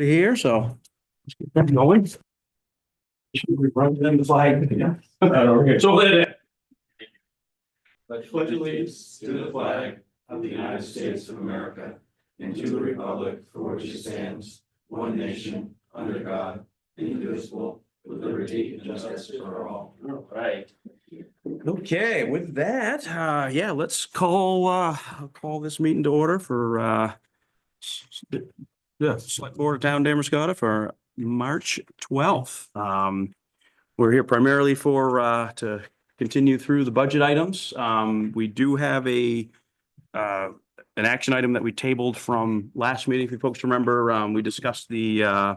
here, so let's get that going. Should we run them the flag? Yeah. Okay. So then. I pledge allegiance to the flag of the United States of America and to the republic for which it stands, one nation, under God, indivisible, with liberty and justice for all. All right. Okay, with that, yeah, let's call this meeting to order for the Select Board of Town Damariscotta for March 12th. We're here primarily to continue through the budget items. We do have an action item that we tabled from last meeting. If you folks remember, we discussed the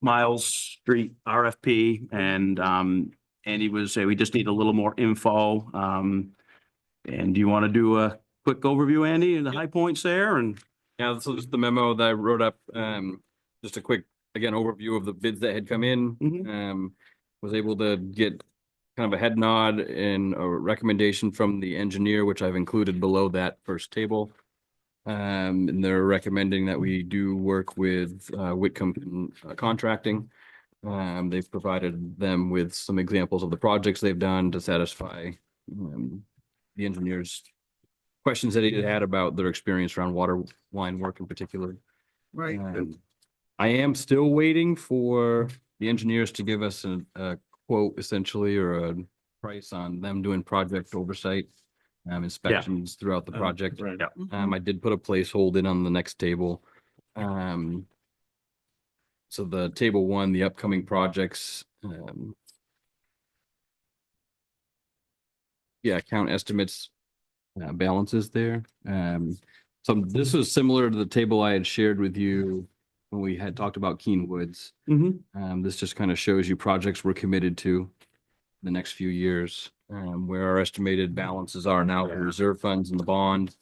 Miles Street RFP and Andy was we just need a little more info. And do you want to do a quick overview, Andy, and the high points there? And yeah, this is the memo that I wrote up. Just a quick, again, overview of the bids that had come in. Was able to get kind of a head nod and a recommendation from the engineer, which I've included below that first table. And they're recommending that we do work with Whitcomb Contracting. They've provided them with some examples of the projects they've done to satisfy the engineer's questions that he had about their experience around water line work in particular. Right. I am still waiting for the engineers to give us a quote essentially, or a price on them doing project oversight, inspections throughout the project. right. I did put a placeholder in on the next table. So the table one, the upcoming projects, account estimates, balances there. So this is similar to the table I had shared with you when we had talked about Keen Woods. This just kind of shows you projects we're committed to the next few years, where our estimated balances are now for reserve funds and the bond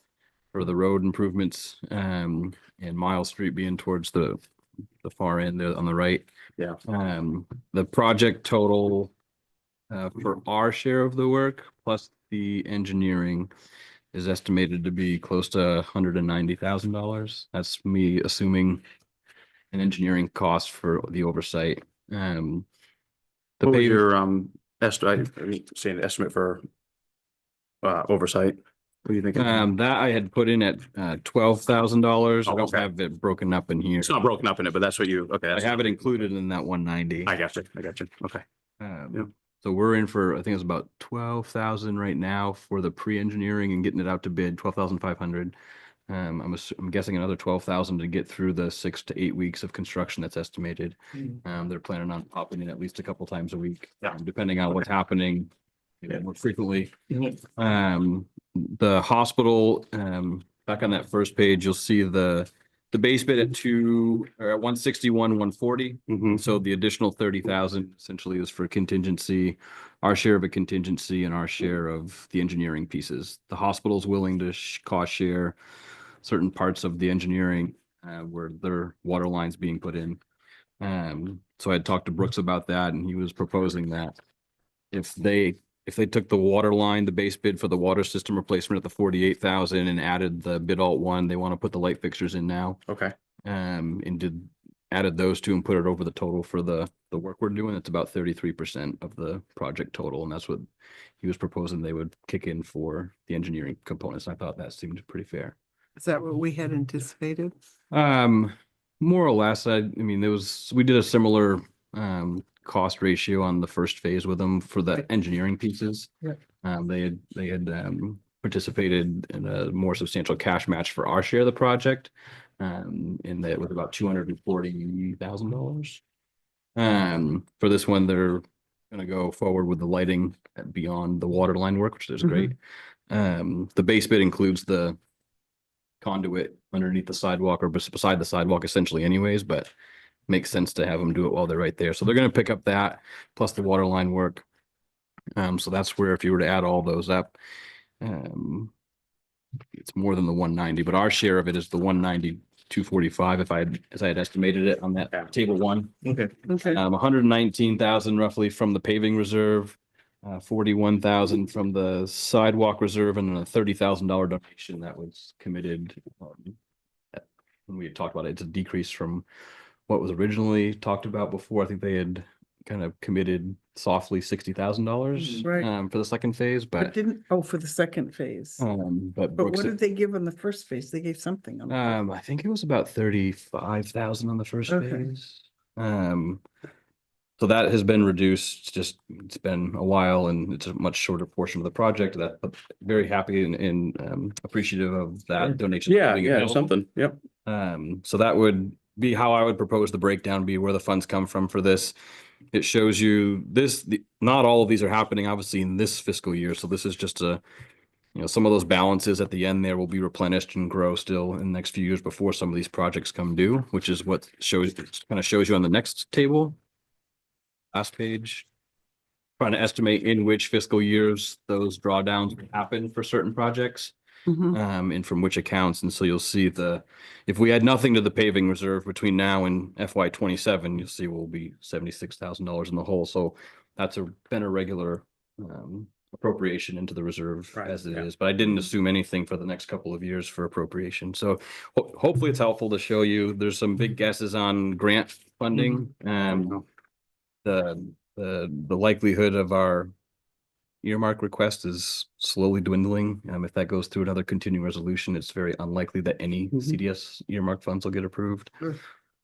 for the road improvements, and Miles Street being towards the far end there on the right. Yeah. The project total for our share of the work plus the engineering is estimated to be close to $190,000. That's me assuming an engineering cost for the oversight. The What was pay your estimate? Saying the estimate for oversight. What do you think? that I had put in at $12,000. I don't okay. have it broken up in here. It's not broken up in it, but that's what you. Okay, I have it included in that 190. I got you. Okay. So we're in for, I think it's about 12,000 right now for the pre-engineering and getting it out to bid, 12,500. I'm guessing another 12,000 to get through the 6 to 8 weeks of construction that's estimated. They're planning on popping in at least a couple times a week, depending on what's happening more frequently. The hospital, back on that first page, you'll see the base bid at 161, 140. So the additional 30,000 essentially is for contingency, our share of a contingency and our share of the engineering pieces. The hospital's willing to cost share certain parts of the engineering where their water lines being put in. So I had talked to Brooks about that, and he was proposing that if they took the water line, the base bid for the water system replacement at the 48,000 and added the bid alt one, they want to put the light fixtures in now. Okay. And added those two and put it over the total for the work we're doing. It's about 33% of the project total. And that's what he was proposing they would kick in for the engineering components. I thought that seemed pretty fair. Is that what we had anticipated? More or less. I mean, we did a similar cost ratio on the first phase with them for the engineering pieces. Yeah. They had participated in a more substantial cash match for our share of the project. And that was about $240,000. For this one, they're going to go forward with the lighting beyond the water line work, which is great. The base bid includes the conduit underneath the sidewalk or beside the sidewalk essentially anyways, but makes sense to have them do it while they're right there. So they're going to pick up that plus the water line work. So that's where if you were to add all those up, it's more than the 190, but our share of it is the 190, 245 as I had estimated it on that table one. Okay. 119,000 roughly from the paving reserve, 41,000 from the sidewalk reserve, and then a $30,000 donation that was committed when we had talked about it. It's a decrease from what was originally talked about before. I think they had kind of committed softly $60,000 Right. for the second phase, But didn't, oh, for the second phase. but But Brooks, what did they give on the first phase? They gave something on. the first- I think it was about 35,000 on the first Okay. phase. So that has been reduced, just, it's been a while and it's a much shorter portion of the project that, but very happy and appreciative of that donation. Yeah, being yeah, available. something. Yep. So that would be how I would propose the breakdown be, where the funds come from for this. It shows you this, not all of these are happening obviously in this fiscal year. So this is just some of those balances at the end there will be replenished and grow still in the next few years before some of these projects come due, which is what kind of shows you on the next table. Last page. Trying to estimate in which fiscal years those drawdowns would happen for certain projects. Mhm. And from which accounts. And so you'll see if we add nothing to the paving reserve between now and FY 27, you'll see we'll be $76,000 in the hole. So that's been a regular appropriation into the reserve Right, as it yeah. is. But I didn't assume anything for the next couple of years for appropriation. So hopefully it's helpful to show you. There's some big guesses on grant funding. The likelihood of our earmark request is slowly dwindling. If that goes through another continuing resolution, it's very unlikely that any CDS earmark funds will get approved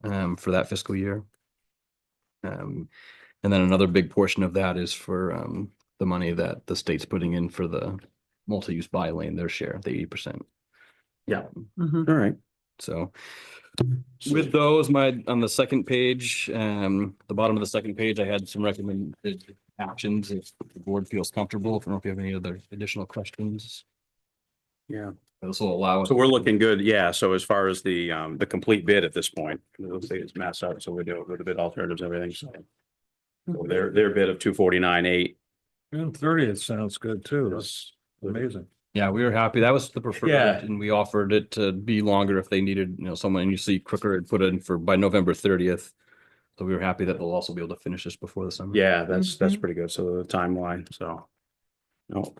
for that fiscal year. And then another big portion of that is for the money that the state's putting in for the multi-use buy lane, their share, the 80%. Yeah. Mhm. All right. So with those, on the second page, the bottom of the second page, I had some recommended actions if the board feels comfortable. I don't know if you have any other additional questions. Yeah. This will allow us. So we're looking good. Yeah. So as far as the complete bid at this point, it looks like it's massed out. So we do a bit alternatives, and everything. So their bid of 249,800. June 30th sounds good too. That's Amazing. Yeah, we were happy. That was the preferred, Yeah. and we offered it to be longer if they needed, someone, and you see Crooker had put in for by November 30th. So we were happy that they'll also be able to finish this before the summer. Yeah, that's Mhm. pretty good. So the timeline, so. No,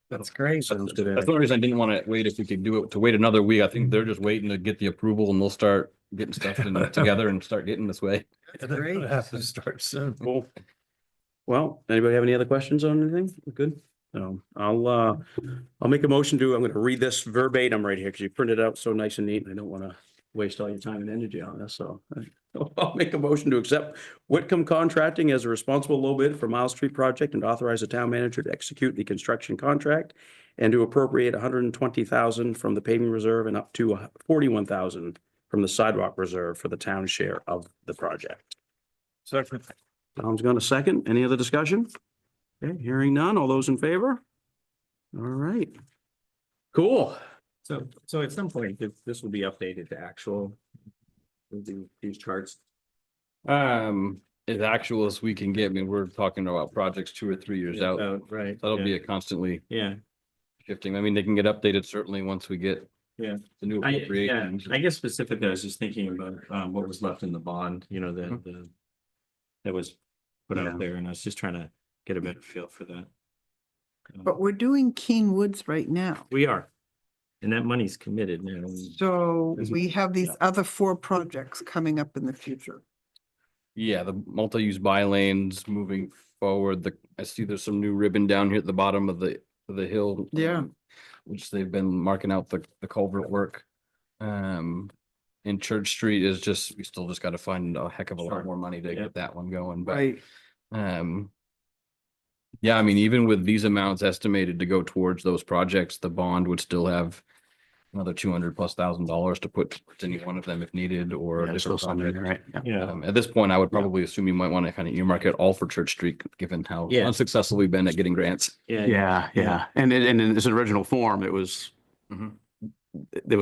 That's great. sounds good. That's the only reason I didn't want to wait. If we could do it, to wait another week, I think they're just waiting to get the approval and they'll start getting stuff together and start getting this way. That's great. Have to start soon. Cool. Well, anybody have any other questions on anything? We're good. So I'll make a motion I'm going to read this verbatim right here because you printed it out so nice and neat. And I don't want to waste all your time and energy on this. So I'll make a motion to accept Whitcomb Contracting as a responsible low bid for Miles Street project and authorize the town manager to execute the construction contract and to appropriate $120,000 from the paving reserve and up to $41,000 from the sidewalk reserve for the town share of the project. Second. Tom's going to second. Any other discussion? Okay, hearing none. All those in favor? All right. Cool. So at some point, this will be updated to actual. These charts. As actual as we can get. I mean, we're talking about projects 2 or 3 years out. Right. That'll be a constantly Yeah, shifting. I mean, they can get updated certainly once we get yeah. the new Yeah, appropriations. I guess specifically, I was just thinking about what was left in the bond, the that was put Yeah. out there, and I was just trying to get a better feel for that. But we're doing Keen Woods right now. We are, and that money's committed now. So Is- we have these other 4 projects coming up in the future. Yeah, the multi-use buy lanes moving forward. I see there's some new ribbon down here at the bottom of the hill. Yeah. Which they've been marking out the culvert work. And Church Street is we still just gotta find a heck of a lot Sure. more money to Yep. get that one going, but. Right. Yeah, I mean, even with these amounts estimated to go towards those projects, the bond would still have another $200,000+ to put towards any one of them if needed, or a Yeah, still different something, project. right? Yeah. Yeah, At this point, I would probably assume you might want to kind of earmark it all for Church Street, given how Yeah. unsuccessful we've been at getting grants. Yeah, yeah. And in its original form, it was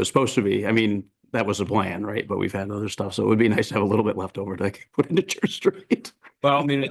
supposed to be, I mean, that was the plan, right? But we've had other stuff. So it would be nice to have a little bit left over to put into Church Street. Well, I mean,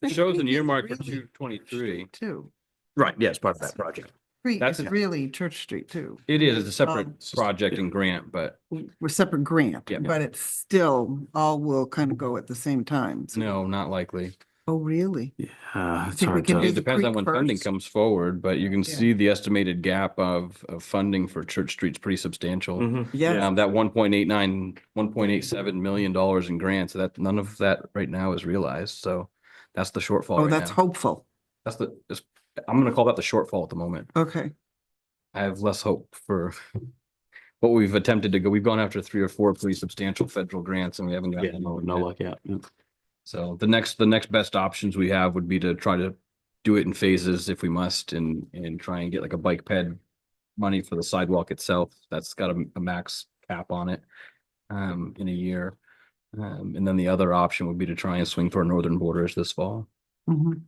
it shows an earmark for 223. Too. Right. Yes, part of that project. That's- It's really Church Street too. It is a separate Um, project and grant, but We're separate grant, Yeah. but it's still all will kind of go at the same time. So- no, not likely. Oh, really? Yeah, it's think we hard can to. do It the depends on creek when funding first. comes forward, but you can Yeah. see the estimated gap of funding for Church Street's pretty substantial. Mhm. Yeah. That 1.87 million dollars in grants, that none of that right now is realized. So that's the shortfall Oh, right that's now. hopeful. I'm gonna call that the shortfall at the moment. Okay. I have less hope for what we've attempted to go. We've gone after 3 or 4 pretty substantial federal grants and we haven't Yeah, gotten no, them no yet. luck yet. Yeah. So the next best options we have would be to try to do it in phases if we must and try and get like a bike ped money for the sidewalk itself. That's got a max cap on it in a year. And then the other option would be to try and swing for northern borders this fall Mhm. and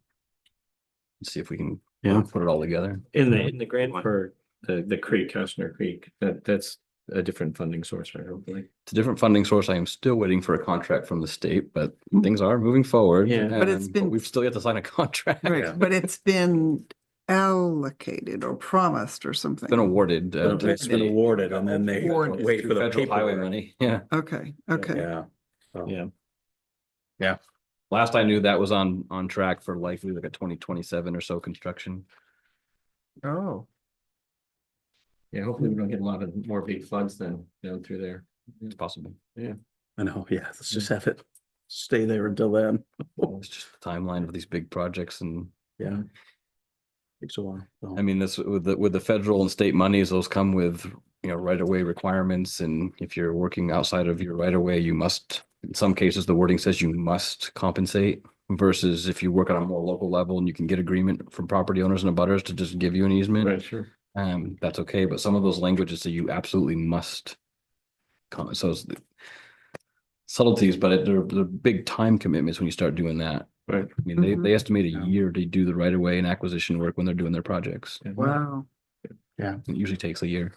see if we can Yeah. put it all together. In the grant for the creek, Costner Creek, that's a different funding source, right? Hopefully. It's a different funding source. I am still waiting for a contract from the state, but Mm. things are moving forward. Yeah. But it's been- we've still yet to sign a contract. Right, but it's been allocated or promised or something. Been awarded. to the It's been state. awarded and then they Awarded. wait for the Federal highway paperwork. money. Yeah. Okay, okay. Yeah. So, Yeah. Last I knew that was on track for likely like a 2027 or so construction. Oh, Yeah, hopefully we don't get a lot of more big floods then down through there. It's possible. I know, yeah, let's just have it stay there until then. It's just the timeline of these big projects and Yeah. Takes a while. so. I mean, this with the federal and state monies, those come with, right of way requirements. And if you're working outside of your right of way, you must, in some cases, the wording says you must compensate versus if you work on a more local level and you can get agreement from property owners and abutters to just give you an easement. Right, sure. That's okay, but some of those languages say you absolutely must. So it's subtleties, but they're big time commitments when you start doing that. Right. I mean, they estimate a Yeah. year to do the right of way and acquisition work when they're doing their projects. wow. It usually takes a year.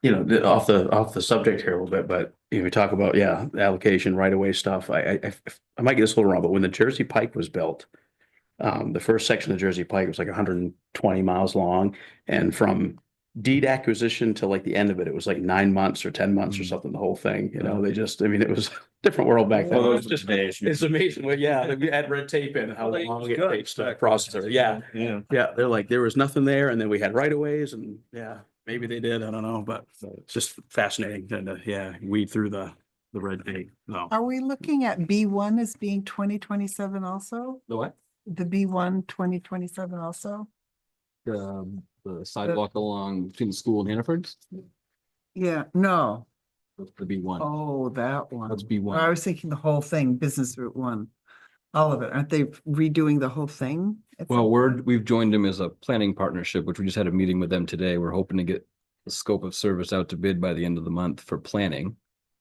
Off the subject here a little bit, but we talk about, allocation, right away stuff. I might get this a little wrong, but when the Jersey Pike was built, the first section of the Jersey Pike was like 120 miles long, and from deed acquisition to like the end of it, it was like 9 months or 10 months or something, the whole thing, they just, it was a different world back then. Well, It's just, it's amazing. Well, yeah, we had red tape in how long it takes to process it. Yeah. Yeah. Yeah, they're like, there was nothing there, and then we had right of ways, and maybe they did, I don't know, but it's just fascinating to, weed through the red tape, so. Are we looking at B1 as being 2027 also? The what? The B1 2027 also? The sidewalk along between the school and Hannaford's, Yeah, no. that's the B1. Oh, that one. That's B1. I was thinking the whole thing, Business Route 1. All of it. Aren't they redoing the whole thing? Well, we've joined them as a planning partnership, which we just had a meeting with them today. We're hoping to get the scope of service out to bid by the end of the month for planning.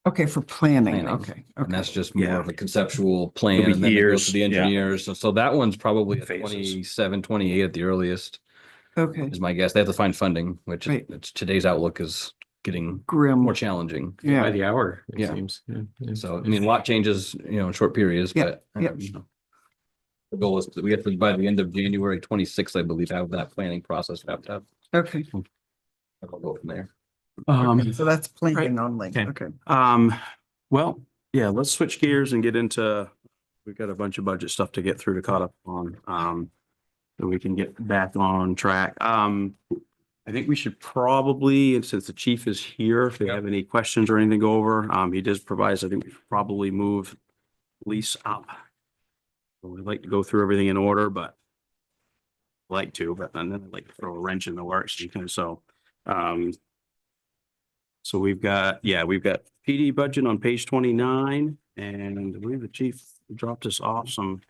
Okay, for planning. Planning. Okay. And that's Okay. just more of a conceptual plan. It'll be And then it goes years, to the yeah. engineers. So that one's probably at Phases. 27, 28 at the earliest Okay. is my guess. They have to find funding, which Right. today's outlook is getting Grim. more challenging. Yeah. By the hour, it Yeah. seems. Yeah. So, I mean, a lot changes, in short periods, Yeah, but. yeah. The goal is that we have to, by the end of January 26th, I believe, have that planning process wrapped up. Okay. I'll go from there. So that's planning only. Okay. Okay. Well, let's switch gears and get into, we've got a bunch of budget stuff to get through to caught up on, so we can get back on track. I think we should probably, and since the chief is here, if they have any questions or anything to go over, he does provide, I think we should probably move lease up. We'd like to go through everything in order, but like to, but then I'd like to throw a wrench in the works, so we've got PD budget on page 29, and I believe the chief dropped us off some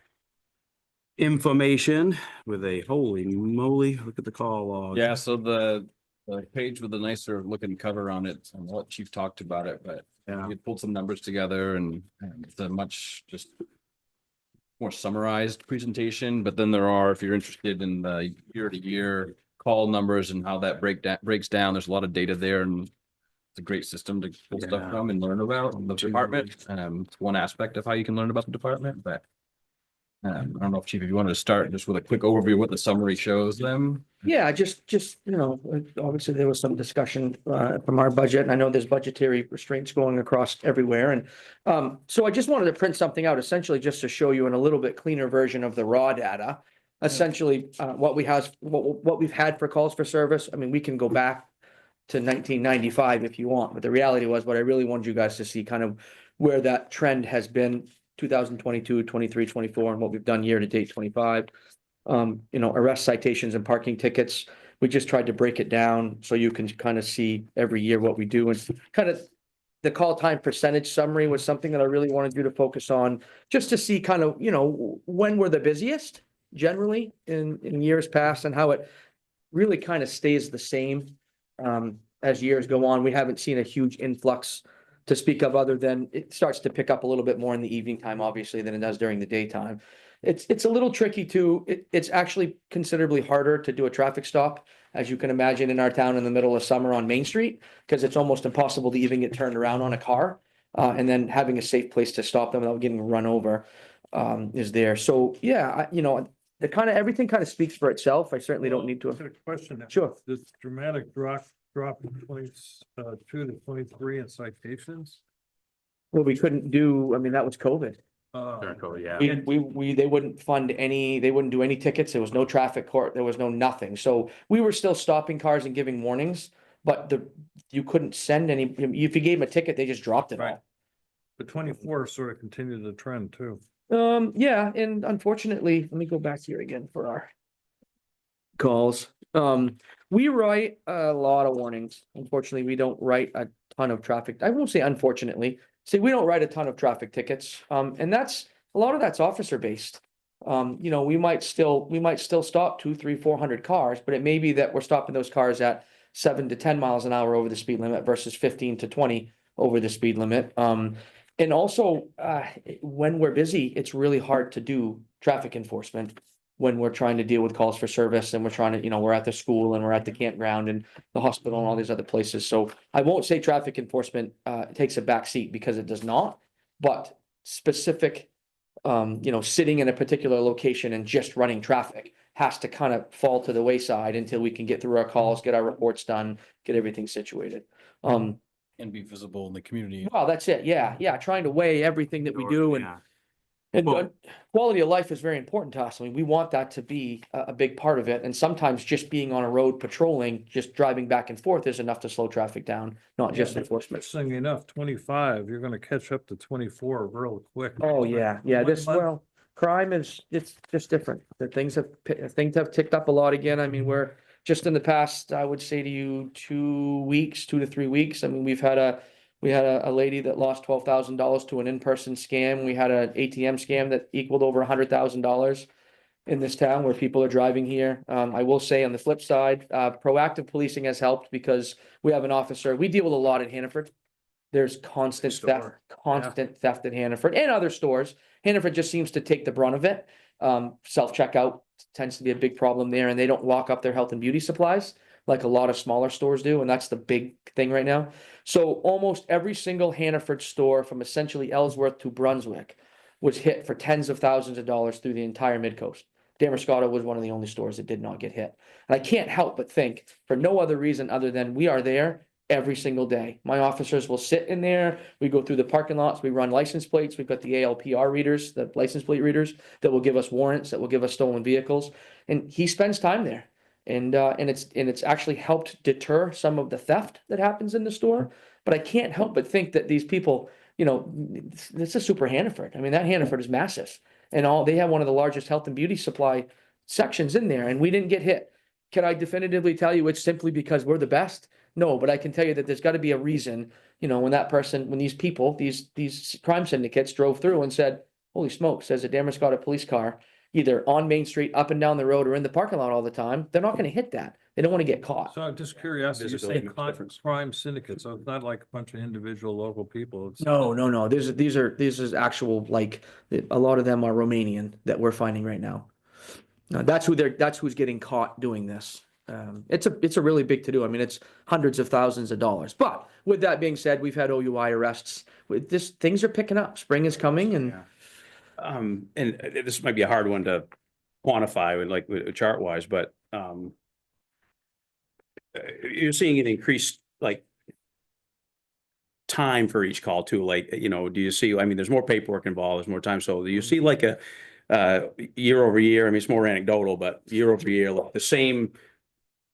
information with a holy moly, look at the call log. Yeah, so the page with the nicer looking cover on it, and what Chief talked about it, but Yeah. we pulled some numbers together and it's a much just more summarized presentation, but then there are, if you're interested in the year to year call numbers and how that breaks down, there's a lot of data there and it's a great system to pull stuff Yeah. from and learn about the department. It's one aspect of how you can learn about the department, but I don't know if Chief, if you wanted to start just with a quick overview of what the summary shows them. Yeah, obviously there was some discussion from our budget, and I know there's budgetary restraints going across everywhere. And so I just wanted to print something out essentially just to show you in a little bit cleaner version of the raw data. Essentially, what we've had for calls for service. I mean, we can go back to 1995 if you want, but the reality was what I really wanted you guys to see kind of where that trend has been 2022, 23, 24, and what we've done year to date 25. Arrest citations and parking tickets. We just tried to break it down so you can kind of see every year what we do, and kind of the call time percentage summary was something that I really wanted you to focus on, just to see kind of, when we're the busiest generally in years past, and how it really kind of stays the same as years go on. We haven't seen a huge influx to speak of, other than it starts to pick up a little bit more in the evening time, obviously, than it does during the daytime. It's a little tricky too. It's actually considerably harder to do a traffic stop, as you can imagine, in our town in the middle of summer on Main Street, because it's almost impossible to even get turned around on a car. And then having a safe place to stop them without getting run over is there. So, yeah, the kind of everything kind of speaks for itself. I certainly don't need to. I've got a question. Sure. This dramatic drop from 22 to 23 in citations. Well, we couldn't do, I mean, that was COVID. Yeah. They wouldn't they wouldn't do any tickets. There was no traffic court. There was no nothing. So we were still stopping cars and giving warnings, but you couldn't send any, if you gave them a ticket, they just dropped it Right. all. But 24 sort of continued the trend too. Yeah, and unfortunately, let me go back here again for our calls. We write a lot of warnings. Unfortunately, we don't write a ton of traffic. I won't say unfortunately. See, we don't write a ton of traffic tickets. And a lot of that's officer based. We might still stop 200, 300, 400 cars, but it may be that we're stopping those cars at 7 to 10 miles an hour over the speed limit versus 15 to 20 over the speed limit. And also, when we're busy, it's really hard to do traffic enforcement when we're trying to deal with calls for service, and we're trying to, we're at the school and we're at the campground and the hospital and all these other places. So I won't say traffic enforcement takes a back seat, because it does not, but specific, sitting in a particular location and just running traffic has to kind of fall to the wayside until we can get through our calls, get our reports done, get everything situated. And be visible in the community. Well, that's it. Yeah. Trying to weigh everything that we do, and Yeah. And quality of life is very important to us. I mean, we want that to be a big part of it. And sometimes just being on a road patrolling, just driving back and forth is enough to slow traffic down, not just enforcement. Interesting enough, 25, you're gonna catch up to 24 real quick. Oh, yeah. Crime it's just different. Things have ticked up a lot again. I mean, we're just in the past, I would say to you, 2 to 3 weeks. I mean, we had a lady that lost $12,000 to an in-person scam. We had an ATM scam that equaled over $100,000 in this town, where people are driving here. I will say, on the flip side, proactive policing has helped, because we have an officer. We deal with a lot in Hannaford. There's constant theft at Hannaford and other stores. Hannaford just seems to take the brunt of it. Self-checkout tends to be a big problem there, and they don't lock up their health and beauty supplies like a lot of smaller stores do, and that's the big thing right now. So almost every single Hannaford store, from essentially Ellsworth to Brunswick, was hit for tens of thousands of dollars through the entire mid-coast. Damariscotta was one of the only stores that did not get hit. And I can't help but think, for no other reason other than we are there every single day. My officers will sit in there. We go through the parking lots. We run license plates. We've got the ALPR readers, the license plate readers, that will give us warrants, that will give us stolen vehicles. And he spends time there. And it's actually helped deter some of the theft that happens in the store. But I can't help but think that these people, it's a super Hannaford. I mean, that Hannaford is massive, and they have one of the largest health and beauty supply sections in there, and we didn't get hit. Can I definitively tell you it's simply because we're the best? No, but I can tell you that there's got to be a reason, when these people, these crime syndicates drove through and said, holy smokes, there's a Damariscotta police car either on Main Street, up and down the road, or in the parking lot all the time. They're not going to hit that. They don't want to get caught. So I'm just curious, you Visibility say makes a difference. crime syndicates, so it's not like a bunch of individual local people. It's No. These are actual, like, a lot of them are Romanian that we're finding right now. That's who's getting caught doing this. It's a really big to do. I mean, it's hundreds of thousands of dollars. But with that being said, we've had OUI arrests. Things are picking up. Spring is coming, and and this might be a hard one to quantify with chart wise, but, you're seeing an increased like time for each call too, like, do you see, I mean, there's more paperwork involved, there's more time. So do you see like a, year over year, I mean, it's more anecdotal, but year over year, like the same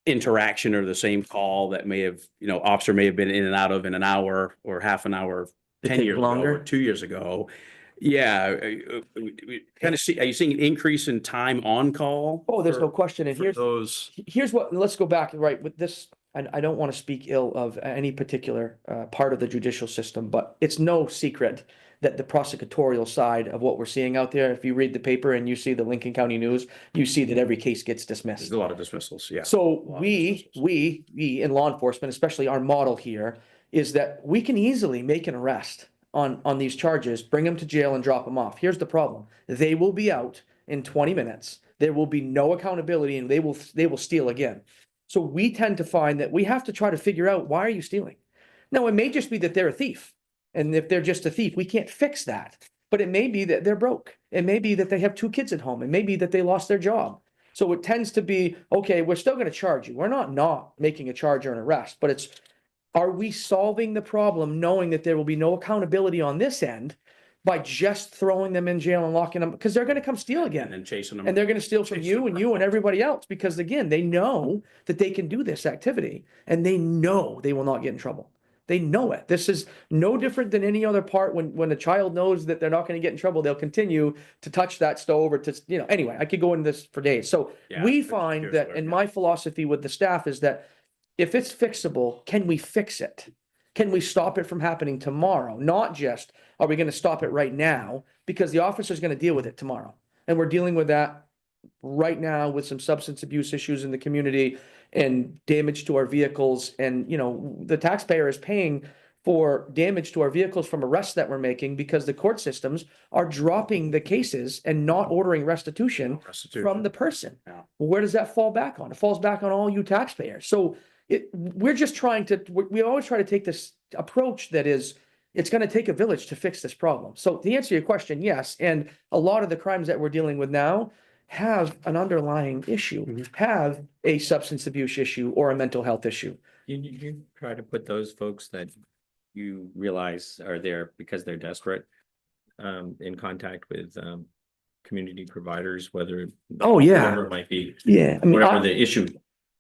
interaction or the same call that may have, officer may have been in and out of in an hour or half an hour, They 10 take years ago or longer? 2 years ago? Yeah, we kind of see, are you seeing an increase in time on call? Oh, there's no question. And For here's, those, here's what, let's go back, right, with this, I don't want to speak ill of any particular part of the judicial system, but it's no secret that the prosecutorial side of what we're seeing out there, if you read the paper and you see the Lincoln County News, you see that every case gets there's dismissed. a lot of dismissals, yeah. So A lot of dismissals. we in law enforcement, especially our model here, is that we can easily make an arrest on these charges, bring them to jail and drop them off. Here's the problem. They will be out in 20 minutes. There will be no accountability and they will steal again. So we tend to find that we have to try to figure out, why are you stealing? Now, it may just be that they're a thief. And if they're just a thief, we can't fix that. But it may be that they're broke. It may be that they have 2 kids at home. It may be that they lost their job. So it tends to be, okay, we're still going to charge you. We're not making a charge or an arrest, but it's, are we solving the problem knowing that there will be no accountability on this end by just throwing them in jail and locking them? Because they're going to come steal And again. then chasing them. And they're going to steal from you and everybody else, because again, they know that they can do this activity and they know they will not get in trouble. They know it. This is no different than any other part. When a child knows that they're not going to get in trouble, they'll continue to touch that stove or to, anyway, I could go into this for days. So Yeah, we it's find good that, for- and yeah. my philosophy with the staff is that if it's fixable, can we fix it? Can we stop it from happening tomorrow? Not just, are we going to stop it right now? Because the officer's going to deal with it tomorrow. And we're dealing with that right now with some substance abuse issues in the community and damage to our vehicles. And, the taxpayer is paying for damage to our vehicles from arrests that we're making because the court systems are dropping the cases and not ordering restitution from the person. Yeah. Well, where does that fall back on? It falls back on all you taxpayers. So we're just trying to, we always try to take this approach that is, it's going to take a village to fix this problem. So to answer your question, yes. And a lot of the crimes that we're dealing with now have an underlying issue, have a substance abuse issue or a mental health issue. You try to put those folks that you realize are there because they're desperate, in contact with, community providers, whether. Oh, yeah. Whatever it might be, Yeah. I mean, whatever the issue.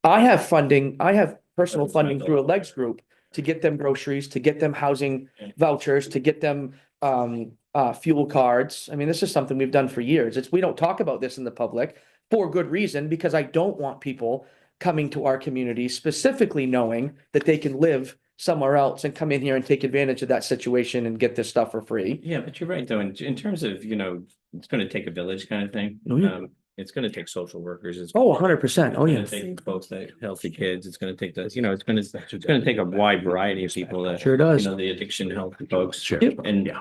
I have funding, I have personal That's funding mental. through a legs group to get them groceries, to get them housing vouchers, to get them fuel cards. I mean, this is something we've done for years. We don't talk about this in the public for good reason, because I don't want people coming to our community specifically knowing that they can live somewhere else and come in here and take advantage of that situation and get this stuff for free. Yeah, but you're right, though, in terms of, it's gonna take a village kind of thing. Oh, yeah. It's gonna take social workers. It's Oh, 100%. Oh, yeah. gonna take folks that healthy kids. It's gonna take it's gonna take a wide variety of people that, Sure does. the addiction help folks. Sure. Yep. And,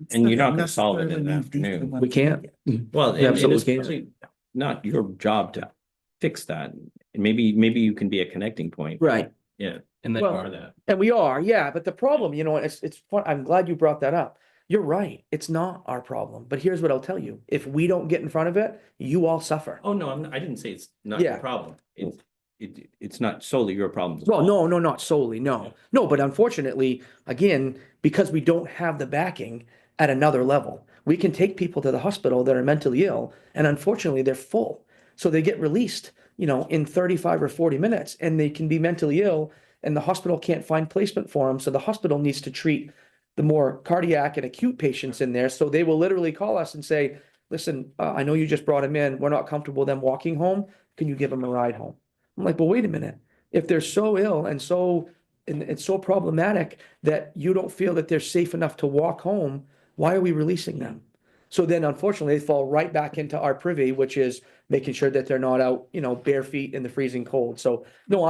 and you're not gonna solve it in the afternoon. We can't. Well, We and absolutely it's can't. probably not your job to fix that. Maybe you can be a connecting point. Right. Yeah. And then, Well, For that. And we are, yeah, but the problem, it's fun. I'm glad you brought that up. You're right. It's not our problem, but here's what I'll tell you. If we don't get in front of it, you all suffer. Oh, no, I didn't say it's not your Yeah. problem. It's not solely your problem. Well, no, not solely, no. No, but unfortunately, again, because we don't have the backing at another level, we can take people to the hospital that are mentally ill, and unfortunately, they're full. So they get released, in 35 or 40 minutes, and they can be mentally ill, and the hospital can't find placement for them. So the hospital needs to treat the more cardiac and acute patients in there. So they will literally call us and say, listen, I know you just brought him in. We're not comfortable them walking home. Can you give them a ride home? I'm like, well, wait a minute. If they're so ill and it's so problematic that you don't feel that they're safe enough to walk home, why are we releasing them? So then unfortunately, they fall right back into our privy, which is making sure that they're not out, bare feet in the freezing cold. So no,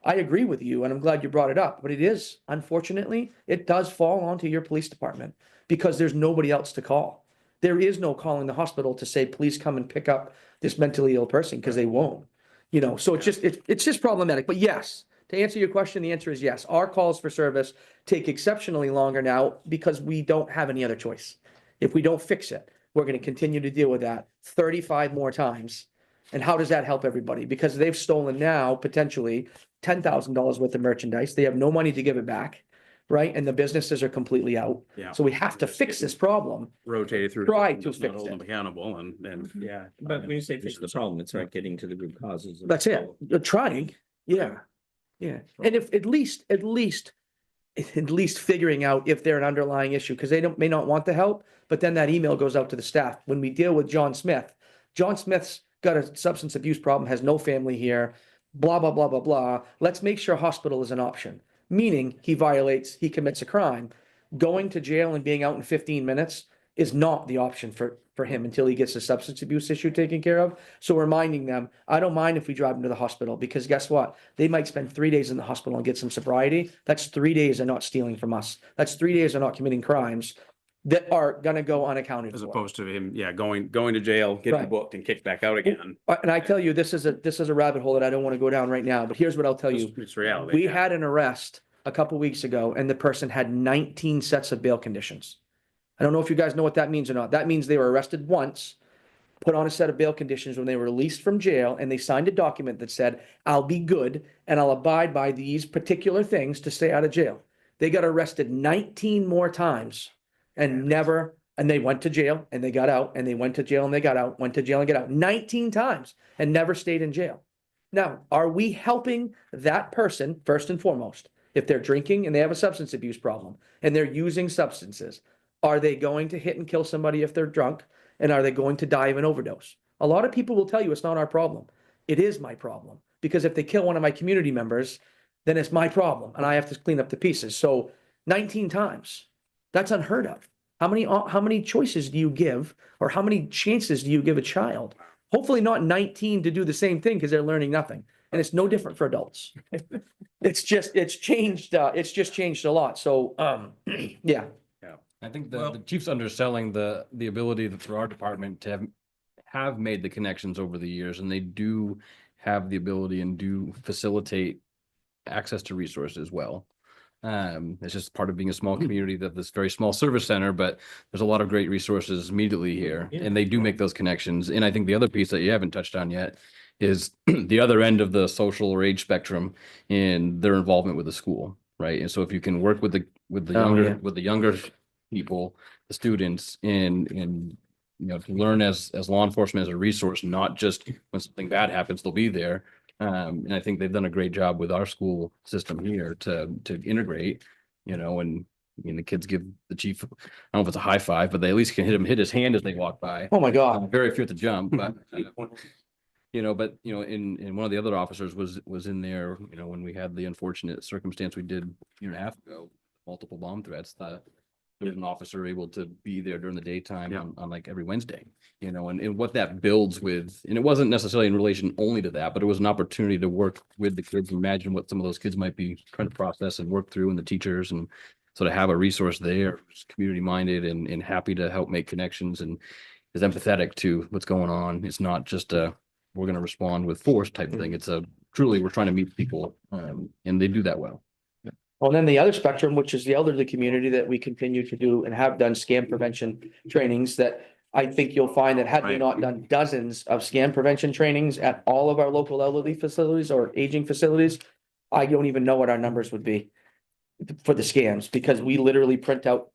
I agree with you, and I'm glad you brought it up, but unfortunately, it does fall onto your police department because there's nobody else to call. There is no calling the hospital to say, please come and pick up this mentally ill person, because they won't, so it's just problematic. But yes, to answer your question, the answer is yes. Our calls for service take exceptionally longer now because we don't have any other choice. If we don't fix it, we're gonna continue to deal with that 35 more times. And how does that help everybody? Because they've stolen now potentially $10,000 worth of merchandise. They have no money to give it back, right? And the businesses are completely out. Yeah. So we have to fix this problem. Rotated through. Try to just not fix hold them it. accountable and, yeah. But when you say fix the problem, it's like getting to the root causes. of That's it. all. You're trying. Yeah. Yeah. And if at least figuring out if they're an underlying issue, because they may not want the help, but then that email goes out to the staff. When we deal with John Smith's got a substance abuse problem, has no family here, blah, blah, blah, blah, blah. Let's make sure hospital is an option, meaning he commits a crime. Going to jail and being out in 15 minutes is not the option for him until he gets the substance abuse issue taken care of. So reminding them, I don't mind if we drive him to the hospital, because guess what? They might spend 3 days in the hospital and get some sobriety. That's 3 days of not stealing from us. That's 3 days of not committing crimes that are gonna go unaccounted As for. opposed to him, yeah, going to jail, getting Right. booked and kicked back out again. And I tell you, this is a rabbit hole that I don't want to go down right now, but here's what I'll tell you. It's reality. We yeah. had an arrest a couple weeks ago and the person had 19 sets of bail conditions. I don't know if you guys know what that means or not. That means they were arrested once, put on a set of bail conditions when they were released from jail, and they signed a document that said, I'll be good and I'll abide by these particular things to stay out of jail. They got arrested 19 more times and they went to jail and they got out, and they went to jail and they got out, went to jail and got out 19 times and never stayed in jail. Now, are we helping that person first and foremost? If they're drinking and they have a substance abuse problem and they're using substances, are they going to hit and kill somebody if they're drunk? And are they going to die of an overdose? A lot of people will tell you it's not our problem. It is my problem, because if they kill one of my community members, then it's my problem and I have to clean up the pieces. So 19 times, that's unheard of. How many choices do you give, or how many chances do you give a child? Hopefully not 19 to do the same thing, because they're learning nothing. And it's no different for adults. It's changed a lot. So, yeah. I think the chief's underselling the ability for our department to have made the connections over the years, and they do have the ability and do facilitate access to resources well. It's just part of being a small community, that this very small service center, but there's a lot of great resources immediately here, and they do make those connections. And I think the other piece that you haven't touched on yet is the other end of the social or age spectrum in their involvement with the school, right? And so if you can work with the younger people, the students, and to learn as law enforcement as a resource, not just when something bad happens, they'll be there. And I think they've done a great job with our school system here to integrate, and the kids give the chief, I don't know if it's a high five, but they at least can hit his hand as they walk by. Oh my God. Very few at the jump, but and one of the other officers was in there, when we had the unfortunate circumstance we did a year and a half ago, multiple bomb threats, there was an officer able to be there during the daytime on like every Wednesday, and what that builds with, and it wasn't necessarily in relation only to that, but it was an opportunity to work with the kids, imagine what some of those kids might be trying to process and work through, and the teachers, and so to have a resource there, community minded and happy to help make connections and is empathetic to what's going on. It's not just we're going to respond with force type of thing. It's truly, we're trying to meet people, and they do that well. Well, then the other spectrum, which is the elderly community, that we continue to do and have done scam prevention trainings, that I think you'll find that had we not done dozens of scam prevention trainings at all of our local elderly facilities or aging facilities, I don't even know what our numbers would be for the scams, because we literally print out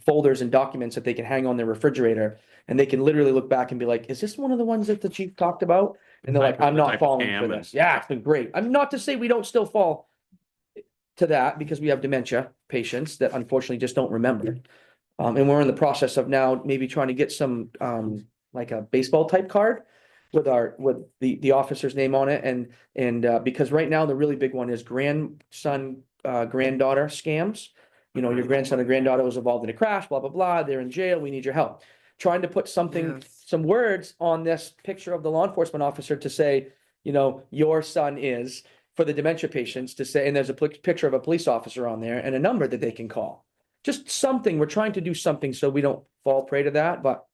folders and documents that they can hang on their refrigerator, and they can literally look back and be like, is this one of the ones that the chief talked about? And they're like, I'm not falling for this. Yeah, it's been great. I'm not to say we don't still fall to that, because we have dementia patients that unfortunately just don't remember. And we're in the process of now maybe trying to get some like a baseball type card with the officer's name on it. And because right now the really big one is grandson, granddaughter scams. Your grandson or granddaughter was involved in a crash, blah, blah, blah. They're in jail. We need your help. Trying to put some words on this picture of the law enforcement officer to say, your son is, for the dementia patients to say, and there's a picture of a police officer on there and a number that they can call. Just something. We're trying to do something so we don't fall prey to that. But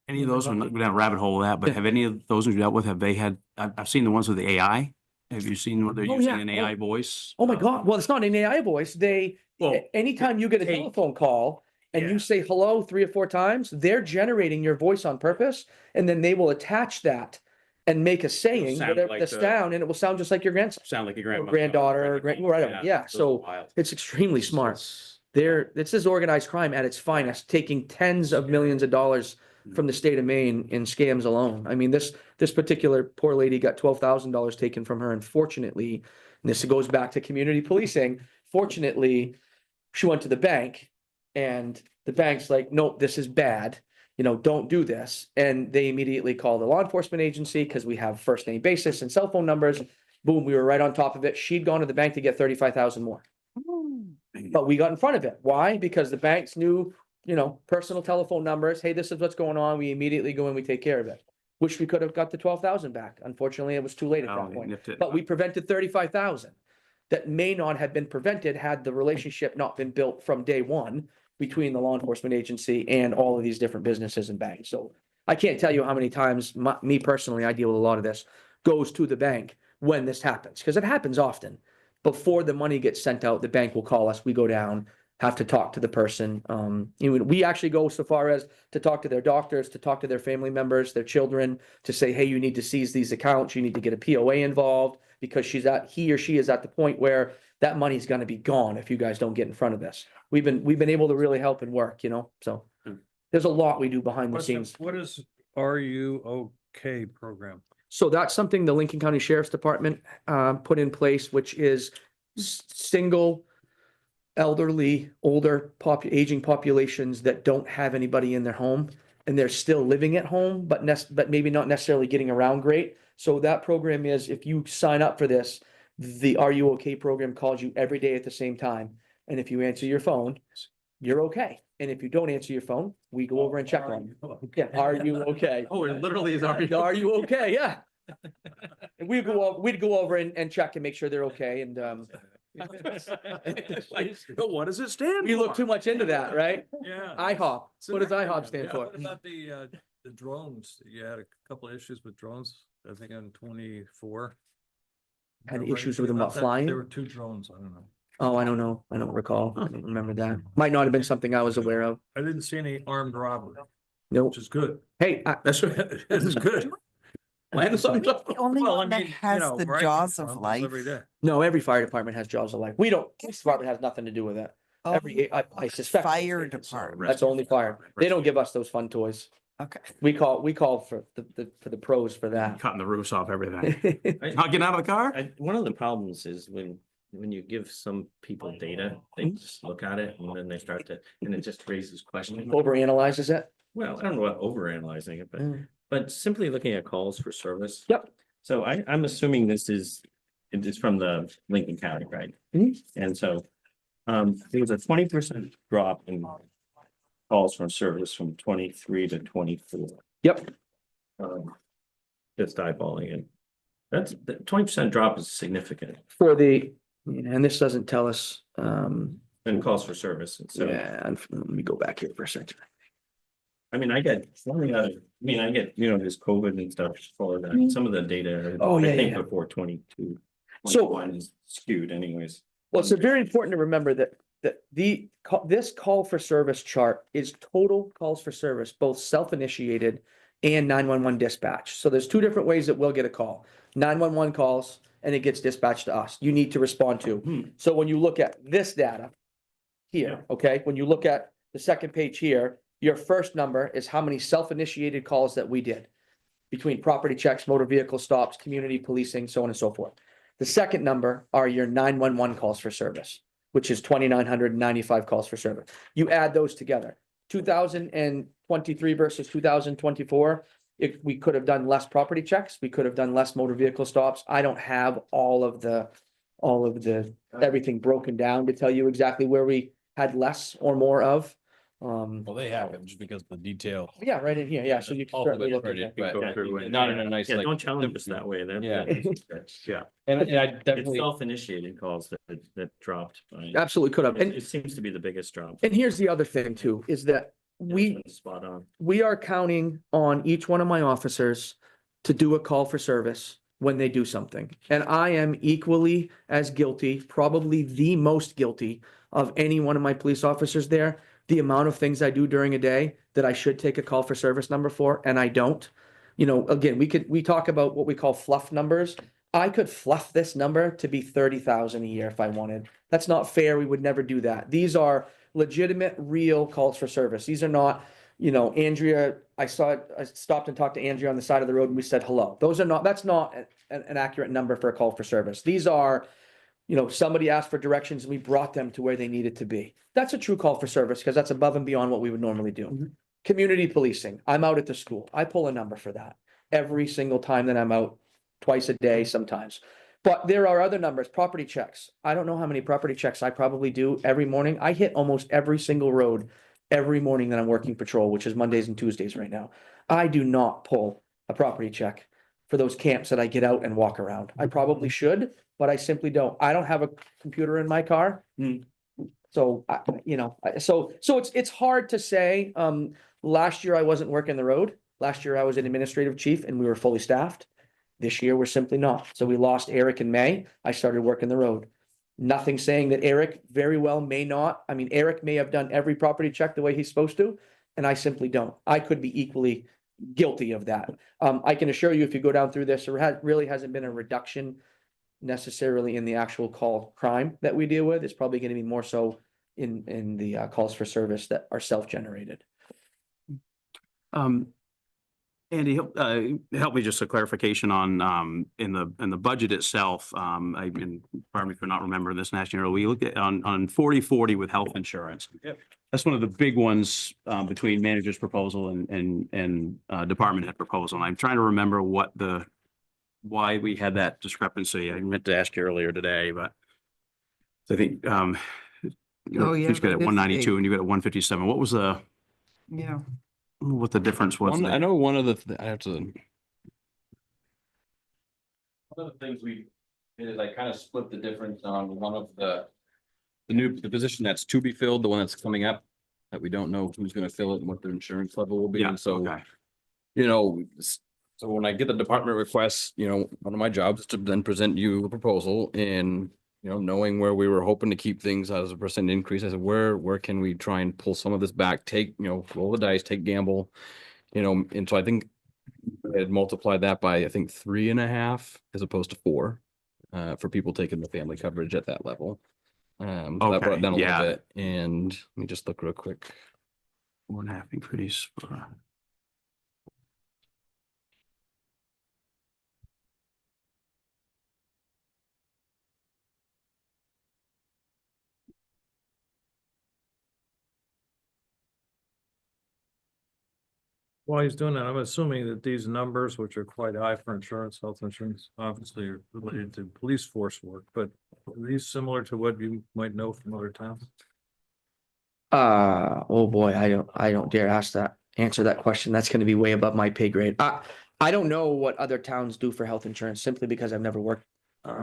Any of those, I'm not going down a rabbit hole of that, but have any of those you dealt with, have they had, I've seen the ones with the AI. Have you seen what they're using an AI voice? oh my God, well, it's not an AI voice. Well, Anytime you get a telephone call, and Yeah. you say hello 3 or 4 times, they're generating your voice on purpose, and then they will attach that and make a saying, sound whatever like the the- sound, and it will sound just like your grandson. Sound like your Or grandma. granddaughter, or whatever. Yeah, those are so wild. it's extremely smart. This is organized crime at its finest, taking tens of millions of dollars from the state of Maine in scams alone. I mean, this particular poor lady got $12,000 taken from her, and fortunately, and this goes back to community policing, fortunately, she went to the bank, and the bank's like, nope, this is bad, don't do this. And they immediately call the law enforcement agency, because we have first name basis and cell phone numbers. Boom, we were right on top of it. She'd gone to the bank to get 35,000 more. But we got in front of it. Why? Because the banks knew, personal telephone numbers. Hey, this is what's going on. We immediately go and we take care of it. Wish we could have got the 12,000 back. Unfortunately, it was too late at Oh, that they point. nipped it. But we prevented 35,000 that may not have been prevented had the relationship not been built from day one between the law enforcement agency and all of these different businesses and banks. So I can't tell you how many times me personally, I deal with a lot of this, goes to the bank when this happens, because it happens often. Before the money gets sent out, the bank will call us. We go down, have to talk to the person. We actually go so far as to talk to their doctors, to talk to their family members, their children, to say, hey, you need to seize these accounts. You need to get a POA involved, because he or she is at the point where that money's going to be gone if you guys don't get in front of this. We've been able to really help and work, so there's a lot we do behind the scenes. What is RUOK program? So that's something the Lincoln County Sheriff's Department put in place, which is single, elderly, older aging populations that don't have anybody in their home, and they're still living at home, but maybe not necessarily getting around great. So that program is, if you sign up for this, the RUOK program calls you every day at the same time. And if you answer your phone, you're okay. And if you don't answer your phone, we go over and check on you. Yeah, are you okay? Oh, it literally is already. Are you okay? Yeah. And we'd go over and check and make sure they're okay. And What does it stand we for? look too much into that, right? Yeah. IHOP. What does IHOP stand for? What about the drones? You had a couple of issues with drones, I think on 24. Had Remember issues with them anything about that? flying? There were 2 drones, I don't know. Oh, I don't know. I don't recall. I don't remember that. Might not have been something I was aware of. I didn't see any armed robbery, Nope. which is good. Hey, That's right. It's good. Land of something. The only Well, I one that mean, you has know, the right, jaws of almost life. every day. no, every fire department has jaws of life. We don't, police department has nothing to do with it. Oh, I suspect. Fire department. That's only fire. They don't give us those fun toys. Okay. We call for the pros for that. Cutting the roofs off everything. Not getting out of the car? One of the problems is when you give some people data, they just look at it and then they start to, and it just raises questions. Overanalyzes it. Well, I don't know about overanalyzing it, Mm. but simply looking at calls for service. Yep. So I'm assuming it is from the Lincoln County, right? Mhm. And so, there was a 20% drop in calls for service from 23 to 24. Yep. Just eyeballing it. That's, the 20% drop is significant And this doesn't tell us, in calls for service. And so, yeah, let me go back here for a second. I mean, I get, this COVID and stuff for that. Some of the data, Oh, yeah, I think yeah. before 22. So- 21 is skewed anyways. Well, it's very important to remember that this call for service chart is total calls for service, both self-initiated and 911 dispatch. So there's 2 different ways that we'll get a call. 911 calls and it gets dispatched to us. You need to respond to. So when you look at this data here, okay, when you look at the second page here, your first number is how many self-initiated calls that we did between property checks, motor vehicle stops, community policing, so on and so forth. The second number are your 911 calls for service, which is 2,995 calls for service. You add those together, 2023 versus 2024. We could have done less property checks. We could have done less motor vehicle stops. I don't have all of the everything broken down to tell you exactly where we had less or more of. Well, they have it just because the detail. Yeah, right in here. Yeah, so you can All certainly look at pretty, that. but Go through it. not in a nice, Yeah, like. don't challenge us that way. Yeah. Yeah. And I It's definitely, self-initiated calls that dropped. Absolutely could have. It seems to be the biggest drop. And here's the other thing too, is that Spot on. we are counting on each one of my officers to do a call for service when they do something. And I am equally as guilty, probably the most guilty of any one of my police officers there the amount of things I do during a day that I should take a call for service number for, and I don't. You know, again, we talk about what we call fluff numbers. I could fluff this number to be 30,000 a year if I wanted. That's not fair. We would never do that. These are legitimate, real calls for service. These are not, you know, Andrea, I stopped and talked to Andrea on the side of the road and we said hello. That's not an accurate number for a call for service. These are, you know, somebody asked for directions and we brought them to where they needed to be. That's a true call for service because that's above and beyond what we would normally do. Community policing. I'm out at the school. I pull a number for that every single time that I'm out, twice a day sometimes. But there are other numbers, property checks. I don't know how many property checks I probably do every morning. I hit almost every single road every morning that I'm working patrol, which is Mondays and Tuesdays right now. I do not pull a property check for those camps that I get out and walk around. I probably should, but I simply don't. I don't have a computer in my car. So, so it's hard to say. Last year I wasn't working the road. Last year I was an administrative chief and we were fully staffed. This year, we're simply not. So we lost Eric in May. I started working the road. Nothing saying that Eric very well may not. I mean, Eric may have done every property check the way he's supposed to, and I simply don't. I could be equally guilty of that. I can assure you, if you go down through this, there really hasn't been a reduction necessarily in the actual call crime that we deal with. It's probably going to be more so in the calls for service that are self-generated. Andy, help me just a clarification on, in the budget itself. I've been, pardon me for not remembering this last year. We looked at on 40/40 with health insurance. Yep. That's one of the big ones, between manager's proposal and department head proposal. And I'm trying to remember why we had that discrepancy. I meant to ask you earlier today, but I think, Oh, yeah, you got at this 192 and you got at 157. What was Yeah. what the difference was? I there? know one of the, I have to. One of the things we did is I kind of split the difference on one of the position that's to be filled, the one that's coming up, that we don't know who's gonna fill it and what their insurance level will be. Yeah, And so, okay. you know, so when I get the department requests, you know, one of my jobs is to then present you a proposal and, you know, knowing where we were hoping to keep things as a percent increase, I said, where can we try and pull some of this back, take, you know, roll the dice, take gamble, you know, and so I think I had multiplied that by, I think 3.5 as opposed to 4, for people taking the family coverage at that level. So that brought Okay, it down a yeah. little bit, and let me just look real quick. 1.5 increase. While he's doing that, I'm assuming that these numbers, which are quite high for insurance, health insurance, obviously are related to police force work, but are these similar to what you might know from other towns? Oh boy, I don't dare answer that question. That's going to be way above my pay grade. I don't know what other towns do for health insurance simply because I've never worked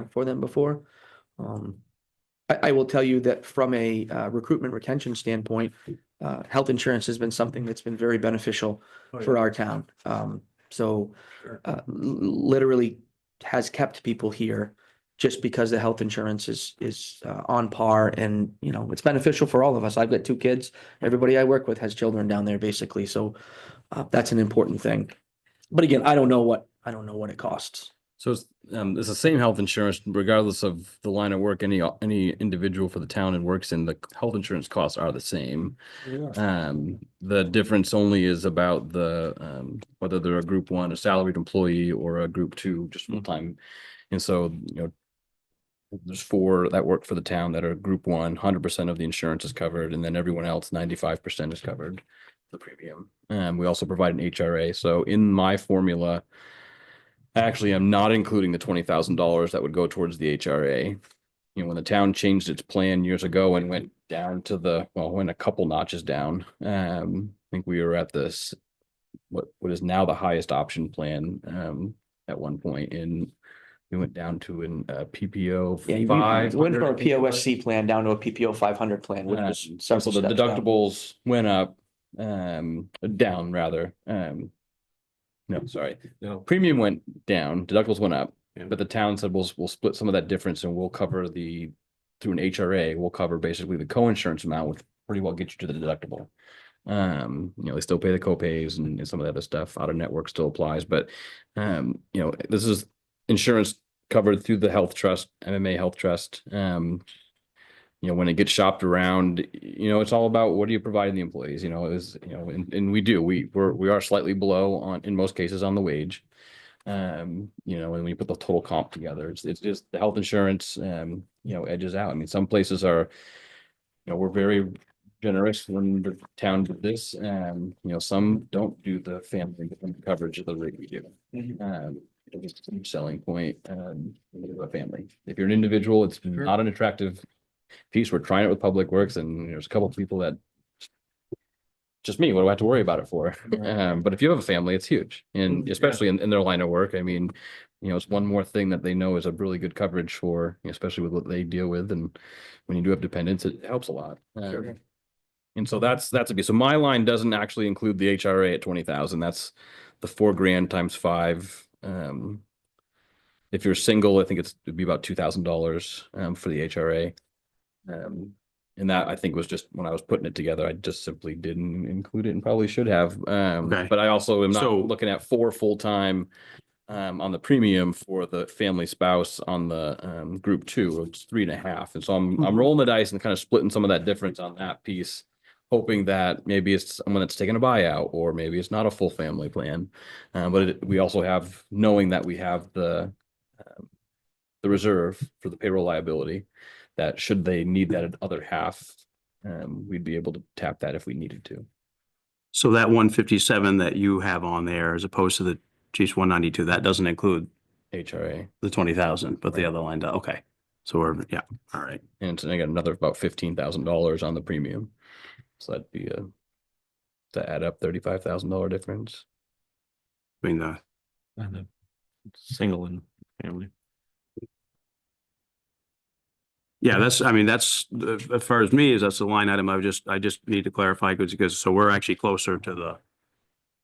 for them before. I will tell you that from a recruitment retention standpoint, health insurance has been something that's been very beneficial for our town. So Sure. literally has kept people here just because the health insurance is on par, and you know, it's beneficial for all of us. I've got 2 kids. Everybody I work with has children down there basically. So that's an important thing. But again, I don't know what it costs. So it's the same health insurance regardless of the line of work, any individual for the town and works in, the health insurance costs are the same. The difference only is about the whether they're a group 1, a salaried employee, or a group 2, just full time. And so, you know, there's 4 that work for the town that are group 1, 100% of the insurance is covered, and then everyone else, 95% is covered, the premium. We also provide an HRA. So in my formula, actually, I'm not including the $20,000 that would go towards the HRA. You know, when the town changed its plan years ago and went down to went a couple notches down. I think we were at this, what is now the highest option plan, at one point, and we went down to an PPO Yeah, you 500. went from a POSC plan down to a PPO 500 plan, which was So several the steps down. deductibles went up, down rather. No, sorry. No. Premium went down, deductibles went up, Yeah. but the town said we'll split some of that difference and we'll cover through an HRA, we'll cover basically the co-insurance amount with pretty well get you to the deductible. They still pay the co-pays and some of the other stuff. Out of network still applies, but this is insurance covered through the health trust, MMA Health Trust. When it gets shopped around, it's all about what are you providing the employees, and we are slightly below in most cases on the wage. When we put the total comp together, it's just the health insurance, edges out. I mean, some places are, we're very generous when the town did this, some don't do the family coverage of the rate we do. It's a huge selling point, of a family. If you're an individual, it's not an attractive piece. We're trying it with Public Works, and there's a couple of people that just me, what do I have to worry about it for? But if you have a family, it's huge. And especially in their line of work, I mean, it's one more thing that they know is a really good coverage for, especially with what they deal with. And when you do have dependents, it helps a lot. And so that's a piece. So my line doesn't actually include the HRA at 20,000. That's the $4,000 times 5. If you're single, I think it'd be about $2,000 for the HRA. And that I think was just when I was putting it together, I just simply didn't include it and probably should have. Okay. But I also am not So- looking at 4 full-time on the premium for the family spouse on the group 2. It's 3.5. And so I'm rolling the dice and kind of splitting some of that difference on that piece, hoping that maybe it's someone that's taking a buyout, or maybe it's not a full family plan. But we also have, knowing that we have the reserve for the payroll liability, that should they need that other half, we'd be able to tap that if we needed to. So that 157 that you have on there, as opposed to the chief's 192, that doesn't include HRA. the 20,000, but the Right. other line does. Okay. So we're, all right. And so I got another about $15,000 on the premium. So that'd be to add up $35,000 difference. I mean, the, And the single and family. yeah, that's as far as me, that's the line item. I just need to clarify because so we're actually closer to the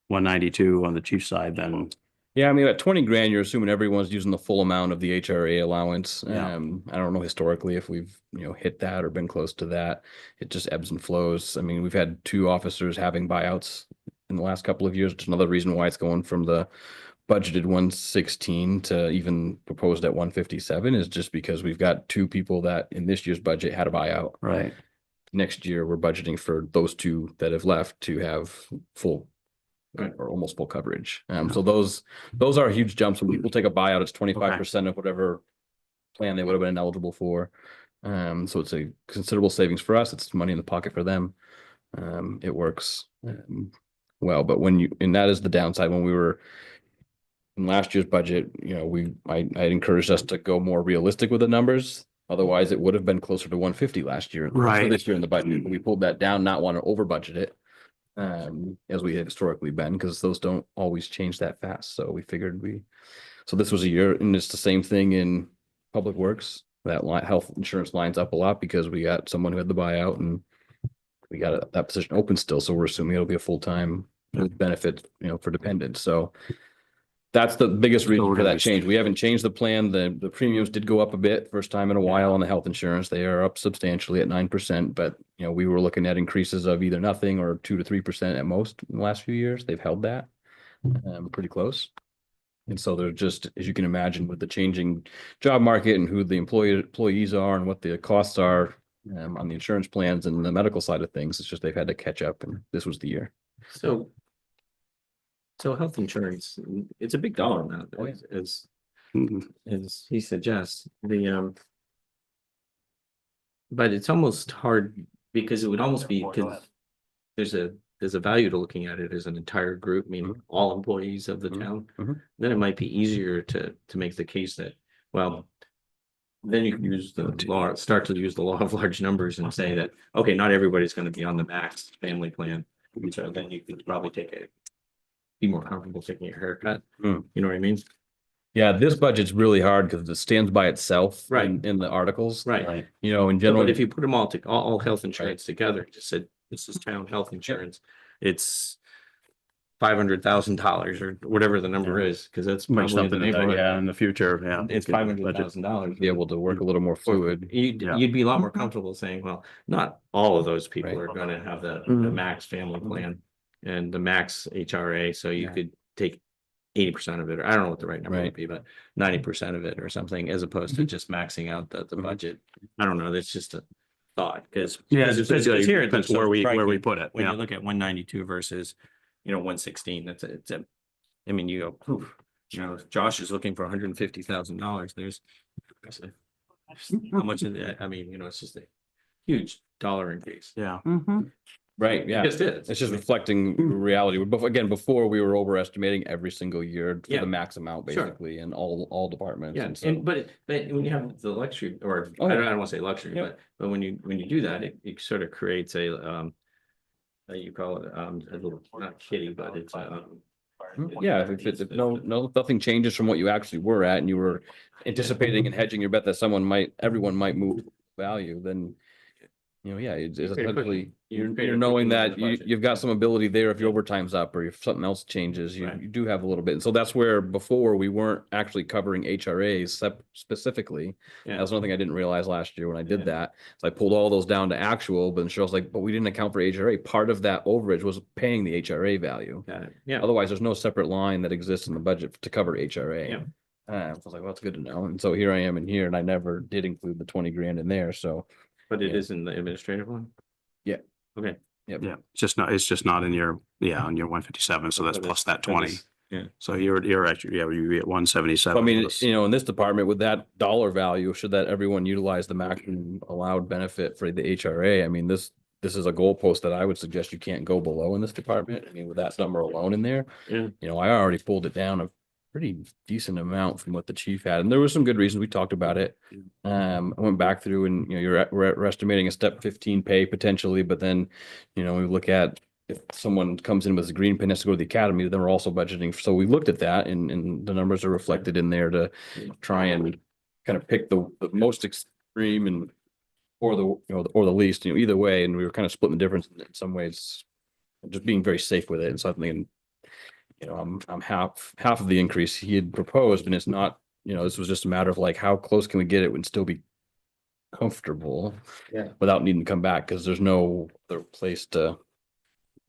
192 on the chief side than, Yeah, I mean, at 20 grand, you're assuming everyone's using the full amount of the HRA allowance. Yeah. I don't know historically if we've, hit that or been close to that. It just ebbs and flows. I mean, we've had 2 officers having buyouts in the last couple of years, which is another reason why it's going from the budgeted 116 to even proposed at 157, is just because we've got 2 people that in this year's budget had a buyout. right. Next year, we're budgeting for those 2 that have left to have full Right. or almost full coverage. So those are huge jumps. When people take a buyout, it's 25% of whatever plan they would have been eligible for. So it's a considerable savings for us. It's money in the pocket for them. It works well, but and that is the downside. When we were in last year's budget, I encouraged us to go more realistic with the numbers. Otherwise, it would have been closer to 150 last year. Right. For this year in the budget, we pulled that down, not want to over budget it. As we had historically been, because those don't always change that fast. So we figured so this was a year, and it's the same thing in Public Works. That health insurance lines up a lot because we got someone who had the buyout, and we got that position open still. So we're assuming it'll be a full-time benefit, for dependents. So that's the biggest reason we're for gonna that be- change. We haven't changed the plan. The premiums did go up a bit, first time in a while on the health insurance. They are up substantially at 9%, but we were looking at increases of either nothing or 2 to 3% at most in the last few years. They've held that pretty close. And so they're just, as you can imagine, with the changing job market and who the employees are and what the costs are on the insurance plans and the medical side of things, it's just they've had to catch up, and this was the year. So health insurance, it's a big dollar amount, Oh, yeah. Mhm. as he suggests, but it's almost hard because it would almost be, because there's a value to looking at it as an entire group, meaning all employees of the Mhm. town. Mhm. Then it might be easier to make the case that, well, then you can use the law, start to use the law of large numbers and say that, okay, not everybody's gonna be on the max family plan. So then you could probably be more comfortable taking a haircut. Hmm. You know what I mean? Yeah, this budget's really hard because it stands by itself Right. in the articles. Right. Right. In general. But if you put them all health insurance together, just said, this is town health insurance, it's $500,000 or whatever the number is, because that's Might probably in the something that, neighborhood. yeah, in the future, yeah. It's $500,000. Be able to work a little more fluid. Yeah. You'd be a lot more Mhm. comfortable saying, well, not all of those people Right. are gonna have the Mhm. max family plan and the max HRA, so you Yeah. could take 80% of it, or I don't know what the right number Right. would be, but 90% of it or something, as opposed to just maxing out the budget. I don't know, that's just a thought, because. Yeah, it's basically here, it's depends so where we striking. put it. When Yeah. you look at 192 versus, 116, I mean, you go, poof, Josh is looking for $150,000. There's how much of that, I mean, it's just a huge dollar increase. Yeah. Mhm. Right, It yeah. just is. It's just reflecting reality. But again, before we were overestimating every single year for Yeah. the max amount, Sure. basically, in all departments. Yeah, And so, and but when you have the luxury, or Oh, I yeah. don't want to say luxury, Yeah. but when you do that, it sort of creates you call it a little, not kitty, but it's yeah, if nothing changes from what you actually were at, and you were anticipating and hedging your bet that everyone might move value, then yeah, it's create a cushion. essentially, You create you're a knowing cushion in that the budget. you've got some ability there if your Yeah. overtime's up or if something else changes, Right. you do have a little bit. And so that's where before we weren't actually covering HRAs specifically. Yeah. That's one thing I didn't realize last year when I did Yeah. that. So I pulled all those down to actual, but then Cheryl's like, but we didn't account for HRA. Part of that overage was paying the HRA value. Got it. Yeah. Otherwise, there's no separate line that exists in the budget to cover HRA. Yeah. I was like, well, that's good to know. And so here I am in here, and I never did include the 20 grand in there. So But it Yeah. is in the administrative one? Yeah. Okay. Yep. Yeah. It's just not in your, on your 157. So that's But plus it's- that but 20. it's- Yeah. So you're actually, you're at 177. I mean, in this department with that dollar value, should that everyone utilize the maximum allowed benefit for the HRA? I mean, this is a goalpost that I would suggest you can't go below in this department. I mean, with that number alone in there, Yeah. I already pulled it down a pretty decent amount from what the chief had, and there was some good reasons. We talked about it. I went back through and, we're estimating a step 15 pay potentially, but then, we look at if someone comes in with a green pin has to go to the academy, then we're also budgeting. So we looked at that and the numbers are reflected in there to try and kind of pick the most extreme and or the, or the least, either way. And we were kind of splitting the difference in some ways, just being very safe with it. And so I'm thinking, I'm half of the increase he had proposed, and it's not, this was just a matter of like, how close can we get it and still be comfortable without needing to come back, because there's no other place to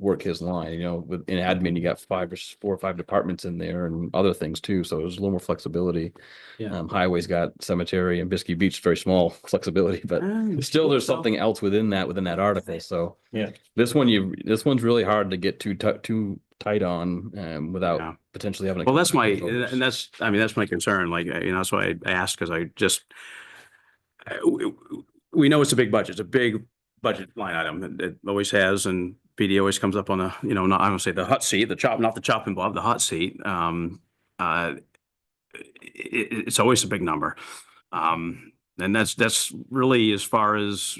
work his line. With in admin, you got 4 or 5 departments in there and other things too. So there's a little more flexibility. Yeah. Highway's got cemetery and Biskie Beach, very small flexibility, but still there's something else within that article. So Yeah. this one's really hard to get too tight on without Yeah. potentially having. Well, that's that's my concern. Like, that's why I asked, because I just, we know it's a big budget. It's a big budget line item. It always has, and PD always comes up on the, not, I don't say the hot seat, not the chopping block, the hot seat. It's always a big number. And that's really, as far as,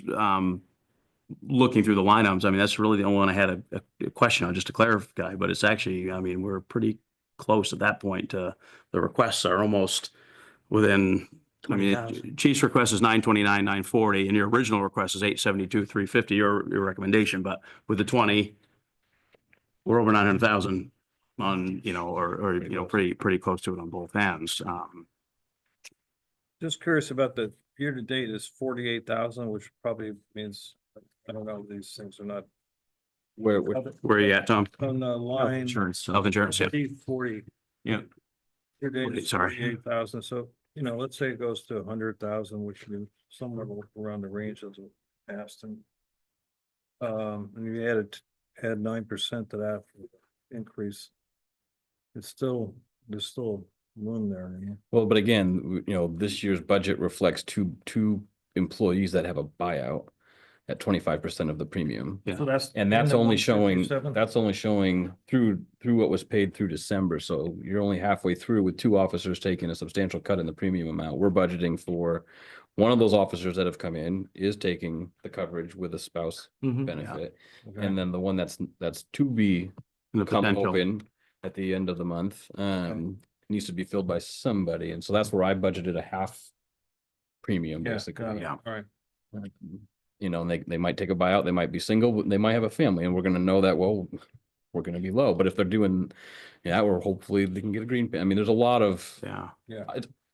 looking through the line items, I mean, that's really the only one I had a question on, just to clarify, but it's actually, I mean, we're pretty close at that point. The requests are almost within, I mean, chief's request is 929, 940, and your original request is 872, 350, your recommendation, but with the 20, we're over 900,000 on, pretty close to it on both ends. Just curious about the year to date is 48,000, which probably means, I don't know, these things are not Where Where are you at, Tom? on the line. Health insurance, yeah. 40. Yeah. Year to date is Sorry. 48,000. So, let's say it goes to 100,000, which is somewhere around the range of the past, and you add 9% to that increase. There's still room there. Yeah. Well, but again, this year's budget reflects two employees that have a buyout at 25% of the premium. Yeah. So that's. And that's only showing, 157? through what was paid through December. So you're only halfway through with 2 officers taking a substantial cut in the premium amount. We're budgeting for one of those officers that have come in is taking the coverage with a spouse benefit. Okay. And then the one that's to be The come potential. open at the end of the month, needs to be filled by somebody. And so that's where I budgeted a half premium, Yeah, basically. got it. Yeah. All right. And they might take a buyout, they might be single, they might have a family, and we're gonna know that, well, we're gonna be low. But if they're doing, yeah, or hopefully they can get a green. I mean, there's a lot of, Yeah.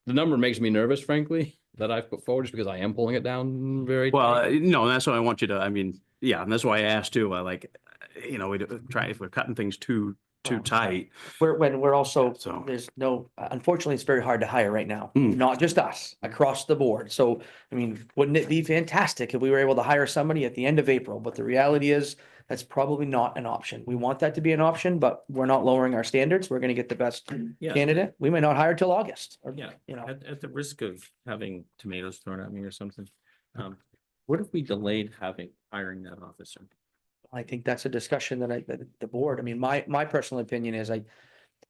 the number makes me nervous, frankly, that I've put forward just because I am pulling it down very. Well, tight. no, that's what I want you to, I mean, yeah, and that's why I asked too, we try, if we're cutting things too Well, tight. we're also, So- there's no, unfortunately, it's very hard to hire right now, Mm. not just us, across the board. So, I mean, wouldn't it be fantastic if we were able to hire somebody at the end of April? But the reality is, that's probably not an option. We want that to be an option, but we're not lowering our standards. We're gonna get the best Yeah. candidate. We may not hire till August, or, Yeah. you know. At the risk of having tomatoes thrown at me or something, what if we delayed hiring that officer? I think that's a discussion that the board, I mean, my personal opinion is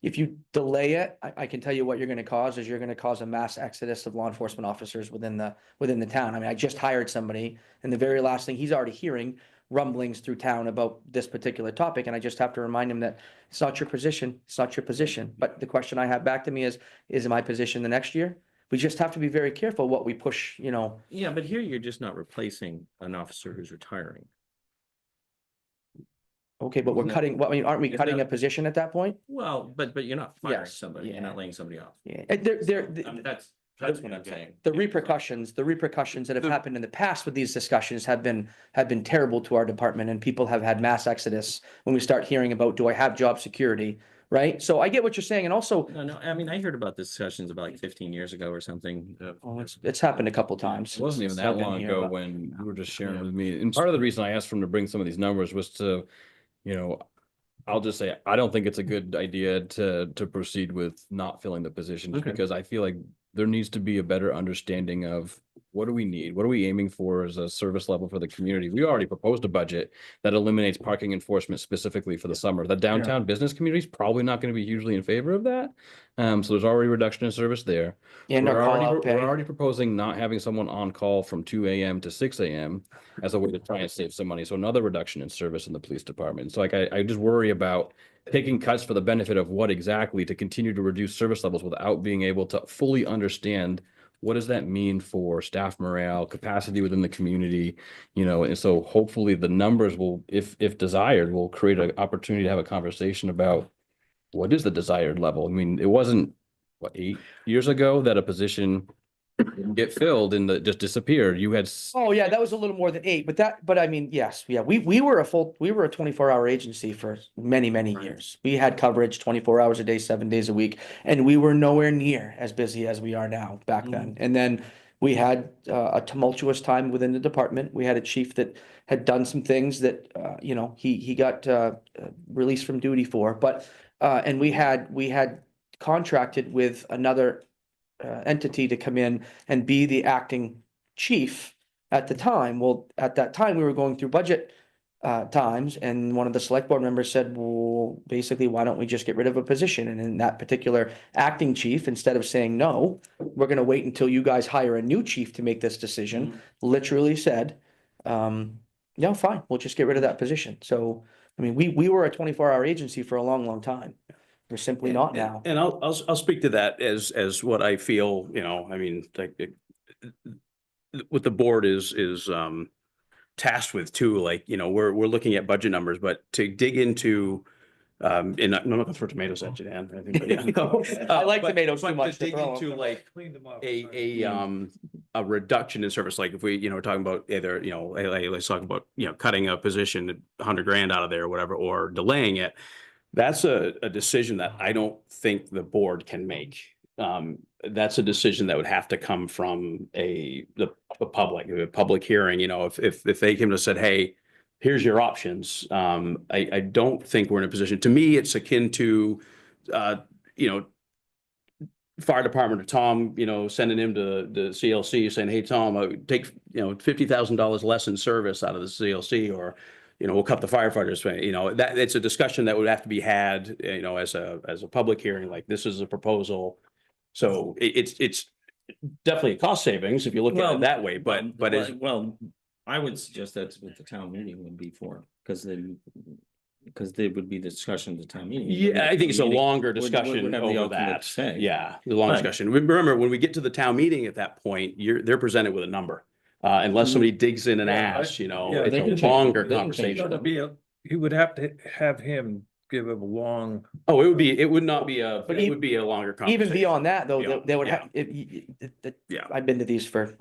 if you delay it, I can tell you what you're gonna cause is you're gonna cause a mass exodus of law enforcement officers within the town. I mean, I just hired somebody and the very last thing, he's already hearing rumblings through town about this particular topic. And I just have to remind him that it's not your position. It's not your position. But the question I have back to me is it my position the next year? We just have to be very careful what we push, you know. Yeah, but here you're just not replacing an officer who's retiring. Okay, but we're Isn't it- cutting, well, I mean, aren't we Isn't cutting a that- position at that point? Well, but you're not firing Yes, somebody, you're yeah. not laying somebody off. Yeah, That's what I'm saying. the repercussions that have happened in the past with these discussions have been terrible to our department and people have had mass exodus when we start hearing about, do I have job security? Right? So I get what you're saying. And also, No, I mean, I heard about discussions about like 15 years ago or something. oh, it's happened a couple times. It wasn't even since that I've been long here, ago but- when you were just sharing Yeah. with me. And part of the reason I asked for him to bring some of these numbers was to, you know, I'll just say, I don't think it's a good idea to proceed with not filling the positions Okay. because I feel like there needs to be a better understanding of what do we need? What are we aiming for as a service level for the community? We already proposed a budget that eliminates parking enforcement specifically for the summer. The downtown business community is probably not going to be hugely in favor of that. So there's already a reduction in service there. And our We're call already, out we're pay. already proposing not having someone on call from 2 AM to 6 AM as a way to try and save some money. So another reduction in service in the police department. So like, I just worry about taking cuts for the benefit of what exactly to continue to reduce service levels without being able to fully understand what does that mean for staff morale, capacity within the community, you know, and so hopefully the numbers will, if desired, will create an opportunity to have a conversation about what is the desired level. I mean, it wasn't, what, 8 years ago that a position didn't get filled and that just disappeared. You had Oh, yeah, that was a little more than 8, but I mean, yes, yeah, we were a 24-hour agency for many, many Right. years. We had coverage 24 hours a day, 7 days a week, and we were nowhere near as busy as we are now back then. And then we had a tumultuous time within the department. We had a chief that had done some things that, you know, he got released from duty for, but, and we had contracted with another entity to come in and be the acting chief at the time. Well, at that time, we were going through budget times, and one of the select board members said, well, basically, why don't we just get rid of a position? And in that particular acting chief, instead of saying, no, we're gonna wait until you guys hire a new chief to make this decision, literally said, no, fine, we'll just get rid of that position. So, I mean, we were a 24-hour agency for a long, long time. We're simply not now. And I'll speak to that as what I feel, you know, I mean, like, what the board is tasked with too, like, you know, we're looking at budget numbers, but to dig into, and I'm not gonna throw tomatoes at you, Dan, I think, but yeah, no. I like But- tomatoes too but much to to dig throw into like Cleaned them up. a reduction in service, like if we, you know, we're talking about either, you know, let's talk about, you know, cutting a position, 100 grand out of there or whatever, or delaying it. That's a decision that I don't think the board can make. That's a decision that would have to come from a public hearing, you know, if they came to said, hey, here's your options. I don't think we're in a position, to me, it's akin to, you know, fire department or Tom, you know, sending him to the CLC saying, hey, Tom, take, you know, $50,000 less in service out of the CLC, or, you know, we'll cut the firefighters, you know, that it's a discussion that would have to be had, you know, as a public hearing, like this is a proposal. So it's definitely a cost savings if you look at it that way, but it's, Well, I would suggest that's what the town meeting would be for, because there would be the discussion at the town meeting. yeah, I think it's a Meeting longer would discussion have the over ultimate that. say. Yeah, the long But- discussion. Remember, when we get to the town meeting at that point, they're presented with a number. Unless somebody digs in and Yeah, asks, you know, yeah, it's they a can change it. longer They can change it. conversation. He would have to have him give a long, Oh, it would not be But it would be a longer conversation. Even beyond that, though, Yeah, they would yeah. have, Yeah. I've been to these for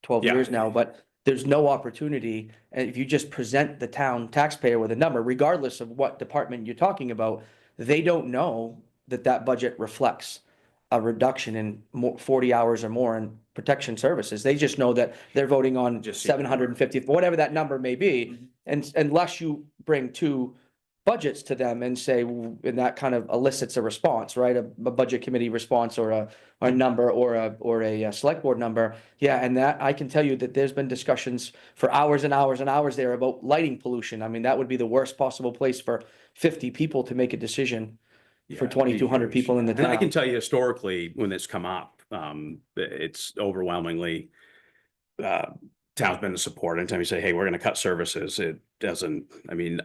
12 Yeah. years now, but there's no opportunity. And if you just present the town taxpayer with a number, regardless of what department you're talking about, they don't know that that budget reflects a reduction in 40 hours or more in protection services. They just know that they're voting on Just see the number. 750, whatever that number may be. And unless you bring two budgets to them and say, and that kind of elicits a response, right? A budget committee response or a number or a select board number. Yeah, and that, I can tell you that there's been discussions for hours and hours and hours there about lighting pollution. I mean, that would be the worst possible place for 50 people to make a decision for Yeah, 2,200 huge. people in the And I can town. tell you historically, when it's come up, it's overwhelmingly, town's been to support. Anytime you say, hey, we're gonna cut services, it doesn't, I mean,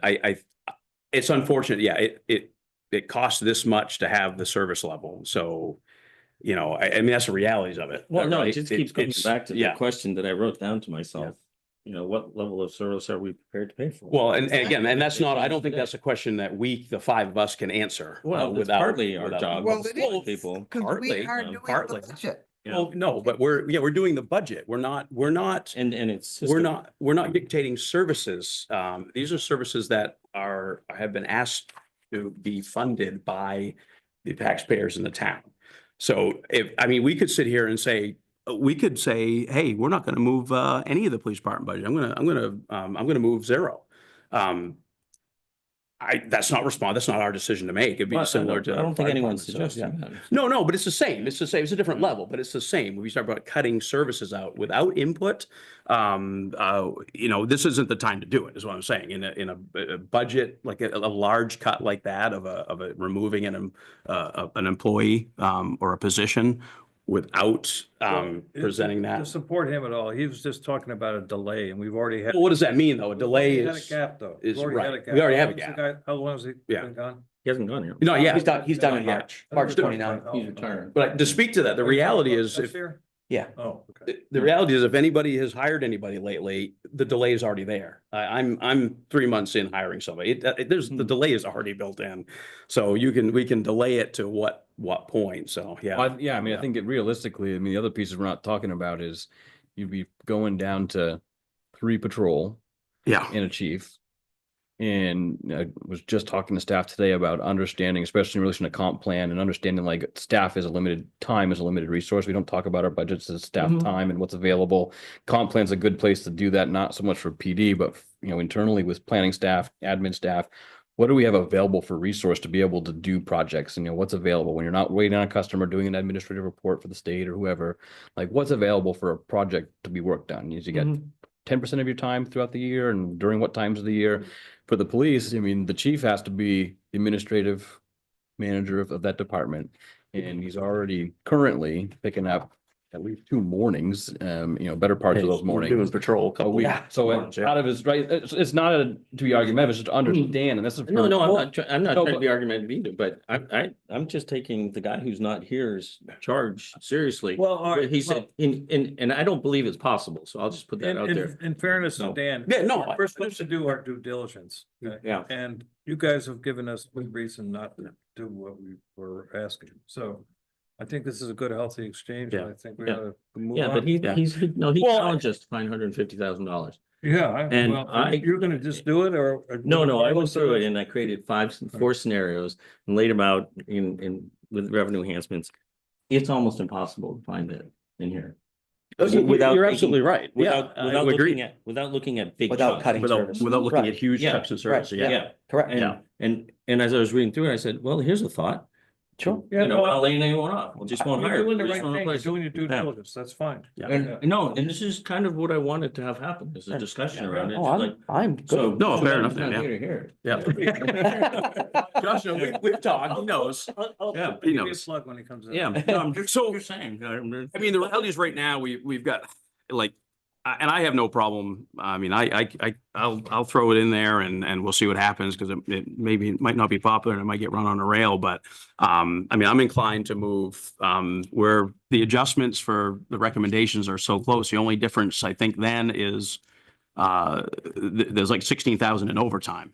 it's unfortunate. Yeah, it costs this much to have the service level. So, you know, I mean, that's the realities of it. Well, no, it right? just keeps coming it's- back to the yeah. question that I wrote down to myself. You know, what level of service are we prepared to pay for? Well, and again, and that's not, I don't think Today. that's a question that the five of us can answer. Well, it's without partly our without- job. Well, to it tell is, people. because we partly, are doing the partly. budget. Well, no, but we're doing the budget. We're not, And it's. we're not dictating services. These are services that have been asked to be funded by the taxpayers in the town. So I mean, we could sit here and say, hey, we're not going to move any of the police department budget. I'm going to move zero. That's not our decision to make. It'd be similar to. I don't think fire anyone's department, so, yeah. suggesting that. No, but it's the same. It's the same. It's a different level, but it's the same. When we start about cutting services out without input, you know, this isn't the time to do it, is what I'm saying. In a budget, like a large cut like that of a removing an employee or a position without presenting To that. support him at all, he was just talking about a delay, and we've already had. Well, what does that mean, though? A delay We had a is, gap, though. is We've already had a right. gap. We already have a How long's the gap. guy- How long has he Yeah. been gone? He hasn't gone yet. no, yeah. He's done in Yeah. March, March 29. He's retiring. But to speak to that, the reality is, This if year? Yeah. Oh, okay. the reality is, if anybody has hired anybody lately, the delay is already there. I'm 3 months in hiring somebody. The delay is already built in. So we can delay it to what point. So, yeah. I mean, I think realistically, I mean, the other pieces we're not talking about is you'd be going down to 3 patrol Yeah. and a chief. And I was just talking to staff today about understanding, especially in relation to comp plan, and understanding like time is a limited resource. We don't talk about our budgets as staff Mhm. time and what's available. Comp plan's a good place to do that, not so much for PD, but you know, internally with planning staff, admin staff. What do we have available for resource to be able to do projects? And you know, what's available when you're not waiting on a customer doing an administrative report for the state or whoever, like what's available for a project to be worked on? You get Mhm. 10% of your time throughout the year, and during what times of the year. For the police, I mean, the chief has to be the administrative manager of that department. And he's already currently picking up at least 2 mornings, you know, better parts of those Doing mornings. patrol a A couple week. Yeah. So mornings, yeah. out of his, right, it's not to be argumentative, it's just to understand, and this is. No, for- I'm not No, trying to but- be argumentative either, but I'm just taking the guy who's not here's charge seriously. Well, all right, He said, and I don't believe it's possible, so I'll just put that out there. In fairness to No. Dan. Yeah, no, We're supposed to do our due diligence. okay? Yeah. And you guys have given us good reason not to do what we were asking. So I think this is a good, healthy exchange. and Yeah. I think we Yeah. ought to move Yeah, on. but he Well, challenged us to find $150,000. Yeah, and well, I- you're gonna just do it or? No, I went through it and I created 4 scenarios and laid them out in with revenue enhancements. It's almost impossible to find that in here. Without You're taking- absolutely right. Yeah, Without I would agree. without looking at big Without chunks. cutting Without service. looking Right. at huge Yeah. checks and services. Right. Yeah. Yeah, Correct. Yeah. and as I was reading through it, I said, well, here's a thought. Sure. Yeah, You know, no, I'll lay anyone off. We'll just won't hire. You're doing the We just right won't thing, you're replace doing your due Yeah. diligence, that's fine. Yeah. And no, and this is kind of what I wanted to have happen, is a discussion around it. Oh, like, I'm good. so. No, fair enough, I'm Dan, not yeah. here to hear it. Yeah. Josh, no, we've talked, he knows. Yeah, He Give me a knows. plug when he comes in. yeah, no, I'm just, So- you're saying. I mean, the reality is right now, we've got like, and I have no problem. I mean, I'll throw it in there and we'll see what happens, because it might not be popular and it might get run on a rail, but I mean, I'm inclined to move where the adjustments for the recommendations are so close. The only difference I think then is there's like 16,000 in overtime.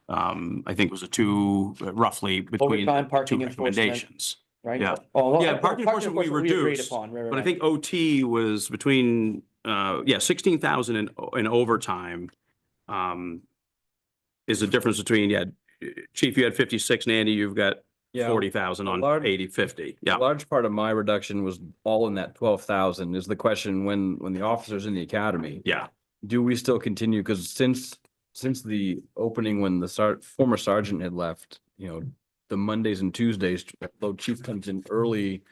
I think it was a two, roughly between Overtime, the parking two enforcement. recommendations. Right? Yeah. Oh, well, Yeah, parking enforcement we agreed reduced, upon, right, but I right. think OT was between, 16,000 in overtime. Is the difference between, Chief, you had 56, and Andy, you've got Yeah, 40,000 a on large- 80, 50. A Yeah. large part of my reduction was all in that 12,000 is the question when the officers in the academy, Yeah. do we still continue? Because since the opening, when the former sergeant had left, the Mondays and Tuesdays, though chief comes in early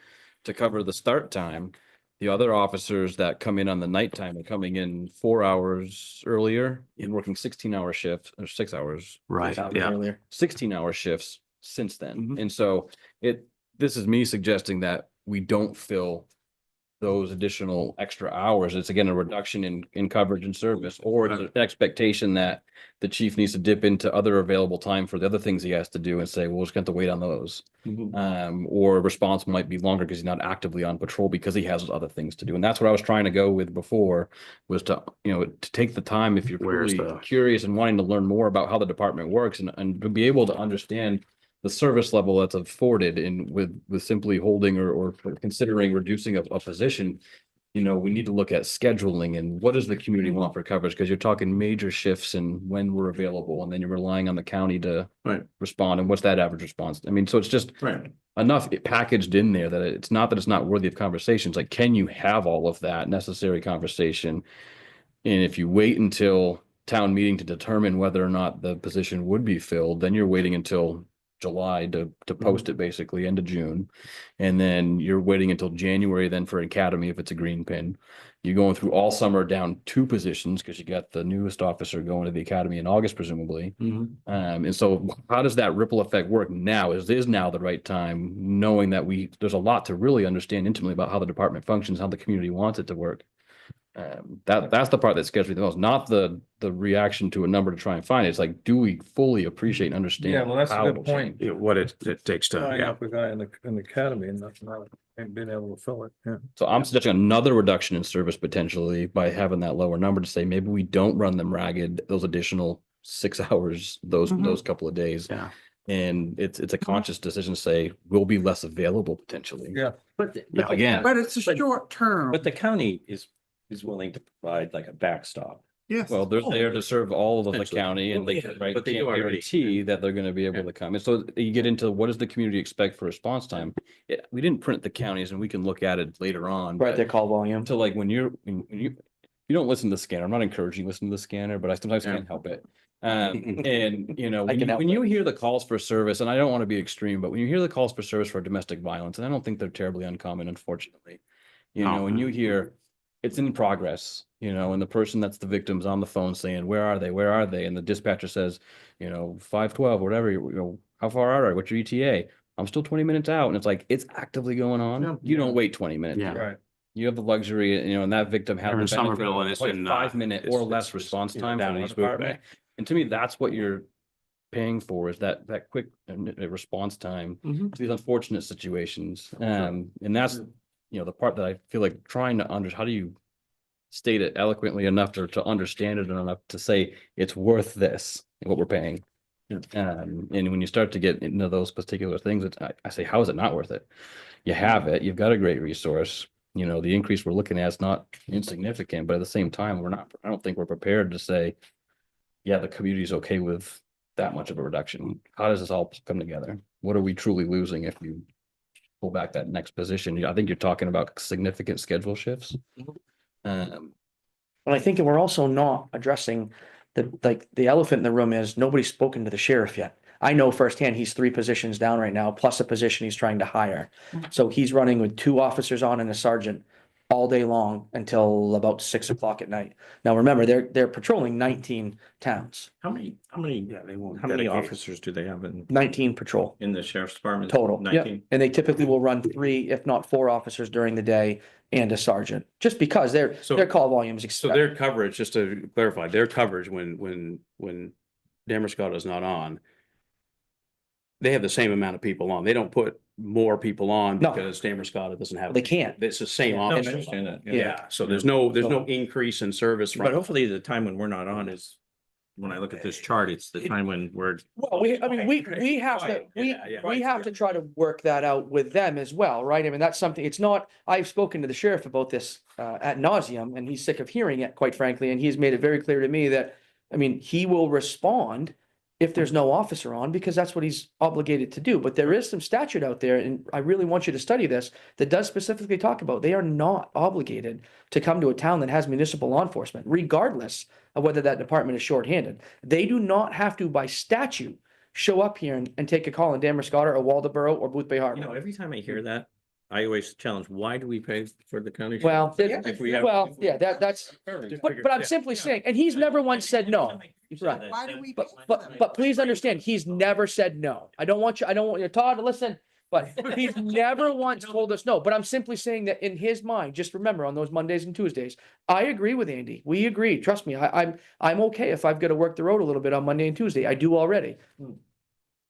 to cover the start time, the other officers that come in on the nighttime are coming in 4 hours earlier and working 16-hour shifts or 6 hours, Right. Yeah. Earlier. 16-hour shifts since then. Mhm. And so this is me suggesting that we don't fill those additional extra hours. It's again a reduction in coverage and service, or it's an expectation that the chief needs to dip into other available time for the other things he has to do and say, well, we're just going to wait on those. Or response might be longer because he's not actively on patrol because he has other things to do. And that's what I was trying to go with before, was to take the time, if you're Where's really the- curious and wanting to learn more about how the department works and to be able to understand the service level that's afforded in with simply holding or considering reducing a position. We need to look at scheduling and what does the community want for coverage? Because you're talking major shifts and when we're available, and then you're relying on the county to Right. respond. And what's that average response? I mean, so it's just Right. enough packaged in there that it's not that it's not worthy of conversations. Like, can you have all of that necessary conversation? And if you wait until town meeting to determine whether or not the position would be filled, then you're waiting until July to post it, basically end of June. And then you're waiting until January then for academy if it's a green pin. You're going through all summer down 2 positions because you got the newest officer going to the academy in August, presumably. And so how does that ripple effect work now? Is now the right time, knowing that there's a lot to really understand intimately about how the department functions, how the community wants it to work. That's the part that scares me the most, not the reaction to a number to try and find it. It's like, do we fully appreciate and understand? Yeah, well, that's a how good it'll point. change? What it takes to, Line yeah. up a guy in the academy and not being able to fill it, yeah. So I'm suggesting another reduction in service potentially by having that lower number to say, maybe we don't run them ragged, those additional 6 hours, those couple of days. Yeah. And it's a conscious decision to say, we'll be less available potentially. Yeah. But Yeah, again, But it's a But- short term. But the county is willing to provide like a backstop. Yes. well, they're there to serve all of the Potentially. county and they Yeah, right, but they can't do already. guarantee that they're going to be able to come. And so you get into what does the community expect for response time? We didn't print the counties and we can look at it later on. Right, but their call volume. So like when you don't listen to the scanner, I'm not encouraging you to listen to the scanner, but I sometimes Yeah. can't help it. And I can help when you it. hear the calls for service, and I don't want to be extreme, but when you hear the calls for service for domestic violence, and I don't think they're terribly uncommon, unfortunately. No. When you hear it's in progress, and the person that's the victim's on the phone saying, where are they? Where are they? And the dispatcher says, 512, whatever, how far are they? What's your ETA? I'm still 20 minutes out. And it's like, it's actively going on. Yeah. You don't wait 20 minutes. Yeah. Right. You have the luxury, and that victim has They're in the benefit Somerville and of it's like in, 5-minute or it's- less it's, response you know, time down from in the East Booth department. And to me, that's what you're paying for, is that quick response time Mhm. to these unfortunate situations. And that's, the part that I feel like trying to how do you state it eloquently enough to understand it enough to say it's worth this, what we're paying. And when you start to get into those particular things, I say, how is it not worth it? You have it, you've got a great resource. The increase we're looking at is not insignificant, but at the same time, I don't think we're prepared to say, yeah, the community's okay with that much of a reduction. How does this all come together? What are we truly losing if you pull back that next position? I think you're talking about significant schedule shifts. And I think we're also not addressing the elephant in the room is nobody's spoken to the sheriff yet. I know firsthand he's 3 positions down right now, plus a position he's trying to hire. So he's running with 2 officers on and a sergeant all day long until about 6 o'clock at night. Now, remember, they're patrolling 19 towns, How many They won't how many dedicate. officers do they have 19 patrol in the sheriff's department? total. Yeah. 19? And they typically will run 3, if not 4 officers during the day and a sergeant, just because their call volumes. So their coverage, just to clarify, their coverage when Damariscotta is not on, they have the same amount of people on. They don't put more people on No. because Damariscotta doesn't have. They can't. It's the same No, I officer. understand that. Yeah, so there's no increase in service But from, hopefully the time when we're not on is when I look at this chart, it's the time when we're, Well, I mean, we have to, we have to try to work that out with them as well, right? I mean, that's something, it's not, I've spoken to the sheriff about this ad nauseum, and he's sick of hearing it, quite frankly, and he's made it very clear to me that, I mean, he will respond if there's no officer on, because that's what he's obligated to do. But there is some statute out there, and I really want you to study this, that does specifically talk about they are not obligated to come to a town that has municipal law enforcement, regardless of whether that department is shorthanded. They do not have to, by statute, show up here and take a call in Damariscotta or Waldoboro or Boothbay you Harbor. know, every time I hear that, I always challenge, why do we pay for the county? Well, sheriff if we have- that's, but I'm simply saying, and he's never once said no. Right. Why do we? But please understand, he's never said no. I don't want you, Todd, to listen, but he's never once told us no. But I'm simply saying that in his mind, just remember on those Mondays and Tuesdays, I agree with Andy. We agree. Trust me, I'm okay if I've got to work the road a little bit on Monday and Tuesday. I do already.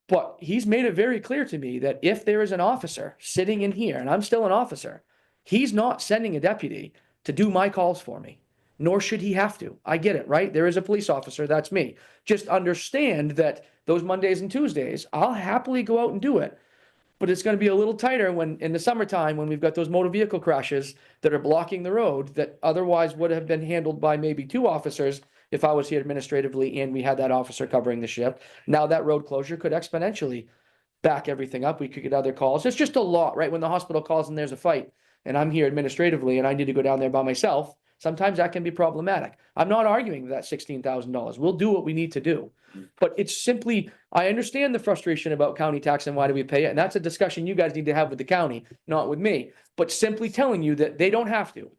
But he's made it very clear to me that if there is an officer sitting in here, and I'm still an officer, he's not sending a deputy to do my calls for me, nor should he have to. I get it, right? There is a police officer, that's me. Just understand that those Mondays and Tuesdays, I'll happily go out and do it. But it's gonna be a little tighter when, in the summertime, when we've got those motor vehicle crashes that are blocking the road that otherwise would have been handled by maybe 2 officers if I was here administratively and we had that officer covering the shift. Now that road closure could exponentially back everything up. We could get other calls. It's just a lot, right? When the hospital calls and there's a fight and I'm here administratively and I need to go down there by myself, sometimes that can be problematic. I'm not arguing that $16,000. We'll do what we need to do. But it's simply, I understand the frustration about county tax and why do we pay it? And that's a discussion you guys need to have with the county, not with me. But simply telling you that they don't have to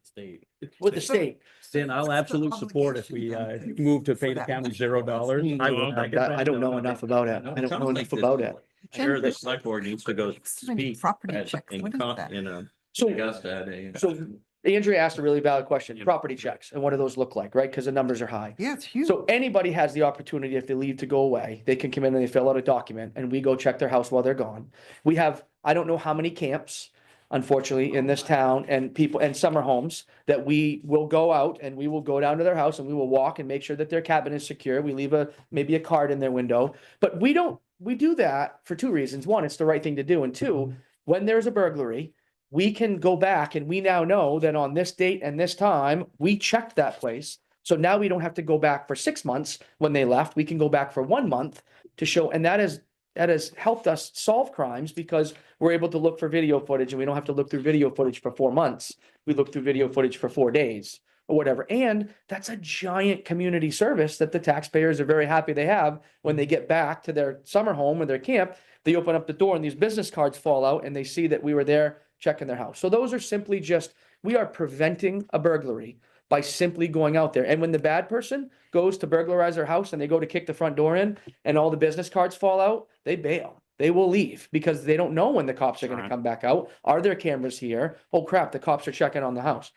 with the state. Then I'll absolutely support if we move to pay the county $0. I don't know enough about it. I don't know enough about it. Sure, the select board needs to go speak Property at- checks, in what is co- that? in a So, Augusta at a- so Andrea asked a really valid question, property checks, and what do those look like, right? Because the numbers are high. Yeah, it's huge. So anybody has the opportunity, if they leave to go away, they can come in and they fill out a document and we go check their house while they're gone. We have, I don't know how many camps, unfortunately, in this town and people and summer homes that we will go out and we will go down to their house and we will walk and make sure that their cabin is secure. We leave maybe a card in their window, but we do that for 2 reasons. One, it's the right thing to do. And 2, when there's a burglary, we can go back and we now know that on this date and this time, we checked that place. So now we don't have to go back for 6 months when they left. We can go back for 1 month to show, and that has helped us solve crimes because we're able to look for video footage and we don't have to look through video footage for 4 months. We look through video footage for 4 days or whatever. And that's a giant community service that the taxpayers are very happy they have when they get back to their summer home or their camp. They open up the door and these business cards fall out and they see that we were there checking their house. So those are simply just, we are preventing a burglary by simply going out there. And when the bad person goes to burglarize their house and they go to kick the front door in and all the business cards fall out, they bail. They will leave because they don't know when the cops are going to come back out. Are there cameras here? Oh crap, the cops are checking on the house.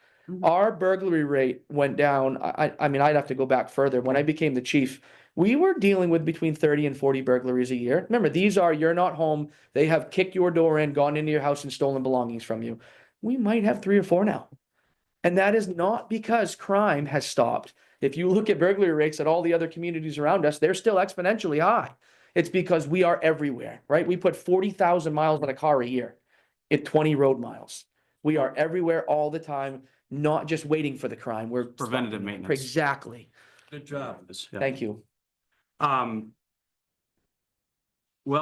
Our burglary rate went down. I mean, I'd have to go back further. When I became the chief, we were dealing with between 30 and 40 burglaries a year. Remember, these are, you're not home. They have kicked your door in, gone into your house and stolen belongings from you. We might have 3 or 4 now. And that is not because crime has stopped. If you look at burglary rates at all the other communities around us, they're still exponentially high. It's because we are everywhere, right? We put 40,000 miles on a car a year at 20 road miles. We are everywhere all the time, not just waiting for the crime. We're Preventative maintenance. Exactly. Good job. Yeah. Thank you. Well,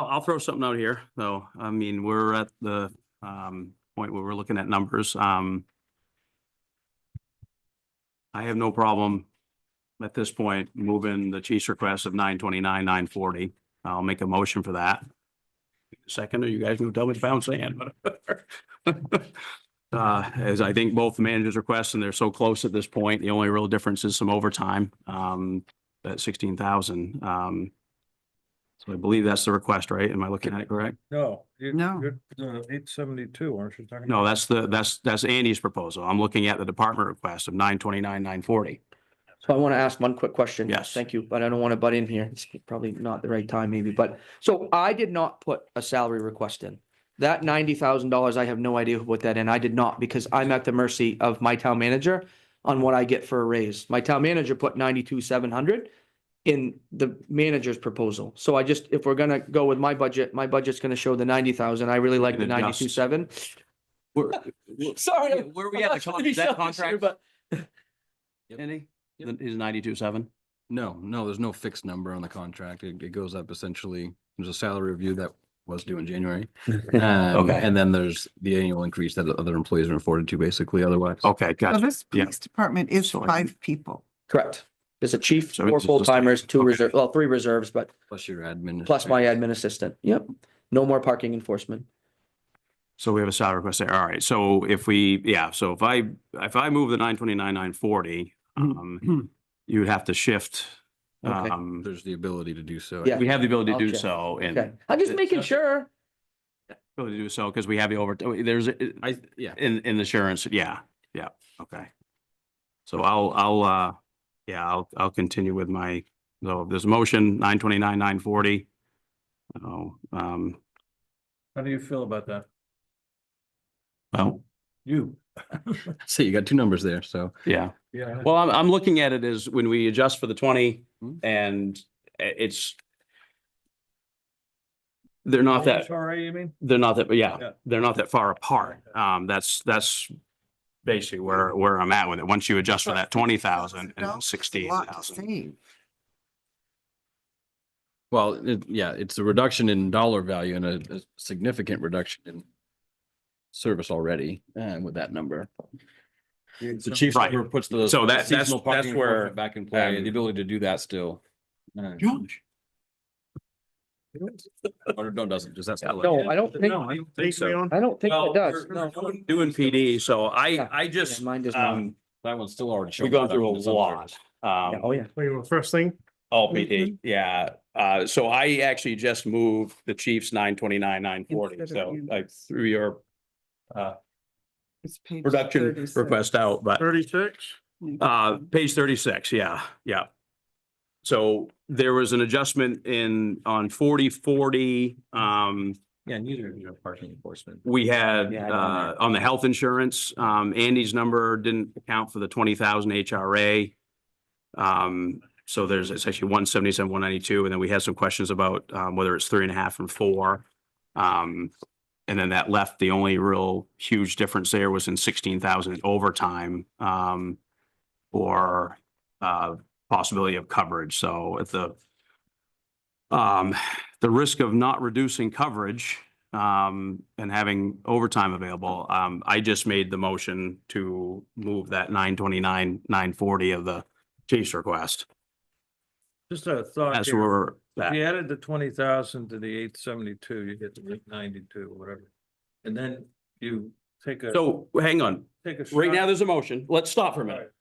I'll throw something out here, though. I mean, we're at the point where we're looking at numbers. I have no problem at this point moving the chief's request of 929, 940. I'll make a motion for that. Second, or you guys can tell me if I'm saying. As I think both the managers request, and they're so close at this point, the only real difference is some overtime, at 16,000. So I believe that's the request, right? Am I looking at it correct? No. No. You're 872, aren't you talking? No, about? that's Andy's proposal. I'm looking at the department request of 929, 940. So I want to ask one quick question. Yes. Thank you, but I don't want to butt in here. It's probably not the right time maybe, but so I did not put a salary request in. That $90,000, I have no idea who put that in. I did not because I'm at the mercy of my town manager on what I get for a raise. My town manager put 92,700. in the manager's proposal. So I just, if we're gonna go with my budget's gonna show the 90,000. I really like the can adjust. 92,7. Sorry. Yeah, where we at? I'm not trying to be That selfish here, contract? but- Andy? Is 92.7? No, there's no fixed number on the contract. It goes up essentially. There's a salary review that was due in January. Okay. And then there's the annual increase that other employees are afforded to basically otherwise. Okay, So gotcha. this Yeah. police department is So I- 5 people. Correct. There's a chief, So 4 it's just- full timers, 2 okay. reserve, well, 3 reserves, but Plus your admin. plus my admin assistant. Yep. No more parking enforcement. So we have a salary request there. All right. So if we, yeah, so if I move the 929, 940, you would have to shift. Okay. There's the ability to do so. Yeah. We have the ability to I'll do check. so and Okay. I'm just making sure. ability to do so because we have the there's Yeah. in insurance. Yeah. Yeah. Okay. So I'll continue with my, so there's a motion 929, 940. Oh, How do you feel about that? well, You. So you got 2 numbers there, so. yeah. Yeah. Well, I'm looking at it as when we adjust for the 20 Mhm. and it's they're not that, HRA, you mean? they're not that, but Yeah. yeah, they're not that far apart. That's basically where I'm at with it. Once you adjust for that 20,000 and then It's a lot to 16,000. save. Well, it's a reduction in dollar value and a significant reduction in service already, with that number. The chief Right. number puts the. So that's seasonal parking where, enforcement back in play, um, the ability to do that still. Or no, doesn't, just that's. No, I don't think, No, I don't think so. I don't think well, it does. we're No. doing PD, so Yeah. I just, Yeah, mine does not. That one's still already showing. we've gone through a reduction in some lot. service. Yeah, oh, yeah. Wait, well, first thing? All PD, yeah. So I actually just moved the Chiefs 929, 940. Instead So of you. I threw your It's page production 36. request out, but 36? page 36, yeah, yeah. So there was an adjustment on 4040. Yeah, and these are parking enforcement. We had Yeah, I know. on the health insurance, Andy's number didn't account for the 20,000 HRA. So it's actually 177, 192, and then we had some questions about whether it's 3.5 and 4. And then that left the only real huge difference there was in 16,000 overtime or possibility of coverage. So at the risk of not reducing coverage and having overtime available, I just made the motion to move that 929, 940 of the chief's request. Just a thought That's here. where If that, you added the 20,000 to the 872, you get the 892 or whatever. And then you take a. so hang on, Take a right shot- now there's a motion. Let's stop for a minute.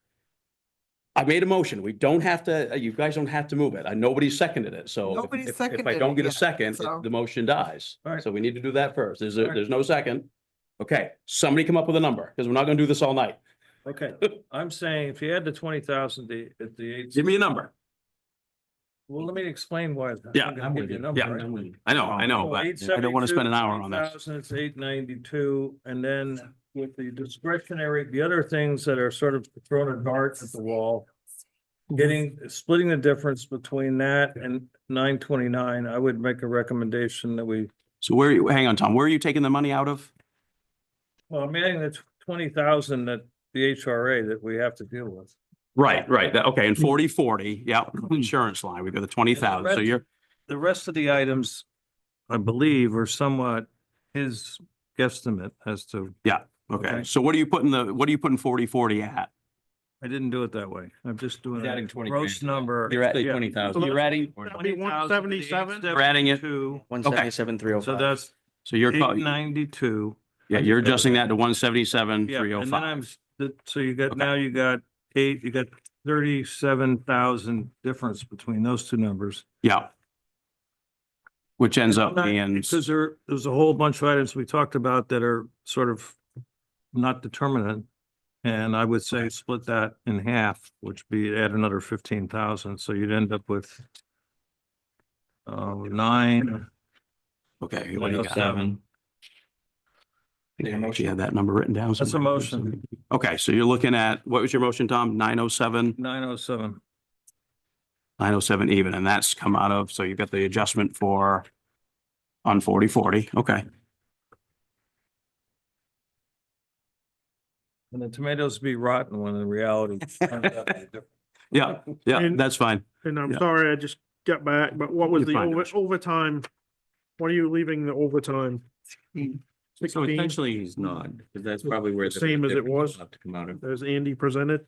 I made a motion. We don't have to, you guys don't have to move it. Nobody seconded it. So Nobody if seconded I don't it get a yet, second, so- the motion dies. All right. So we need to do that first. All right. There's no second. Okay, somebody come up with a number because we're not gonna do this all night. Okay, I'm saying if you add the 20,000 at the 8. Give me a number. Well, let me explain why. Yeah, I'm gonna give you a number. Yeah. right? I know, but I don't want to spend an hour on this. 872, It's 892, and then with the discretionary, the other things that are sort of throwing a dart at the wall. Splitting the difference between that and 929, I would make a recommendation that we, So hang on, Tom, where are you taking the money out of? well, I'm adding the 20,000 that the HRA that we have to deal with. Right. Okay, and 4040, yeah, insurance line, we've got the 20,000. So you're, The rest of the items, I believe, are somewhat his guesstimate as to, okay. Okay. So what are you putting 4040 at? I didn't do it that way. I'm just doing He's adding a 20 gross grand. number. You're at Yeah. 20,000. You're adding, 177. You're adding it. 177, 305. So that's so you're, 892. yeah, you're adjusting that to 177, Yeah, and then 305. so you got, Okay. now you got 37,000 difference between those two numbers. Yeah. Which ends up Not- being, Because there's a whole bunch of items we talked about that are sort of not determinate. And I would say split that in half, which be add another 15,000, so you'd end up with 9. okay. what do you got? 107. You had that number written down. That's a somewhere. motion. Okay, so you're looking at, what was your motion, Tom? 907? 907. 907 even, and that's come out of, so you've got the adjustment for on 40/40, okay. And the tomatoes be rotten when in reality. it turns out to be different. Yeah, yeah, And- that's fine. And I'm Yeah. sorry, I just got back, but what was You're the fine, Josh. overtime? What are you leaving the overtime? So 16, essentially he's not, because that's probably where. the Same as it difference will was? Have to come out of. as Andy presented?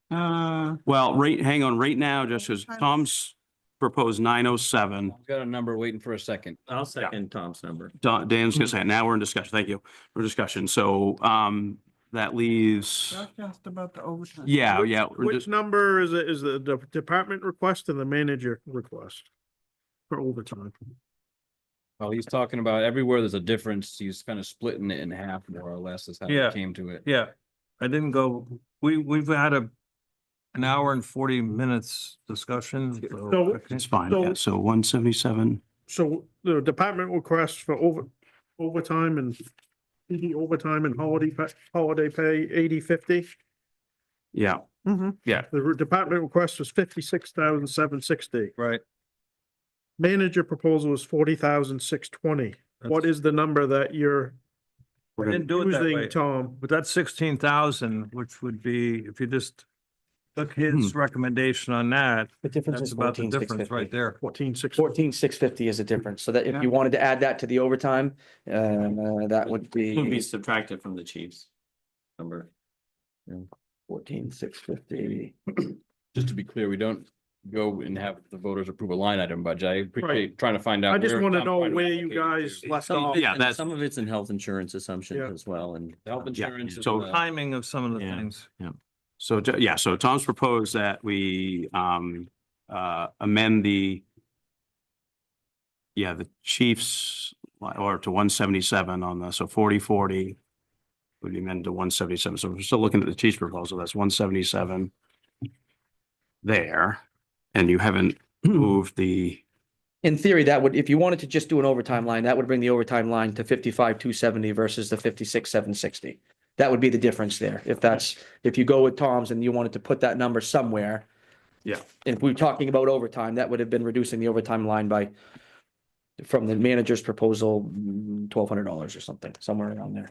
Well, hang on, right now, just because Tom's proposed 907. I've got a number waiting for a second. I'll second Tom's number. Dan's gonna say, it. Now we're in discussion. Thank you for discussion. So, that leaves, Josh asked about the overtime. yeah, yeah. we're Which just- number is it? Is the department request or the manager request? For overtime? Well, he's talking about everywhere there's a difference, he's kind of splitting it in half more or less is how Yeah. he came to it. Yeah, I didn't go, we've had an hour and 40 minutes discussion. So- okay. It's fine, So- yeah, so 177, So the department request for overtime and overtime and holiday pay 80/50. yeah, Mhm. The department request was 56,760. Right. Manager proposal is 40,620. What is the number that you're I didn't do it that way. using, Tom? But that's 16,000, which would be, if you just took his recommendation on that, The difference that's is about the 14,650. difference right there. 14,650. 14,650 is a difference. So that if Yeah. you wanted to add that to the overtime, that would It would be be subtracted from the chief's number. 14,650. Just to be clear, we don't go and have the voters approve a line item budget. I appreciate trying to find out. I just where want to Tom's know trying where you allocate it guys to. left Some off. of it- Yeah, and that's- some of it's in health insurance assumptions Yeah. as well, and Health insurance. is, so Timing of some of the Yeah. things. so, yeah, so Tom's proposed that we, amend the chiefs, or to 177 on the, so 40/40 would be amended to 177, so we're still looking at the chief's proposal, that's 177 there, and you haven't moved the, In theory, that would, if you wanted to just do an overtime line, that would bring the overtime line to 55,270 versus the 56,760. That would be the difference there. If you go with Tom's and you wanted to put that number somewhere. Yeah. If we're talking about overtime, that would have been reducing the overtime line by, from the manager's proposal, $1,200 or something, somewhere around there.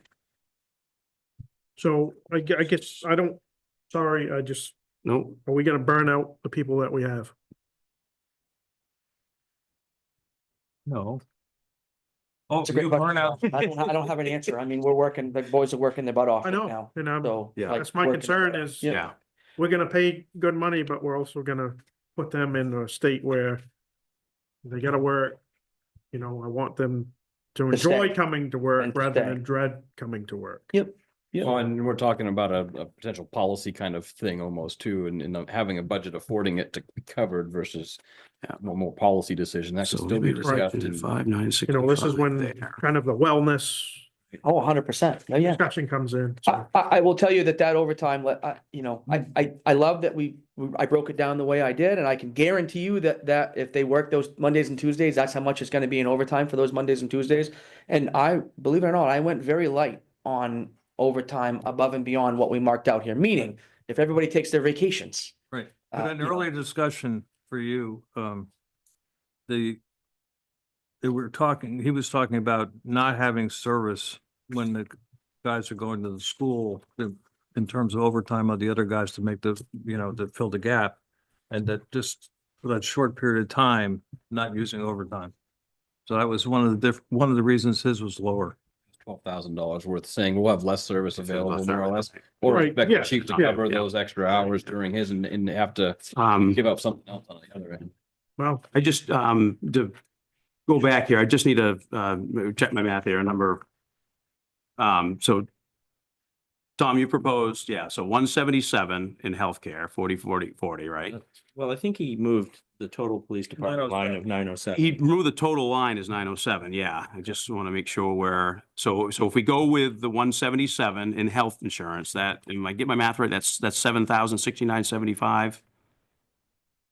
So I guess I don't, sorry, no, are we gonna burn out the people that we have? No. Oh, It's a great you question. burn out. I don't have an answer. I mean, we're working, the boys are working their butt off I right know, now. and So. Yeah. like, that's my working- concern is, Yeah. yeah, we're gonna pay good money, but we're also gonna put them in a state where they gotta work. You know, I want them to To stay. enjoy coming to work And to rather stay. than dread coming to work. Yep. Yeah. Well, and we're talking about a potential policy kind of thing almost too, and having a budget affording it to be covered versus more policy decision. That could so still be maybe discussed. right, in- 5,965 You know, this is when there. kind of the wellness Oh, 100%. Yeah. discussion comes in. I, So, I will tell you that overtime, I love that I broke it down the way I did, and I can guarantee you that if they work those Mondays and Tuesdays, that's how much it's gonna be in overtime for those Mondays and Tuesdays. And believe it or not, I went very light on overtime above and beyond what we marked out here, meaning if everybody takes their vacations. Right, but in you know. earlier discussion for you, he was talking about not having service when the guys are going to the school in terms of overtime of the other guys to make to fill the gap. And that just for that short period of time, not using overtime. So that was one of the reasons his was lower. $12,000 worth, saying we'll have less service available, more or less. Right, Or Right, expect the yeah, chief to yeah, cover yeah. those extra hours during his and have to Um, give up something else on the other end. well, I just, to go back here, I just need to, check my math here, so Tom, you proposed, so 177 in healthcare, 40/40/40, right? well, I think he moved the total police department line of 907. He moved the total line is 907, yeah. I just want to make sure so if we go with the 177 in health insurance, am I get my math right? That's 7,069.75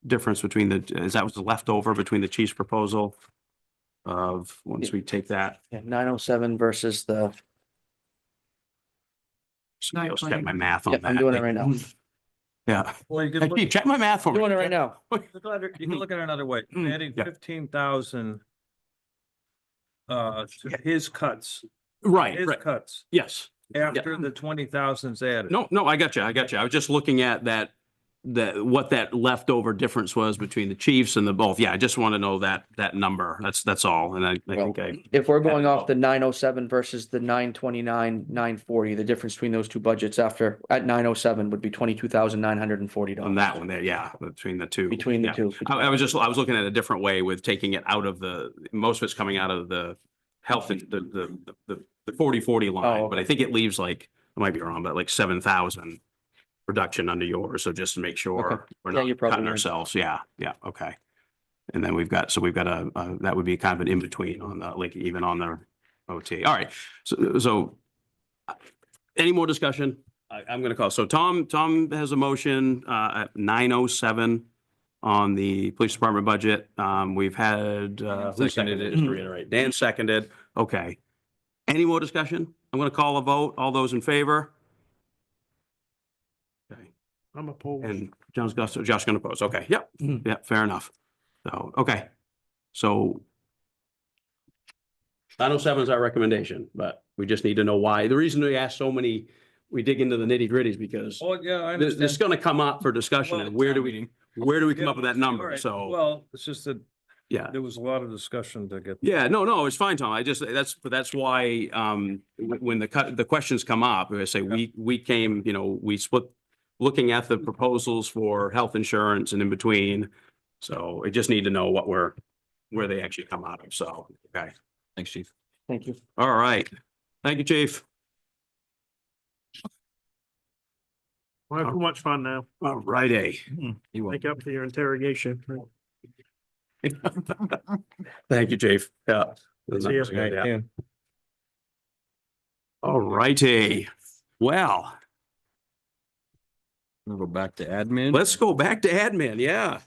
difference between that was the leftover between the chief's proposal of, once we take that. Yeah, 907 versus the, So I'll check my math on yep, that. I'm doing it right now. Yeah. Well, you Hey, can look, Chief, check my math for me. Doing it right now. you can look at it another way, adding Yeah. 15,000 to his cuts, Right, his right. cuts, Yes. after the 20,000's added. No, no, I got you. I got you. I was just looking at what that leftover difference was between the Chiefs and the both. Yeah, I just want to know that number. That's all. And I think If we're going off the 907 versus the 929, 940, the difference between those two budgets after at 907 would be $22,940 on that one there, yeah, between the two. between the Yeah. two. I was looking at a different way with taking it out of most of it's coming out of the health and the 40/40 line, Oh, but I think it leaves like, I might be wrong, but like 7,000 reduction under yours. So just to make Okay. sure we're Yeah, you're not probably cutting right. ourselves. Yeah, yeah, okay. And then we've got that would be kind of an in between on the, like, even on the OT. All right. So any more discussion? I'm going to call. So Tom has a motion at 9:07 on the police department budget. We've had, who seconded it? Just to reiterate, Dan seconded. Okay. Any more discussion? I'm going to call a vote. All those in favor? Okay. I'm opposed. And Josh going to oppose. Okay. Yep. Yep. Fair enough. So, okay. So 9:07 is our recommendation, but we just need to know why. The reason we ask so many, we dig into the nitty gritty is because Oh, yeah, I this is understand. going to come up for discussion, and where do we come up with that All number? right. So, Well, it's just that yeah. there was a lot of discussion to get. Yeah, no, it's fine, Tom. That's why, when the questions come up, I say, we came, we split looking at the proposals for health insurance and in between. So I just need to know where they actually come out of. So, okay. Thanks, Chief. Thank you. All right. Thank you, Chief. We'll have too much fun now. All righty. You will. Make up for your interrogation. Thank you, Chief. Yeah. See ya. Yeah. All righty. Well, We'll go back to admin. let's go back to admin. Yeah.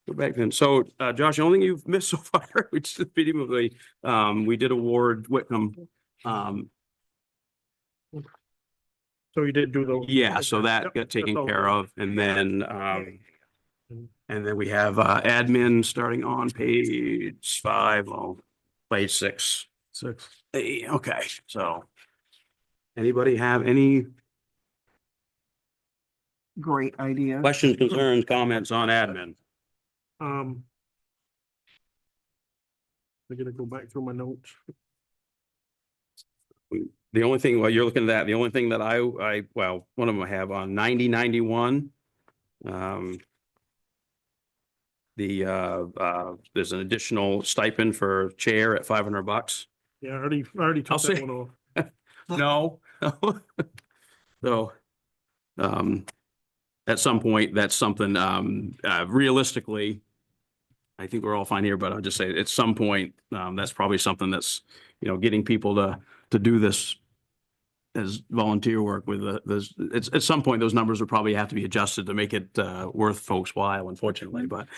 Go back then. So, Josh, the only thing you've missed so far, which is presumably, we did award Whitcomb. So you did do the. Yeah, so that Yep, got taken that's all care good. of. And then we have, admin starting on page 5, page 6. 6. Hey, okay, so anybody have any Great idea. questions, concerns, comments on admin? I'm gonna go back through my notes. The only thing, while you're looking at that, the only thing that well, one of them I have on 9091. There's an additional stipend for chair at $500. Yeah, I already I'll took that say- one off. No. So, at some point, that's something, realistically, I think we're all fine here, but I'll just say at some point, that's probably something that's, getting people to do this as volunteer work with it's at some point, those numbers would probably have to be adjusted to make it, worth folks' while, unfortunately, but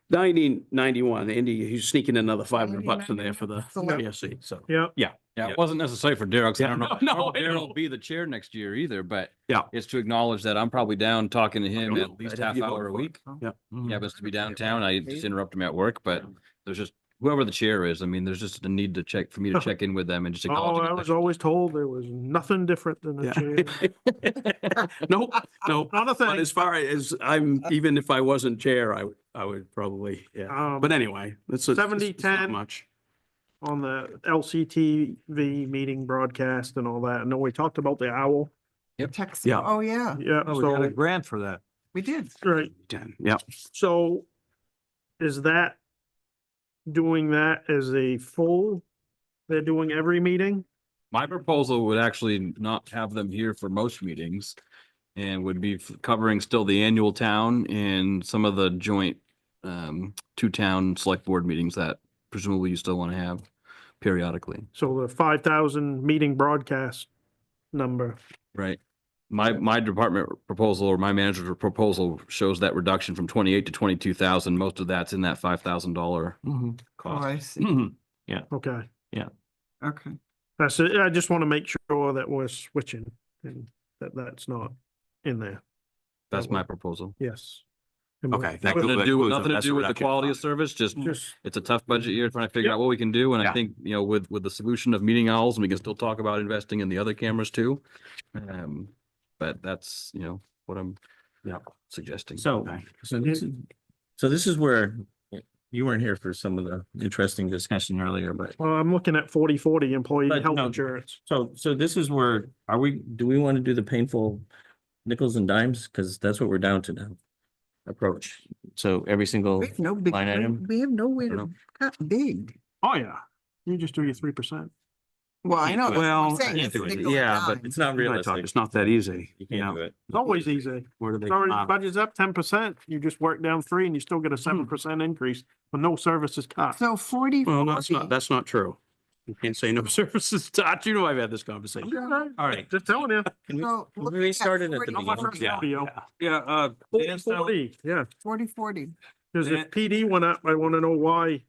9091, Andy, he's sneaking in another $500 in there for the PSC, so. Yeah, Yeah, Yeah. it wasn't necessary for Daryl, 'cause I Yeah, don't know. no, if I Daryl know. will be the chair next year either, but Yeah. it's to acknowledge that I'm probably down talking to him know. at least I'd have half to get hour a vote for it. week. Yeah. He happens to be downtown. I just interrupt him at work, but there's just whoever the chair is. I mean, there's just a need to check for me to check in with them and just oh, acknowledge. I was always told there was nothing different than a chair. Nope, nope. Not a But thing. as far as even if I wasn't chair, I would probably, yeah. But anyway, it's 70-10. much. On the LCTV meeting broadcast and all that. I know we talked about the owl. Text. Yeah. Oh, yeah, Yeah, Oh, we got a so, grant for that. we did. right, 10, yeah. so is that doing that as a full, they're doing every meeting? My proposal would actually not have them here for most meetings and would be covering still the annual town and some of the joint two town select board meetings that presumably you still want to have periodically. So the 5,000 meeting broadcast number. Right. My department proposal or my manager's proposal shows that reduction from 28 to 22,000. Most of that's in that $5,000 Oh, cost. I see. Okay. Okay. That's it. I just want to make sure that we're switching and that's not in there. That's my proposal. Yes. Okay. Nothing to do, nothing to that's do with the reduction quality of fund. service, just Just, it's a tough budget year trying to figure Yep. out what we can do. And I Yeah. think, with the solution of meeting owls, and we can still talk about investing in the other cameras too. But that's, what I'm Yeah. suggesting. So, Okay. so this is where you weren't here for some of the interesting discussion earlier, but well, I'm looking at 40/40 employee But health no. insurance. so this is where, do we want to do the painful nickels and dimes? Because that's what we're down to now. Approach. So every single We have no big, line item. we have no way I to don't cut big. Oh, yeah. You just do your 3%. Well, I know. that's what I'm Well, saying, can't it's do it. nickel and Yeah, but dime. It's not You and I talked, realistic. it's not that easy. You can't do it. It's always easy. Where do they? Sorry, come out? budget's up 10%. You just work down 3 and you still get a 7% increase, but no services cut. So 40. Well, that's not true. You can't say no services touch. You know, I've had this conversation. All right, just telling you. So We looking at started at the 40, beginning. Yeah, Video. yeah. 40/40, yeah. 40/40. Because if PD went up, I want to know why.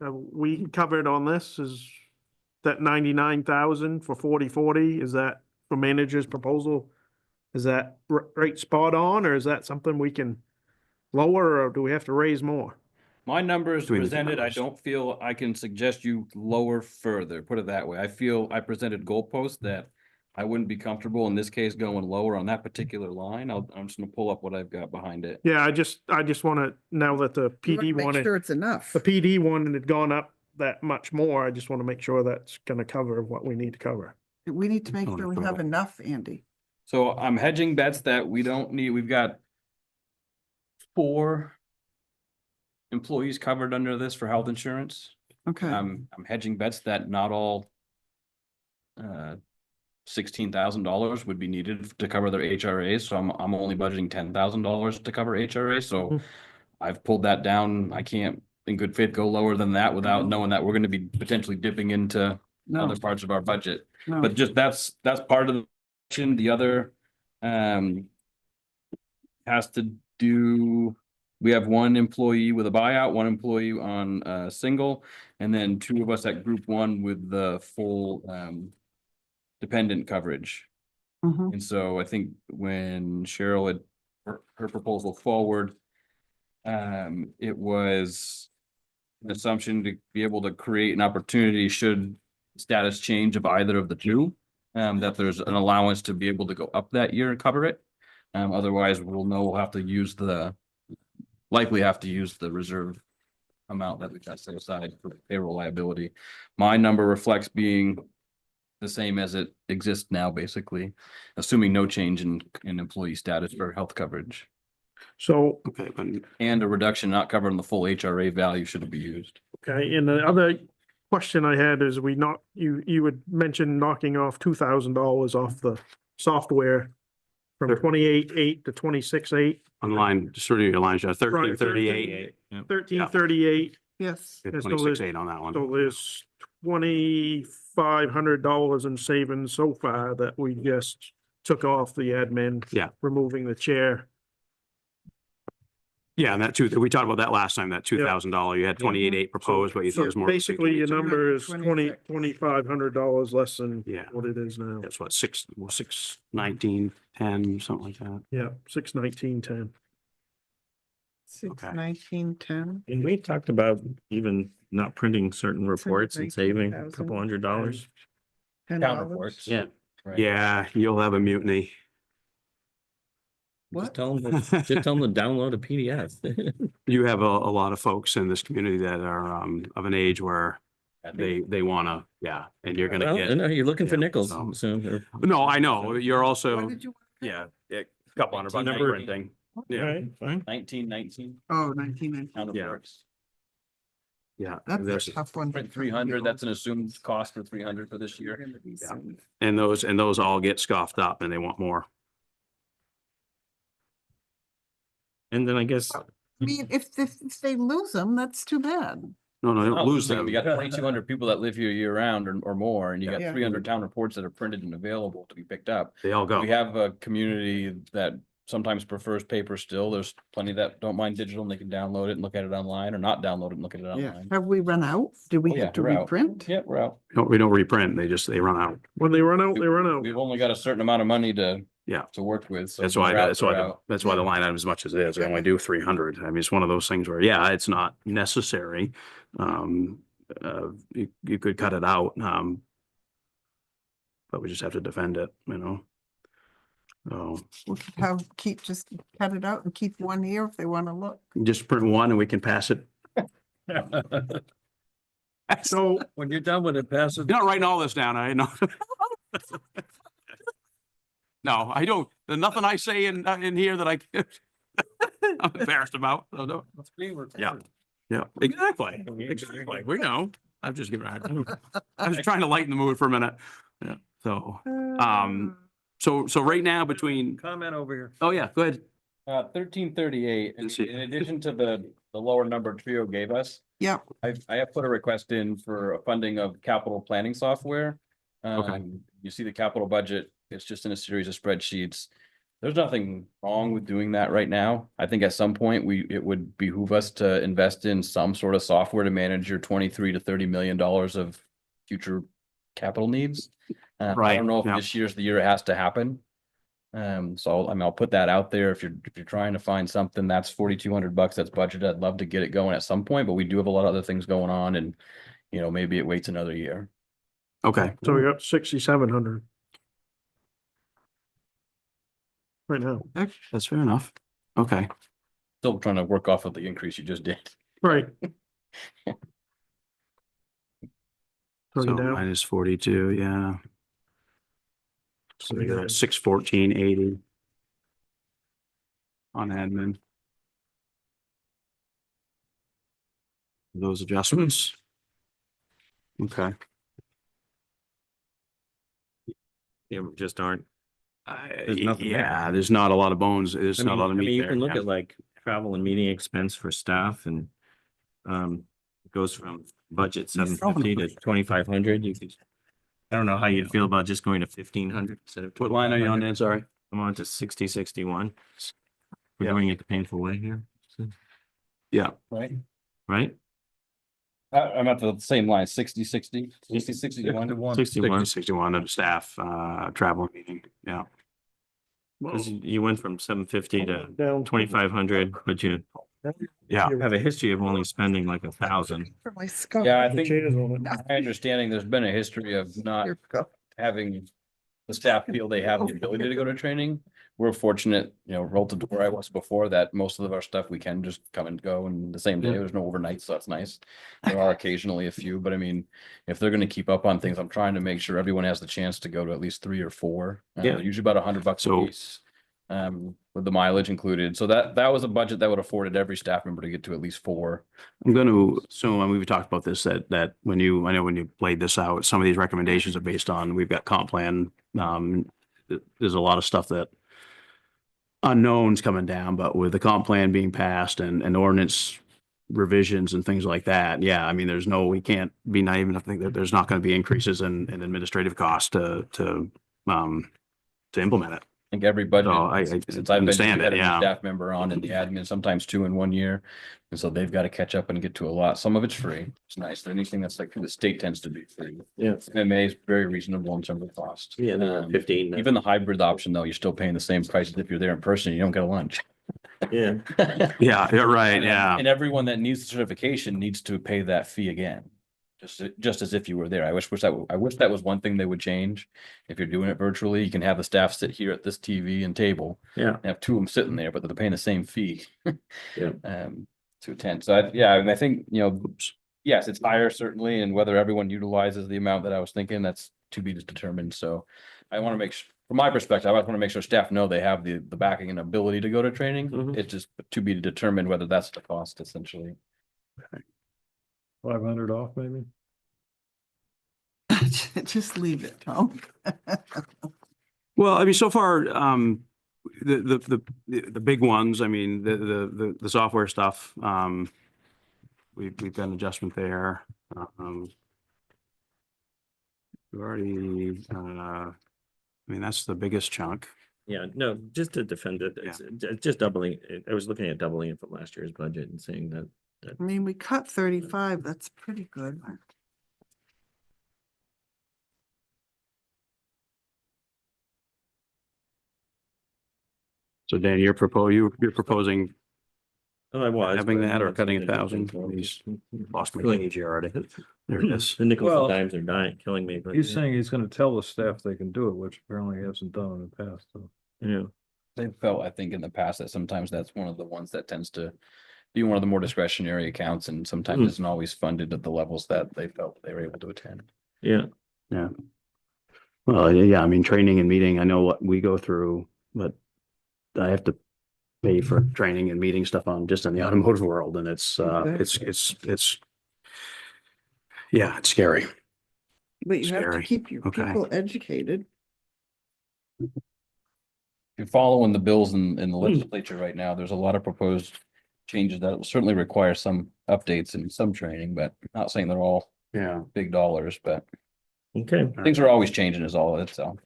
We covered on this is that 99,000 for 40/40. Is that for manager's proposal? Is that right spot on, or is that something we can lower, or do we have to raise more? My numbers Between the two presented, I numbers. don't feel I can suggest you lower further, put it that way. I feel I presented goalposts that I wouldn't be comfortable in this case going lower on that particular line. I'm just gonna pull up what I've got behind it. Yeah, I just want to, now that the You wanna PD make wanted, sure it's enough. the PD one had gone up that much more, I just want to make sure that's going to cover what we need to cover. We need to make Oh, sure we have enough, Andy. So I'm hedging bets that we don't need, we've got 4 employees covered under this for health insurance. Okay. I'm hedging bets that not all $16,000 would be needed to cover their HRAs, so I'm only budgeting $10,000 to cover HRA, so Mhm. I've pulled that down. I can't in good faith go lower than that without knowing that we're gonna be potentially dipping into No, other parts of our budget. no. But just that's part of the other has to do, we have 1 employee with a buyout, 1 employee on single, and then 2 of us at group 1 with the full dependent coverage. Mhm. And so I think when Cheryl had her proposal forward, it was an assumption to be able to create an opportunity should status change of either of the two, that there's an allowance to be able to go up that year and cover it. Otherwise, we'll likely have to use the reserve amount that we got set aside for payroll liability. My number reflects being the same as it exists now, basically, assuming no change in employee status for health coverage. So, Okay, but And a reduction not covering the full HRA value should be used. okay, and the other question I had is you would mention knocking off $2,000 off the software from Sure. 28.8 to 26.8, online, just sort of your lines, 1338, 1338. Yes. so there's- 26.8 on that one. So there's $2,500 in savings so far that we just took off the admin. Yeah. Removing the chair. Yeah, and that too, we talked about that last time, that $2,000, you had 28.8 proposed, but you thought it was more. Basically, your number is 26. $2,500 less than Yeah. what it is now. That's what, 61910, something like that. Yeah, 619.10. 619.10. And we talked about even not printing certain reports and saving a couple $100. Town reports. Yeah. Right. Yeah, you'll have a mutiny. Just What? tell them, just tell them to download a PDF. You have a lot of folks in this community that are of an age where they wanna, yeah, and you're gonna Well, get, no, you're looking for yeah, nickels so- soon. no, I know, you're What also, did you? yeah, a couple $100 for Number- printing. All Yeah, right, fine. 1919 Oh, 1919. town Yeah. reports. yeah. That's there's- a tough one. to Print 300, that's an assumed cost for 300 for this year. Yeah. And those all get scoffed up and they want more. And then I guess, I mean, if they lose them, that's too bad. No, they don't lose them. You got 2,200 people that live here year round or more, and you got Yeah. 300 town reports that are printed and available to be picked up. They all go. We have a community that sometimes prefers paper still. There's plenty that don't mind digital and they can download it and look at it online, or not download it and look at it Yeah. online. Have we run out? Do we Oh, yeah, have to we're out. reprint? Yeah, we're out. No, we don't reprint, they run out. When they run out, they run out. We've only got a certain amount of money to Yeah. to work with. So That's if why, they're out, that's why, they're out. that's why the line item is as much as it is. I only do 300. I mean, it's one of those things where, yeah, it's not necessary. You could cut it out. But we just have to defend it, you know? So Just cut it out and keep one here if they want to look. just print one and we can pass it. So, When you're done with it, pass it. You're not writing all this down, I know. No, I don't. There's nothing I say in here that I'm embarrassed about. So no. It's being recorded. Yeah. Yeah, exactly. Exactly. We know. I'm just giving, I was trying to lighten the mood for a minute. Yeah. So, so right now between, Comment over here. oh yeah, go ahead. 1338, Let's see. in addition to the lower number Trio gave us, Yep, I have put a request in for a funding of capital planning software. Okay. You see the capital budget, it's just in a series of spreadsheets. There's nothing wrong with doing that right now. I think at some point it would behoove us to invest in some sort of software to manage your 23 to $30 million of future capital needs. I Right, don't know if yeah. this year's the year it has to happen. So I mean, I'll put that out there. If you're trying to find something that's $4,200 that's budgeted, I'd love to get it going at some point, but we do have a lot of other things going on and, maybe it waits another year. Okay. so we got 6,700. Right now, That's fair enough. Okay. Still trying to work off of the increase you just did. right. So Bring it down. minus 42, yeah. So we got 614.80 on admin. Those adjustments. Okay. Yeah, just aren't. There's There's nothing there. Yeah, there's not a lot of bones. There's I not mean, a lot of meat you there. can look yeah. at like travel and meeting expense for staff and it goes from budget 750 to 2,500. You could, I don't know how you'd feel about just going to 1,500 instead of. What line are you on, 2,500. Dan? Sorry. I'm on to 6061. We're Yeah. doing it the painful way here, Yeah. Right. right? I'm at the same line, 60, 61. 61. 61 of the staff, travel meeting. Yeah. Because you went from 750 to Down. 2,500, but you Yeah. have a history of only spending like 1,000. for my skull. Yeah, I The think chairs on it. my understanding, there's been a history of not Here we go. having the staff feel they have the ability to go to training. We're fortunate, relative to where I was before, that most of our stuff we can just come and go in the same day. Yeah. There's no overnight, so that's nice. There are occasionally a few, but I mean, if they're gonna keep up on things, I'm trying to make sure everyone has the chance to go to at least 3 or 4. Yeah. Usually about $100 a So- piece. With the mileage included. So that was a budget that would afforded every staff member to get to at least 4. I'm going to assume, and we've talked about this, that I know when you laid this out, some of these recommendations are based on, we've got comp plan. There's a lot of stuff that unknowns coming down, but with the comp plan being passed and ordinance revisions and things like that, yeah, I mean, we can't be naive enough to think that there's not going to be increases in administrative costs to implement it. I think every budget, So I since I've been, understand we've had it, a new yeah. staff member on and the admin, sometimes 2 in 1 year. And so they've got to catch up and get to a lot. Some of it's free. It's nice. Anything that's like the state tends to be free. Yeah. MMA is very reasonable in terms of cost. Yeah, they're 15. Even the hybrid option, though, you're still paying the same price as if you're there in person. You don't get a lunch. Yeah. Yeah, you're right, yeah. And everyone that needs the certification needs to pay that fee again. Just as if you were there. I wish that was one thing they would change. If you're doing it virtually, you can have the staff sit here at this TV and table. Yeah. And have 2 of them sitting there, but they're paying the same fee. Yeah. To attend. So I think, yes, it's higher certainly, and whether everyone utilizes the amount that I was thinking, that's to be determined. So I want to make sure, from my perspective, I want to make sure staff know they have the backing and ability to go to training. Mhm. It's just to be determined whether that's the cost essentially. 500 off maybe? Just leave it, Tom. Well, I mean, so far, the big ones, I mean, the software stuff, we've got an adjustment there. We've already, I mean, that's the biggest chunk. Yeah, no, just to defend it, just doubling. I was looking at doubling it from last year's budget and saying that. I mean, we cut 35. That's pretty good. So Dan, you're proposing Oh, I was. having but that or it's cutting something 1,000? different. He's lost my Really? page here already. There it is. The nickels Well- and dimes are dying, killing me, but. He's saying he's gonna tell the staff they can do it, which apparently he hasn't done in the past, so. Yeah, They felt, I think, in the past that sometimes that's one of the ones that tends to be one of the more discretionary accounts and sometimes Mm. isn't always funded at the levels that they felt they were able to attend. yeah. Yeah. Well, yeah, I mean, training and meeting, I know what we go through, but I have to pay for training and meeting stuff on just in the automotive world and it's yeah, it's scary. But you have to Scary. keep your Okay. people educated. If you're following the bills in the legislature right now, there's a lot of proposed changes that will certainly require some updates and some training, but not saying they're all Yeah. big dollars, but Okay. things are always changing is all it's so.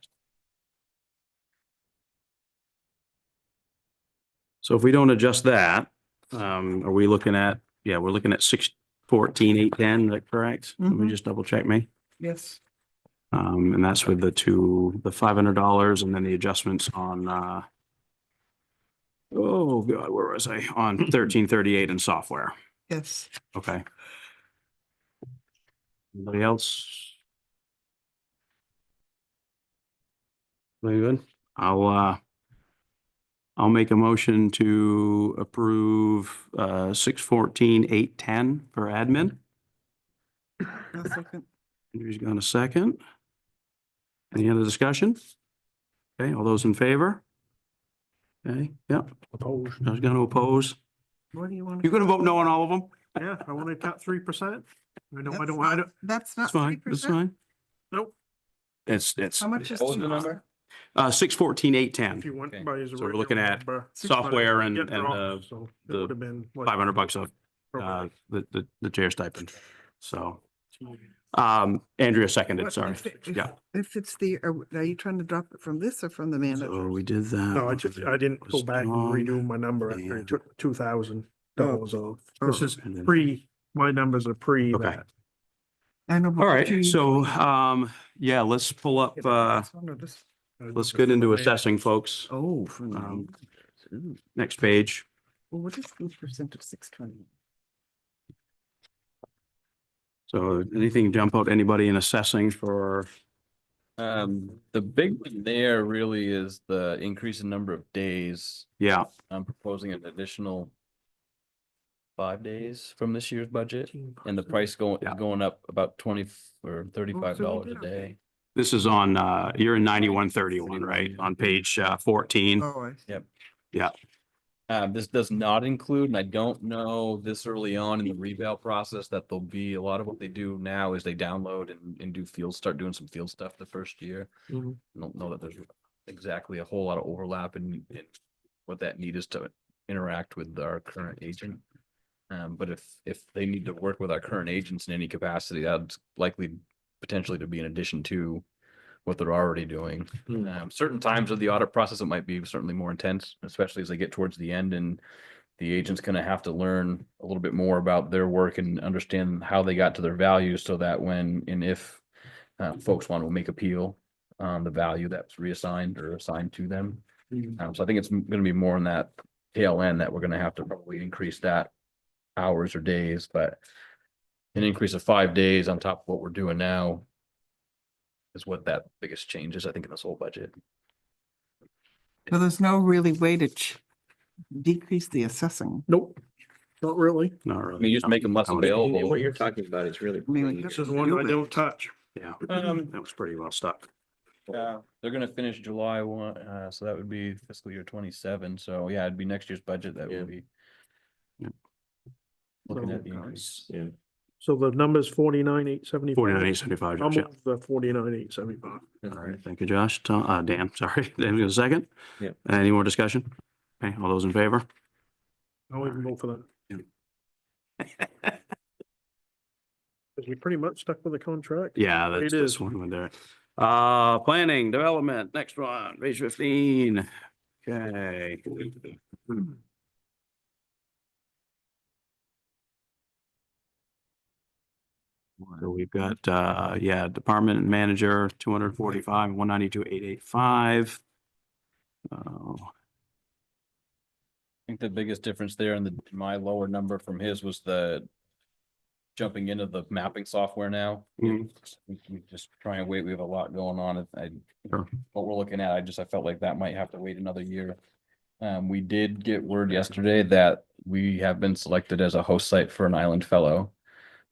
So if we don't adjust that, are we looking at, yeah, we're looking at 614,810, is that correct? Let me Mhm. just double check me. Yes. And that's with the $500 and then the adjustments on, oh God, where was I? On 1338 in software. Yes. Okay. Anybody else? Very good. I'll make a motion to approve 614,810 for admin. I'll second. Andrew's got a second. Any other discussion? Okay, all those in favor? Okay, yep. Opposed. I was gonna oppose. What do you want? You're gonna vote no on all of them? Yeah, I want to cut 3%. I don't, That's I not, don't, that's That's not fine, that's 3%. fine. nope. It's How much is? What was the number? 614,810. If you went Okay. by his So we're looking original at number, software and get dropped, the so it the would have been like $500 of probably the chair stipend. So Andrea seconded, What- sorry. if it- Yeah. If it's the, are you trying to drop it from this or from the manager? So we did that. No, I didn't go Was back and Tom redo my number after I and- took $2,000 off. This Oh. is And then- pre, my numbers are pre Okay. that. I know. but All what right, you so usually- yeah, let's pull up This one or this- let's get into assessing, folks. Oh, from the Um, managers. Ooh. Next page. Well, what is 3% of 620? So anything jump out, anybody in assessing for, The big one there really is the increase in number of days. yeah, I'm proposing an additional 5 days from this year's budget, and the price Yeah. going up about 20 or $35 a did, okay. day. this is on, you're in 9131, right? On page 14. Oh, I. Yeah, This does not include, and I don't know this early on in the reval process, that there'll be a lot of what they do now is they download and do start doing some field stuff the first year. Mhm. I don't know that there's exactly a whole lot of overlap in what that need is to interact with our current agent. But if they need to work with our current agents in any capacity, that's likely potentially to be in addition to what they're already doing. Certain times of the audit process, it might be certainly more intense, especially as they get towards the end and the agent's gonna have to learn a little bit more about their work and understand how they got to their values so that when and if folks want to make appeal on the value that's reassigned or assigned to them. So I think it's gonna be more in that tail end that we're gonna have to probably increase that hours or days, but an increase of 5 days on top of what we're doing now is what that biggest change is, I think, in this whole budget. So there's no really way to decrease the assessing. Nope, not really. not I really. mean, you just make them less How many- available. What you're talking about is really. I mean, This is one I don't touch. Yeah, Um, that was pretty well stuck. Yeah, they're gonna finish July 1, so that would be fiscal year 27. So yeah, it'd be next year's budget that Yeah. would be. Yeah. Looking at So, the increase. Yeah. So the number's 49,875. 49,875. I'll yeah. move the 49,875. All right, thank you, Josh. Dan, sorry. Dan, a second? Yeah. Any more discussion? Okay, all those in favor? I'll even vote for that. Yeah. Because we pretty much stuck with the contract. Yeah, that's It this is. one there. Planning, development, next one, page 15. Okay. So we've got, yeah, department manager, 245, 192, 885. think the biggest difference there in my lower number from his was the jumping into the mapping software now. Mhm. We just try and wait. We have a lot going on. Sure. What we're looking at, I felt like that might have to wait another year. We did get word yesterday that we have been selected as a host site for an island fellow.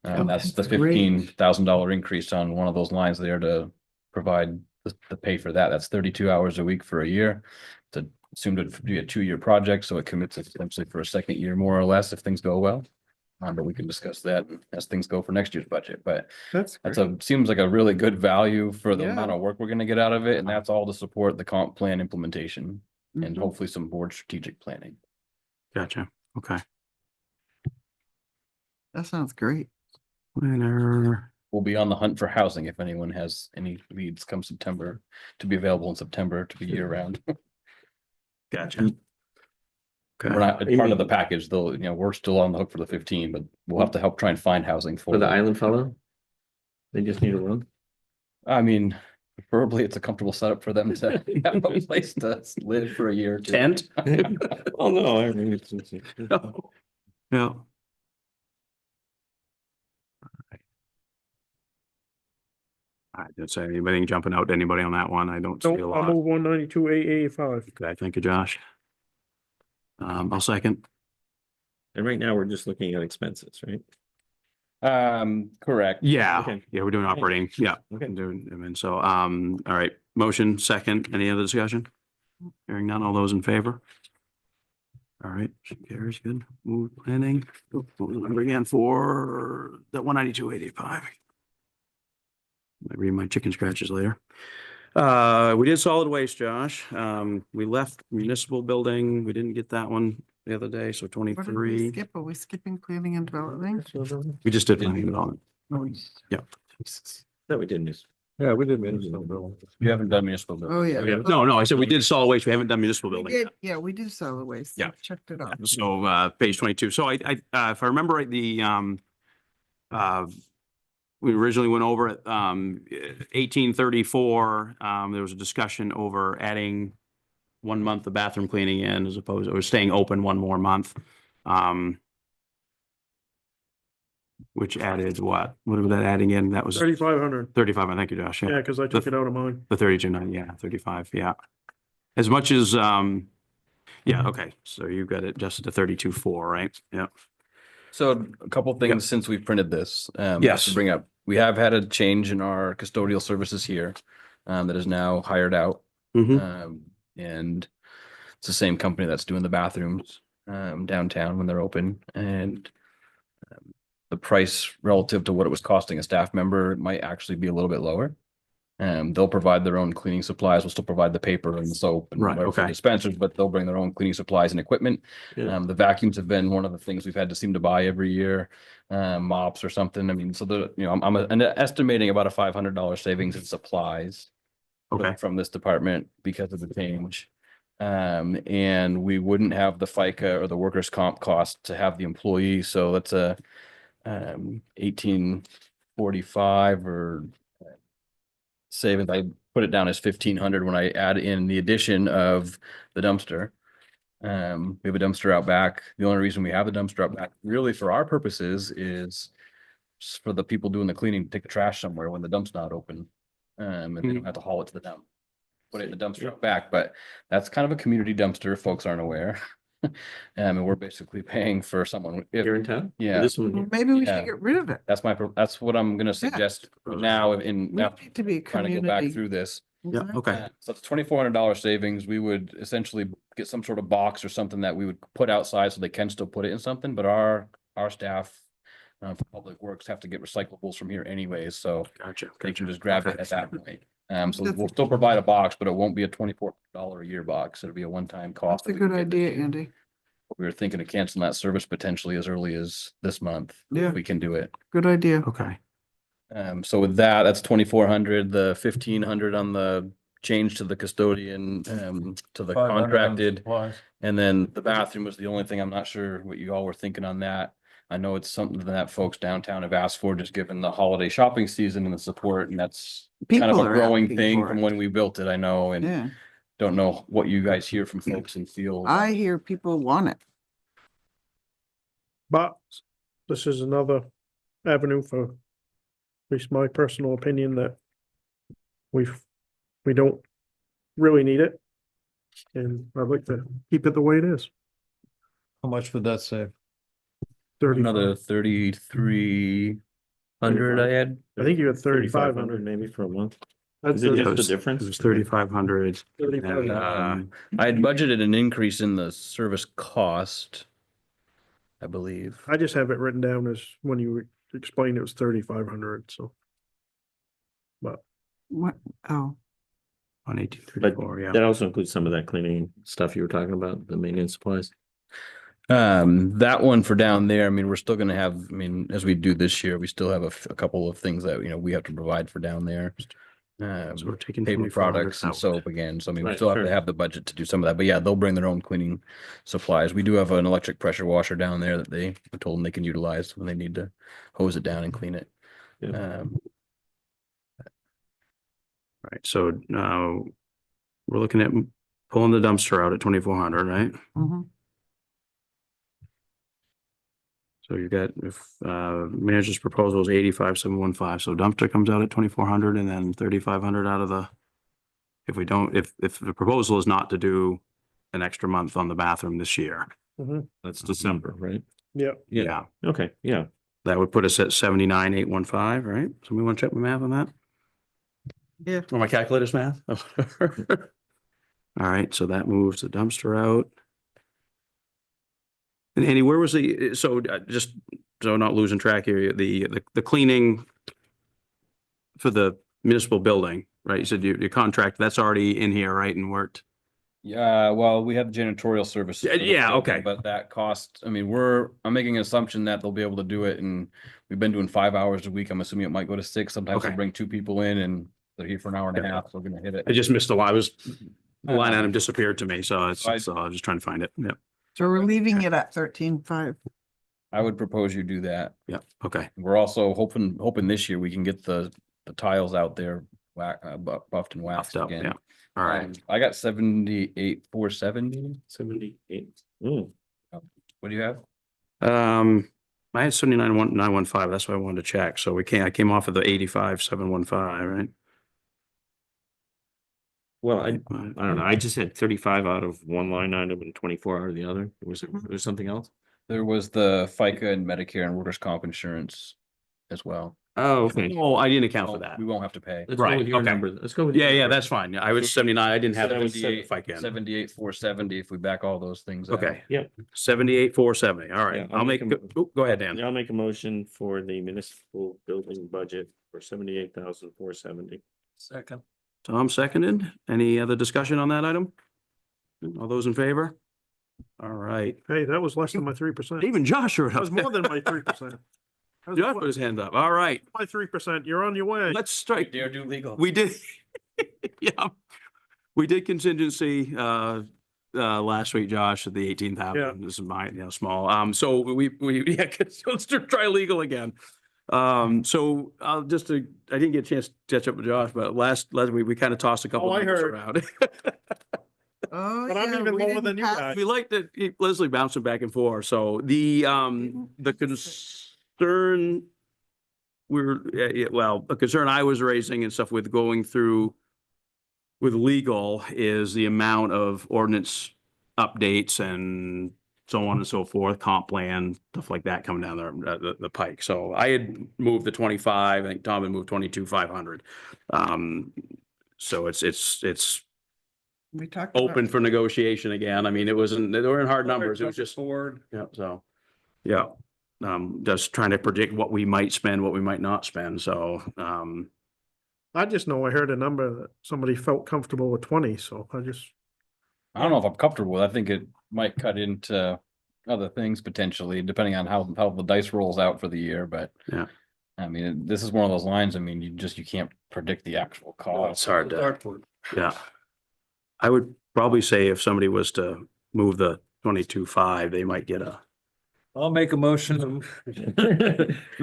Oh, That's the that's great. $15,000 increase on one of those lines there to provide the pay for that. That's 32 hours a week for a year. It's assumed to be a 2-year project, so it commits essentially for a second year, more or less, if things go well. But we can discuss that as things go for next year's budget, but That's seems like a really good value for the Yeah. amount of work we're gonna get out of it, and that's all to support the comp plan implementation and Mhm. hopefully some board strategic planning. Gotcha. Okay. That sounds great. Planner. We'll be on the hunt for housing if anyone has any leads come September, to be available in September to be year round. Gotcha. We're Okay. not part of the package, though, we're still on the hook for the 15, but we'll have to help try and find housing For the them. island fellow? They just need a room? I mean, preferably it's a comfortable setup for them to have a place to live for a year or two. Tent? Oh, no, I mean, Yeah. I didn't say anybody jumping out to anybody on that one. I don't see a I'll lot. move 192,885. Okay, thank you, Josh. I'll second. And right now, we're just looking at expenses, right? Correct. Yeah, Okay. yeah, we're doing operating. Yeah. Okay. Doing, I mean, so, all right, motion second. Any other discussion? Hearing none, all those in favor? All right, carries good. Move planning. Number again for the 192,885. I read my chicken scratches later. We did solid waste, Josh. We left municipal building. We didn't get that one the other day, so What did we 23. skip? Are we skipping planning and development? We just did planning and development. That we didn't use. Yeah, we did municipal building. You haven't done municipal. building. Oh, yeah. No, I said we did solid waste. We haven't done municipal We building did, yet. yeah, we did solid waste. Yeah. Checked it off. So, page 22. So if I remember right, we originally went over at, 1834. There was a discussion over adding 1 month of bathroom cleaning in as opposed, or staying open 1 more month. Which added what? What was that adding in? That was 3,500. 35. Thank you, Josh. Yeah, because I took it out of mine. The 32.9, yeah, 35, yeah. As much as, yeah, okay, so you got it adjusted to 32.4, right? Yeah. So a couple Yep. things since we printed this. Yes. To bring up, we have had a change in our custodial services here, that is now hired out. Mhm. And it's the same company that's doing the bathrooms, downtown when they're open, and the price relative to what it was costing a staff member might actually be a little bit lower. They'll provide their own cleaning supplies. We'll still provide the paper and the soap and Right, whatever for okay. dispensers, but they'll bring their own cleaning supplies and equipment. Yeah. The vacuums have been one of the things we've had to seem to buy every year, mops or something. I mean, so I'm estimating about a $500 savings in supplies Okay, from this department because of the change. And we wouldn't have the FICA or the workers' comp cost to have the employee, so that's a 1845 or savings. I put it down as 1,500 when I add in the addition of the dumpster. We have a dumpster out back. The only reason we have the dumpster out back really for our purposes is just for the people doing the cleaning to take the trash somewhere when the dump's not open. And they don't have to haul it to the dump. Put it in the dumpster out back, but that's kind of a community dumpster, if folks aren't aware. And we're basically paying for someone. Here in town? Yeah. This one. Well, here? maybe we Yeah. should get rid of it. That's what I'm gonna suggest now in We need to be a trying to go back community. through this. yeah, Exactly. okay, So it's $2,400 savings. We would essentially get some sort of box or something that we would put outside so they can still put it in something, but our staff for Public Works have to get recyclables from here anyways, so gotcha. they can just grab it Okay. at that point. So That's we'll a- still provide a box, but it won't be a $24 a year box. It'll be a one-time cost. That's a that we good can get this idea, year. Andy. We were thinking of canceling that service potentially as early as this month. Yeah. If we can do it. Good idea. Okay, So with that's 2,400, the 1,500 on the change to the custodian, to the contracted. And then the bathroom was the only thing. I'm not sure what you all were thinking on that. I know it's something that folks downtown have asked for, just given the holiday shopping season and the support, and that's kind of People a are growing asking thing for from it. when we built it, I know, and Yeah, don't know what you guys hear from folks in field. I hear people want it. But this is another avenue for, at least my personal opinion, that we don't really need it. And I'd like to keep it the way it is. How much would that save? 35. Another 3,300 I had. I think you had 3,500. maybe for a month. That's Is it the- just the difference? It was 3,500. 3,500. I had budgeted an increase in the service cost, I believe. I just have it written down as when you explained it was 3,500, so. But What, oh, On eighteen But thirty-four, yeah. that also includes some of that cleaning stuff you were talking about, the maintenance supplies. That one for down there, I mean, we're still gonna have, I mean, as we do this year, we still have a couple of things that, we have to provide for down there. So we're taking Paper 2,400 products and out. soap again, so I mean, we Right, still have to sure. have the budget to do some of that, but yeah, they'll bring their own cleaning supplies. We do have an electric pressure washer down there that we told them they can utilize when they need to hose it down and clean it. Yeah. Right, so we're looking at pulling the dumpster out at 2,400, right? mhm. So you got, if manager's proposal is 85,715, so dumpster comes out at 2,400 and then 3,500 out of the. If we don't, if the proposal is not to do an extra month on the bathroom this year. That's December, right? yeah, Yeah, Okay, yeah. that would put us at 79,815, right? Somebody want to check my math on that? Yeah. Or my calculator's math? All right, so that moves the dumpster out. And Andy, where was so just so not losing track here, the cleaning for the municipal building, right? You said your contract, that's already in here, right? And worked. Yeah, well, we have janitorial services. Yeah, for the yeah, building, okay. But that cost, I mean, I'm making an assumption that they'll be able to do it, and we've been doing 5 hours a week. I'm assuming it might go to 6. Sometimes Okay. they'll bring 2 people in and they're here for an hour and a half, so we're gonna hit it. I just missed the line. The line item disappeared to me, so it's, I- so I was just trying to find it. Yep. So we're leaving it at 13,500. I would propose you do that. Yeah, okay. We're also hoping this year we can get the tiles out there buffed and waxed Buffed up, again. yeah. All right. I got 78,470. 78. What do you have? I had 79,915. That's what I wanted to check. So I came off of the 85,715, right? Well, I don't know. I just had 35 out of one line item and 24 out of the other. Was there something else? There was the FICA and Medicare and workers' comp insurance as well. Oh, okay. Oh, I didn't account for that. We won't have to pay. Let's go Right, with your okay. number. Let's go with. Yeah, your yeah, number. that's fine. Yeah, I was 79. I didn't have So that was 78 if I can. 78,470 if we back all those things out. Okay. Yep. 78,470. All Yeah, right. I'll I'll make make, go ahead, Dan. I'll make a motion for the municipal building budget for 78,470. Second. Tom seconded. Any other discussion on that item? All those in favor? All right. hey, that was less than my 3%. Even Josh showed That was up. more than my 3%. That Josh put was his hand up. All right. my 3%. You're on your way. Let's strike. Dare do legal. We did. Yeah. We did contingency last week, Josh, at the 18,000. Yeah. This is my, small. So we yeah, let's try legal again. So I didn't get a chance to catch up with Josh, but last week we kind of tossed a couple Oh, I numbers heard. around. Oh, But I'm yeah, even we lower didn't than you have- guys. We like to keep Leslie bouncing back and forth. So the concern the concern I was raising and stuff with going through with legal is the amount of ordinance updates and so on and so forth, comp plan, stuff like that coming down the pike. So I had moved the 25, I think Tom had moved 22,500. So it's We talked about. open for negotiation again. I mean, it wasn't, they weren't hard numbers. It was just, Forward. yeah, so, yeah. Just trying to predict what we might spend, what we might not spend. So, I just know I heard a number that somebody felt comfortable with 20, so I just, I don't know if I'm comfortable with it. I think it might cut into other things potentially, depending on how the dice rolls out for the year, but. Yeah. I mean, this is one of those lines, I mean, you can't predict the actual it's cost. hard to, yeah. I would probably say if somebody was to move the 22.5, they might get a I'll make a motion for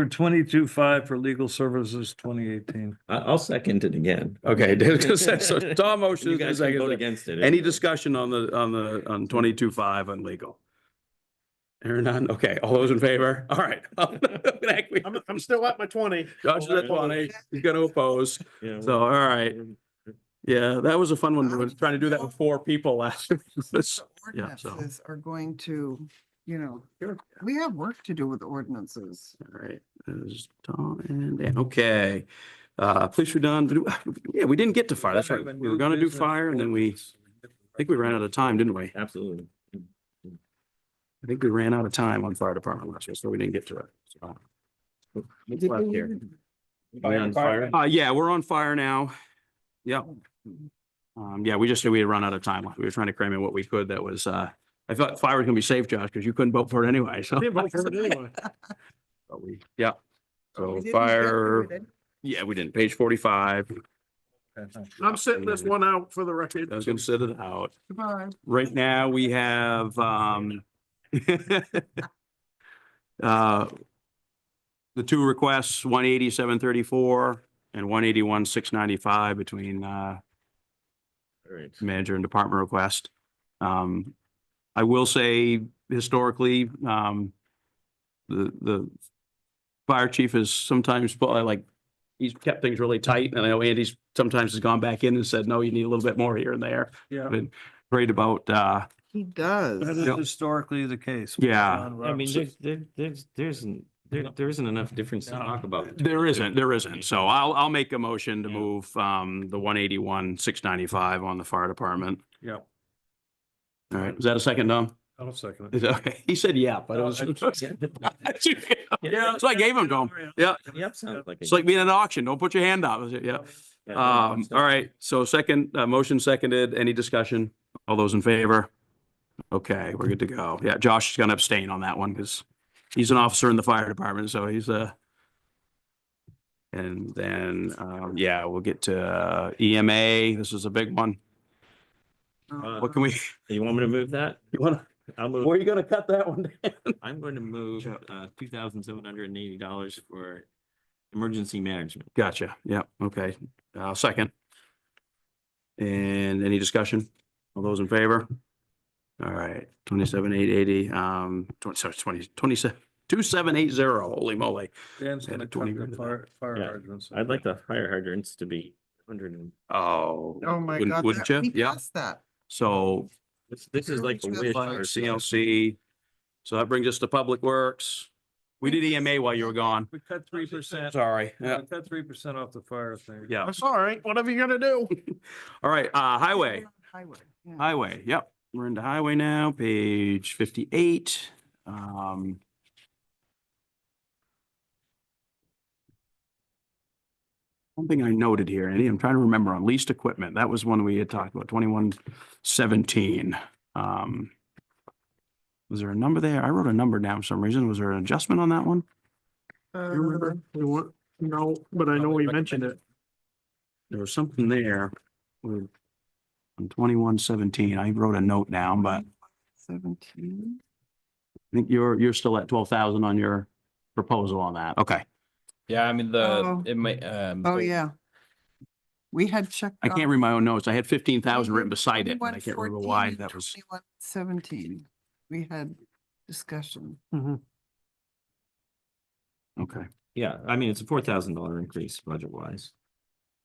22.5 for legal services 2018. I'll second it again. Okay, so Tom motion. You guys can vote against it. Any discussion on 22.5 on legal? Hearing none? Okay, all those in favor? All right. I'm still at my 20. Josh is at 20. He's gonna oppose. Yeah, So, all right. Yeah, that was a fun one. We were trying to do that with 4 people last. Yeah, so, all Ordinances are going to, we have work to do with ordinances. right. There's Tom and Dan. Okay. Police were done. Yeah, we didn't get to fire. That's right. We were gonna do fire and then I think we ran out of time, didn't we? Absolutely. I think we ran out of time on fire department last year, so we didn't get to it. So, what's left here? We on fire? Yeah, we're on fire now. Yep. Yeah, we had run out of time. We were trying to cram in what we could. That was, I thought fire was gonna be safe, Josh, because you couldn't vote for it anyway, so. Didn't vote for it anyway. But yeah. So We didn't get fire, through it. yeah, we didn't. Page 45. I'm sitting this one out for the record. I was gonna sit it out. Goodbye. Right now, we have, the 2 requests, 180,734 and 181,695 between, Right. manager and department request. I will say historically, the fire chief is sometimes he's kept things really tight, and I know Andy's sometimes has gone back in and said, no, you need a little bit more here and there. Yeah. Been great about, He does. That is Yep. historically the case. Yeah. I mean, there isn't enough difference to talk about. there isn't. So I'll make a motion to move, the 181,695 on the fire department. Yeah, All right. Is that a second, Dom? I'll second it. Is that okay? He said, yeah, but it was. Yeah. So I gave him to him. Yeah. Yep, sounds like. It's like being at an auction. Don't put your hand up. Yeah. All right. So second, motion seconded. Any discussion? All those in favor? Okay, we're good to go. Yeah, Josh is gonna abstain on that one because he's an officer in the fire department, so he's and then, yeah, we'll get to EMA. This is a big one. What can we, You want me to move that? you wanna, I'll move. where are you gonna cut that one down? I'm going to move $2,780 for emergency management. Gotcha. Yeah, okay. Second. And any discussion? All those in favor? All right, 27,880, 27,80, holy moly. Dan's gonna cut 20 the grand of fire Yeah. hydrants. I'd like the fire hydrants to be 100 and, Oh. Oh, my wouldn't- God. Wouldn't we you? Yeah, passed that. so this is like a wish. fire CLC, so that brings us to Public Works. We did EMA while you were gone. We cut 3%. Sorry, We yeah, cut 3% off the fire thing. yeah. That's all right. Whatever you gotta do. All right, highway. Highway. yeah. Highway, yep. We're into highway now, page 58. One thing I noted here, Andy, I'm trying to remember on leased equipment, that was one we had talked about, 2117. Was there a number there? I wrote a number down for some reason. Was there an adjustment on that one? You remember? You want? No, but I know we mentioned it. There was something there. On 2117, I wrote a note down, but 17. I think you're still at 12,000 on your proposal on that. Okay. Yeah, I mean, Oh. it may, Oh, yeah. We had checked. I can't read my own notes. I had 15,000 written beside it, and I can't remember why that was. 17. We had discussion. Okay. Yeah, I mean, it's a $4,000 increase budget wise.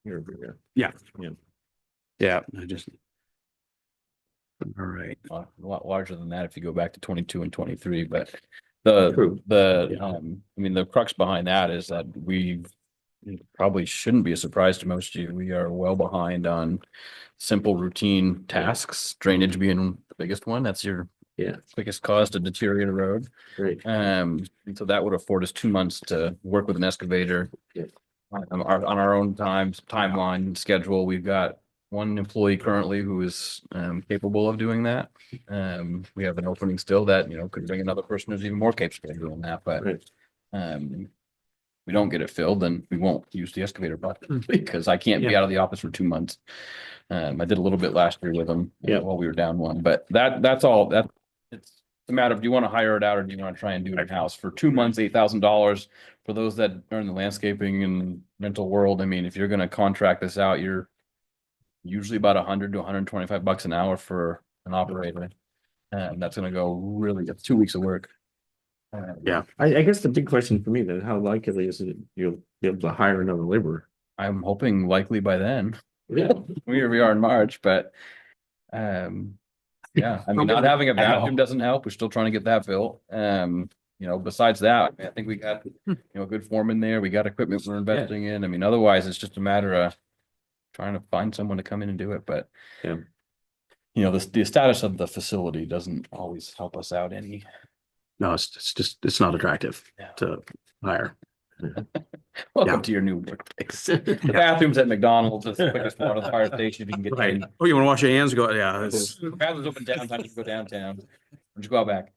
Year over year. Yeah. Yeah. Yeah, I just. All right. a lot larger than that if you go back to 22 and 23, but True. I mean, the crux behind that is that it probably shouldn't be a surprise to most of you. We are well behind on simple routine tasks, drainage being the biggest one. That's your quickest cause to deteriorate a road. Great. And so that would afford us 2 months to work with an excavator. Yeah. On our own timeline schedule. We've got one employee currently who is capable of doing that. We have an opening still that, could bring another person who's even more capable of doing that, but Right. we don't get it filled, then we won't use the excavator button because I can't be out of the office for 2 months. I did a little bit last year with them Yeah. while we were down one, but that's all it's a matter of, do you want to hire it out or do you want to try and do it in-house? For 2 months, $8,000. For those that are in the landscaping and rental world, I mean, if you're gonna contract this out, you're usually about 100 to 125 bucks an hour for an operator. And that's gonna go really, that's 2 weeks of work. Yeah. I guess the big question for me then, how likely is it you'll be able to hire another laborer? I'm hoping likely by then. Yeah. We are in March, but yeah, I mean, not having a I know. vacuum doesn't help. We're still trying to get that built. Besides that, I think we got, a good foreman there. We got equipment we're investing in. I mean, otherwise it's just a matter of trying to find someone to come in and do it, but Yeah. the status of the facility doesn't always help us out any. No, it's just, it's not attractive Yeah. to hire. Welcome Yeah. to your new workplace. The bathrooms at McDonald's is the quickest part of the fire station. If you can get Right. in. Oh, you want to wash your hands? Go, yeah, it's, Bathrooms open downtown, you can go downtown. Or just go out back.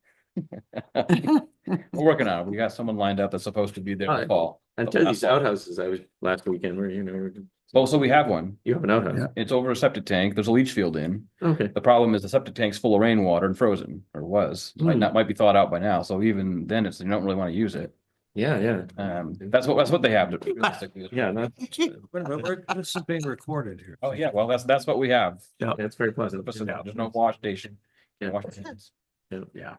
We're working on it. We got someone lined up that's supposed to be there in the fall. Until these outhouses, I was last weekend where, Oh, so we have one. you have an outhouse. Yeah. It's over a septic tank. There's a leach field in. Okay. The problem is the septic tank's full of rainwater and frozen, or was. Might be thawed out by now. So even then, you don't really want to use it. Yeah. That's what they have to do. Realistically. Yeah, This is being recorded here. Oh, yeah. Well, that's what we have. that's very pleasant. There's no wash station. Yeah. Wash your hands. yeah.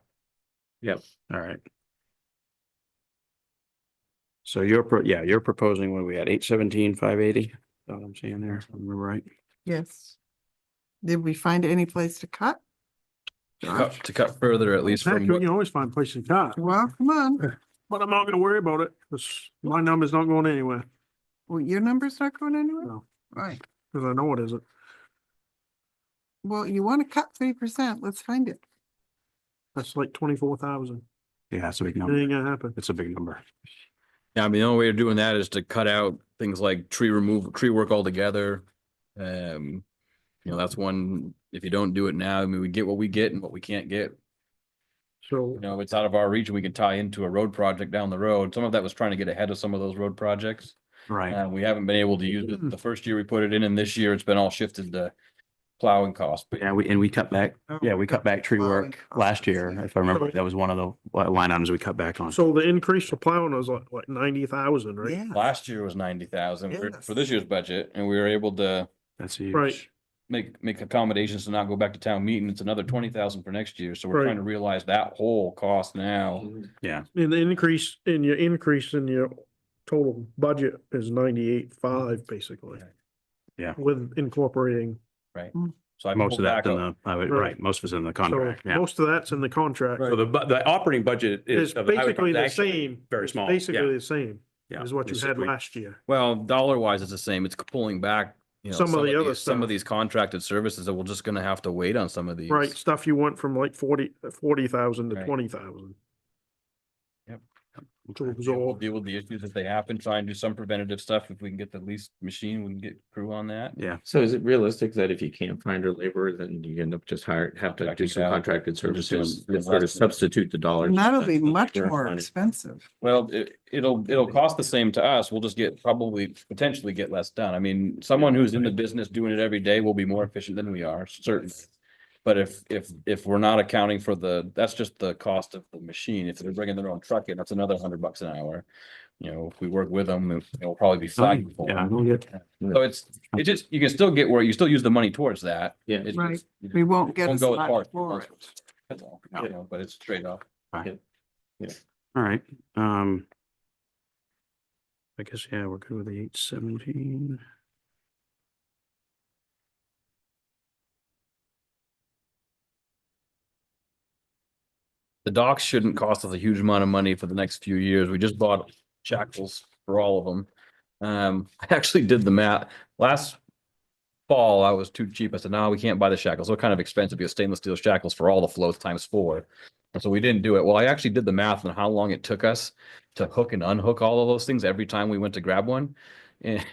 Yep. All right. So you're proposing what we had, 817, 580? That's what I'm seeing there, if I remember right? Yes. Did we find any place to cut? Josh? To cut further, at least Heck, from you what, can always find places to cut, Well, come on. but I'm not gonna worry about it, because my number's not going anywhere, Well, your number's not going anywhere? No. Right. because I know it isn't. Well, you want to cut 3%. Let's find it. That's like 24,000. Yeah, it's a big It number. ain't gonna happen. It's a big number. yeah, I mean, the only way of doing that is to cut out things like tree work altogether. That's one, if you don't do it now, I mean, we get what we get and what we can't get. So, It's out of our reach and we can tie into a road project down the road. Some of that was trying to get ahead of some of those road projects. Right. We haven't been able to use it the first year we put it in, and this year it's been all shifted to plowing costs. But Yeah, we cut back, we cut back tree work last year. If I remember, that was one of the line items we cut back on. so the increase for plowing was like 90,000, right? Yeah. last year was 90,000 Yes. for this year's budget, and we were able to That's huge. Right. make accommodations to not go back to town meeting. It's another 20,000 for next year. So we're Right. trying to realize that whole cost now. Yeah, And the increase in your total budget is 98.5 basically. Yeah. With incorporating, So I most of pulled that back in up. the, right, most of it's in the so contract, yeah. most of that's in the contract. So the operating budget is. It's of the highway basically the actually same. Very It's small, Basically yeah. the same Yeah. as what you It's- had we- last year. Well, dollar wise, it's the same. It's pulling back, Some of the other some stuff. of these contracted services that we're just gonna have to wait on some of these. Right, stuff you went from like 40,000 to Right. 20,000. Yep. To We'll absorb. deal with the issues as they happen, try and do some preventative stuff. If we can get the least machine, we can get crew on that. Yeah, So is it realistic that if you can't find a laborer, then you end up just have to do Contracting some out. contracted We're just doing services to sort less of substitute the dollars? And that'll be much Sure, more fine. expensive. Well, it'll cost the same to us. We'll just potentially get less done. I mean, someone who's in the business doing it every day will be more efficient than we are, certainly. But if we're not accounting for that's just the cost of the machine. If they're bringing their own truck in, that's another $100 an hour. If we work with them, it'll probably be flagged for yeah, I them. don't get, So it just, you can still get where you still use the money towards that. Yeah. It's Right. just- you We won't get won't as go as far much as for most it. of us. That's all, but it's trade off. all right. I guess, yeah, we're good with the 817. The docks shouldn't cost us a huge amount of money for the next few years. We just bought shackles for all of them. I actually did the math. Last fall, I was too cheap. I said, no, we can't buy the shackles. They're kind of expensive because stainless steel shackles for all the floats times 4. And so we didn't do it. Well, I actually did the math on how long it took us to hook and unhook all of those things every time we went to grab one. And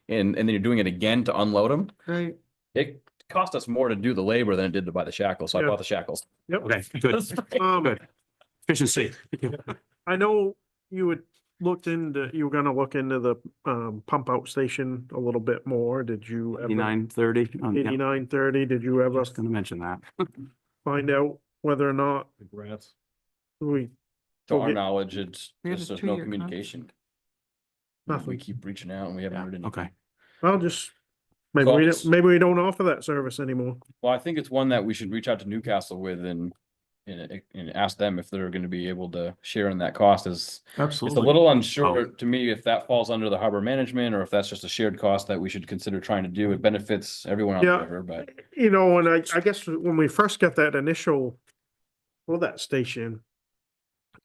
then you're doing it again to unload them. Right. It cost us more to do the labor than it did to buy the shackles. So I Yeah. bought the shackles. Okay, good, good. Efficiency. I know you were gonna look into the pump out station a little bit more. Did you ever? 8930. 8930, did you ever Just gonna mention that. find out whether or not The grants. we, To We'll our get- knowledge, it's We had just a there's no 2-year contract. communication. We nothing. keep reaching out and we haven't Yeah, heard anything. okay. Well, just, maybe So we it's- don't, maybe we don't offer that service anymore. Well, I think it's one that we should reach out to Newcastle with and ask them if they're gonna be able to share in that cost is. It's a Absolutely. little unsure to me if that falls under the harbor management or if that's just a shared cost that we should consider trying to do. It benefits everyone on the Yeah. river, but You know, and I guess when we first got that initial, well, that station,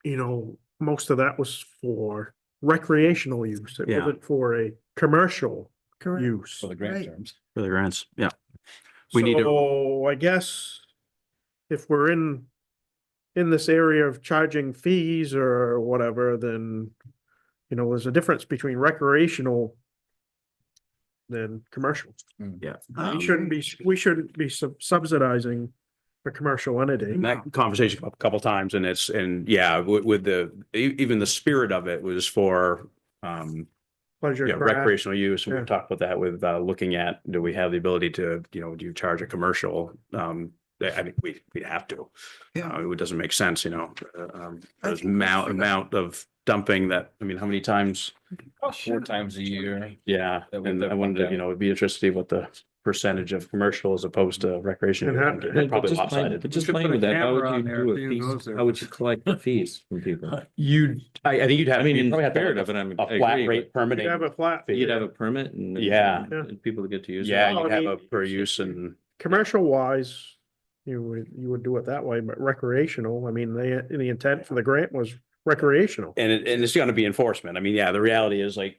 you know, most of that was for recreational use. It Yeah. wasn't for a commercial Correct. use. for the grant Right. terms. For the grants, yeah. We need to, So I guess if we're in this area of charging fees or whatever, then, you know, there's a difference between recreational than commercial. yeah. We shouldn't be subsidizing a commercial entity. And that conversation came up a couple times and yeah, with even the spirit of it was for, Pleasure yeah, craft. recreational use. And Yeah. we talked about that with, looking at, do we have the ability to, you know, do you charge a commercial? I think we'd have to. Yeah. It doesn't make sense, you know, I there's think we should. amount of dumping that, I mean, how many times? 4 times a year. Yeah, That we- and that I we wondered, looked you at. know, it'd be interesting to see what the percentage of commercial as opposed to recreational. And how- They're probably But just playing- lopsided. But just We should playing put a with that, how camera would on you there do if a you fees? goes there. How would you collect the fees from people? I think you'd have. I mean, you'd in probably have to spirit have of it, a I flat agree, rate but You'd permitting. have a flat fee. You'd have a permit and. Yeah. And people to get to use it. Yeah, Well, you'd I have mean, a per use and, Commercial wise, you would do it that way, but recreational, I mean, the intent for the grant was recreational. and it's gonna be enforcement. I mean, yeah, the reality is like,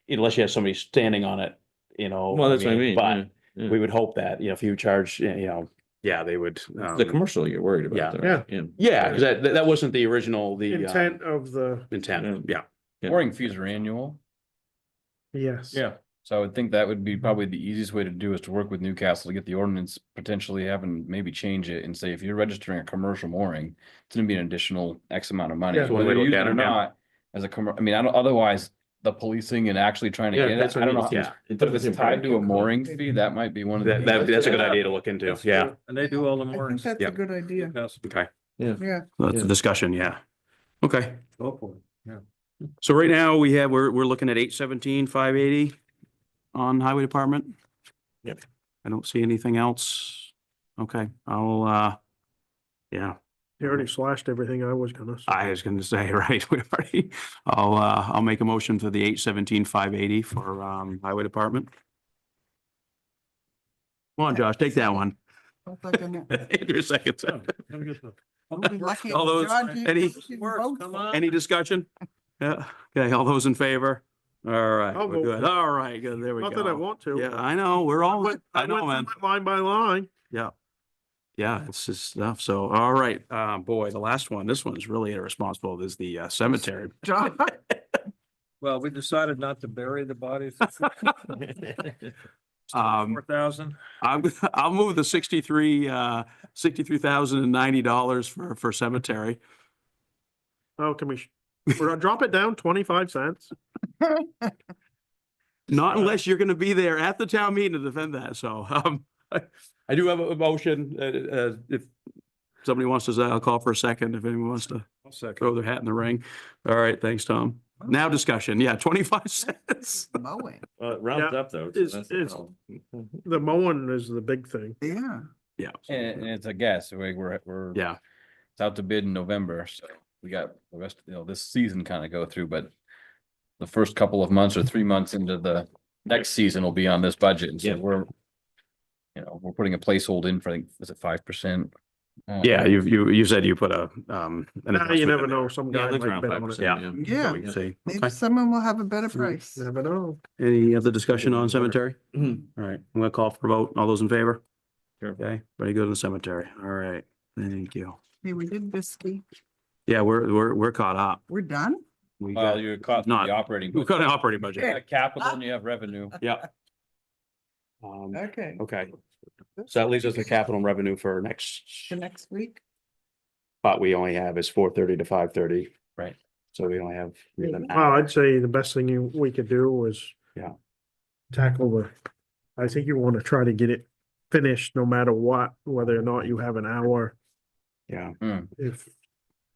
unless you have somebody standing on it, you know. Well, that's what I mean. But yeah. we would hope that, you know, if you charge, you know, yeah, they would. The commercial you're worried yeah. about. though, yeah. Yeah, because that wasn't the original, the. Intent of the, Intent, yeah. Yeah. Mooring fees are annual. yes. So I would think that would be probably the easiest way to do is to work with Newcastle to get the ordinance potentially having maybe change it and say, if you're registering a commercial mooring, it's gonna be an additional X amount of money. Yeah. So One way whether to you look use at it or it, yeah. not, as a I mean, I don't, otherwise the policing and actually trying to Yeah, get that's it, what I don't know. Yeah. But if it's tied to a mooring fee, that might be one of the. That's a good idea to look into, That's yeah. true. And they do all the I think moorings. that's Yeah. a good idea. Yes, Okay, Yeah. that's a Yeah. discussion, yeah. Okay, go for it. Yeah. so right now we're looking at 817,580 on highway department. Yep. I don't see anything else. Okay, yeah, You already slashed everything I was gonna say. I was gonna say, right, we already, I'll make a motion for the 817,580 for, highway department. Come on, Josh, take that one. I'll second it. Andrew seconds. Lucky All those- John, you- any- you vote for it. Any discussion? Yeah, okay, all those in favor? All right, I'll we're vote good. for it. All right, good, there we go. Not that I want to. Yeah, I know, we're all, I know, man. went through it line by line. Yeah. Yeah, it's just stuff. So, all right, boy, the last one, this one's really irresponsible, is the cemetery. John, Well, we decided not to bury the bodies. Um, 4,000. I'll move the $63,090 for cemetery. Oh, can we're gonna drop it down 25 cents. Not unless you're gonna be there at the town meeting to defend that, so, I do have a motion, if somebody wants to, say, I'll call for a second, if anyone wants to I'll second. throw their hat in the ring. All right, thanks, Tom. Now discussion, yeah, 25 cents. mowing, Well, it rounds Yeah, up though. so it's- that's it's- all. The mowing is the big thing. yeah. Yeah, And it's a guess, we're. yeah, It's out to bid in November, so we got the rest, this season kind of go through, but the first couple of months or 3 months into the next season will be on this budget, and so Yeah. we're putting a placehold in for, I think, is it 5%? yeah, you said you put a, an You adjustment never in know, some Yeah, guy that's might around bid on it. 5%. Yeah. Yeah. there. See, Maybe okay. someone will have a better price. Never know. Any other discussion on cemetery? Mhm. All right, I'm gonna call for a vote. All those in favor? Sure. Okay, ready to go to the cemetery. All right, thank you. Hey, we did Biskie. Yeah, we're caught up. We're done? We Well, got, you're caught Not- the operating. we've got an operating You budget. got capital and you have revenue. Yeah. Okay. Okay, so that leaves us the capital and revenue for next, The next week? spot we only have is 4:30 to 5:30. Right. So we only have. an Well, hour. I'd say the best thing we could do is. Yeah. Tackle I think you want to try to get it finished no matter what, whether or not you have an hour Yeah. if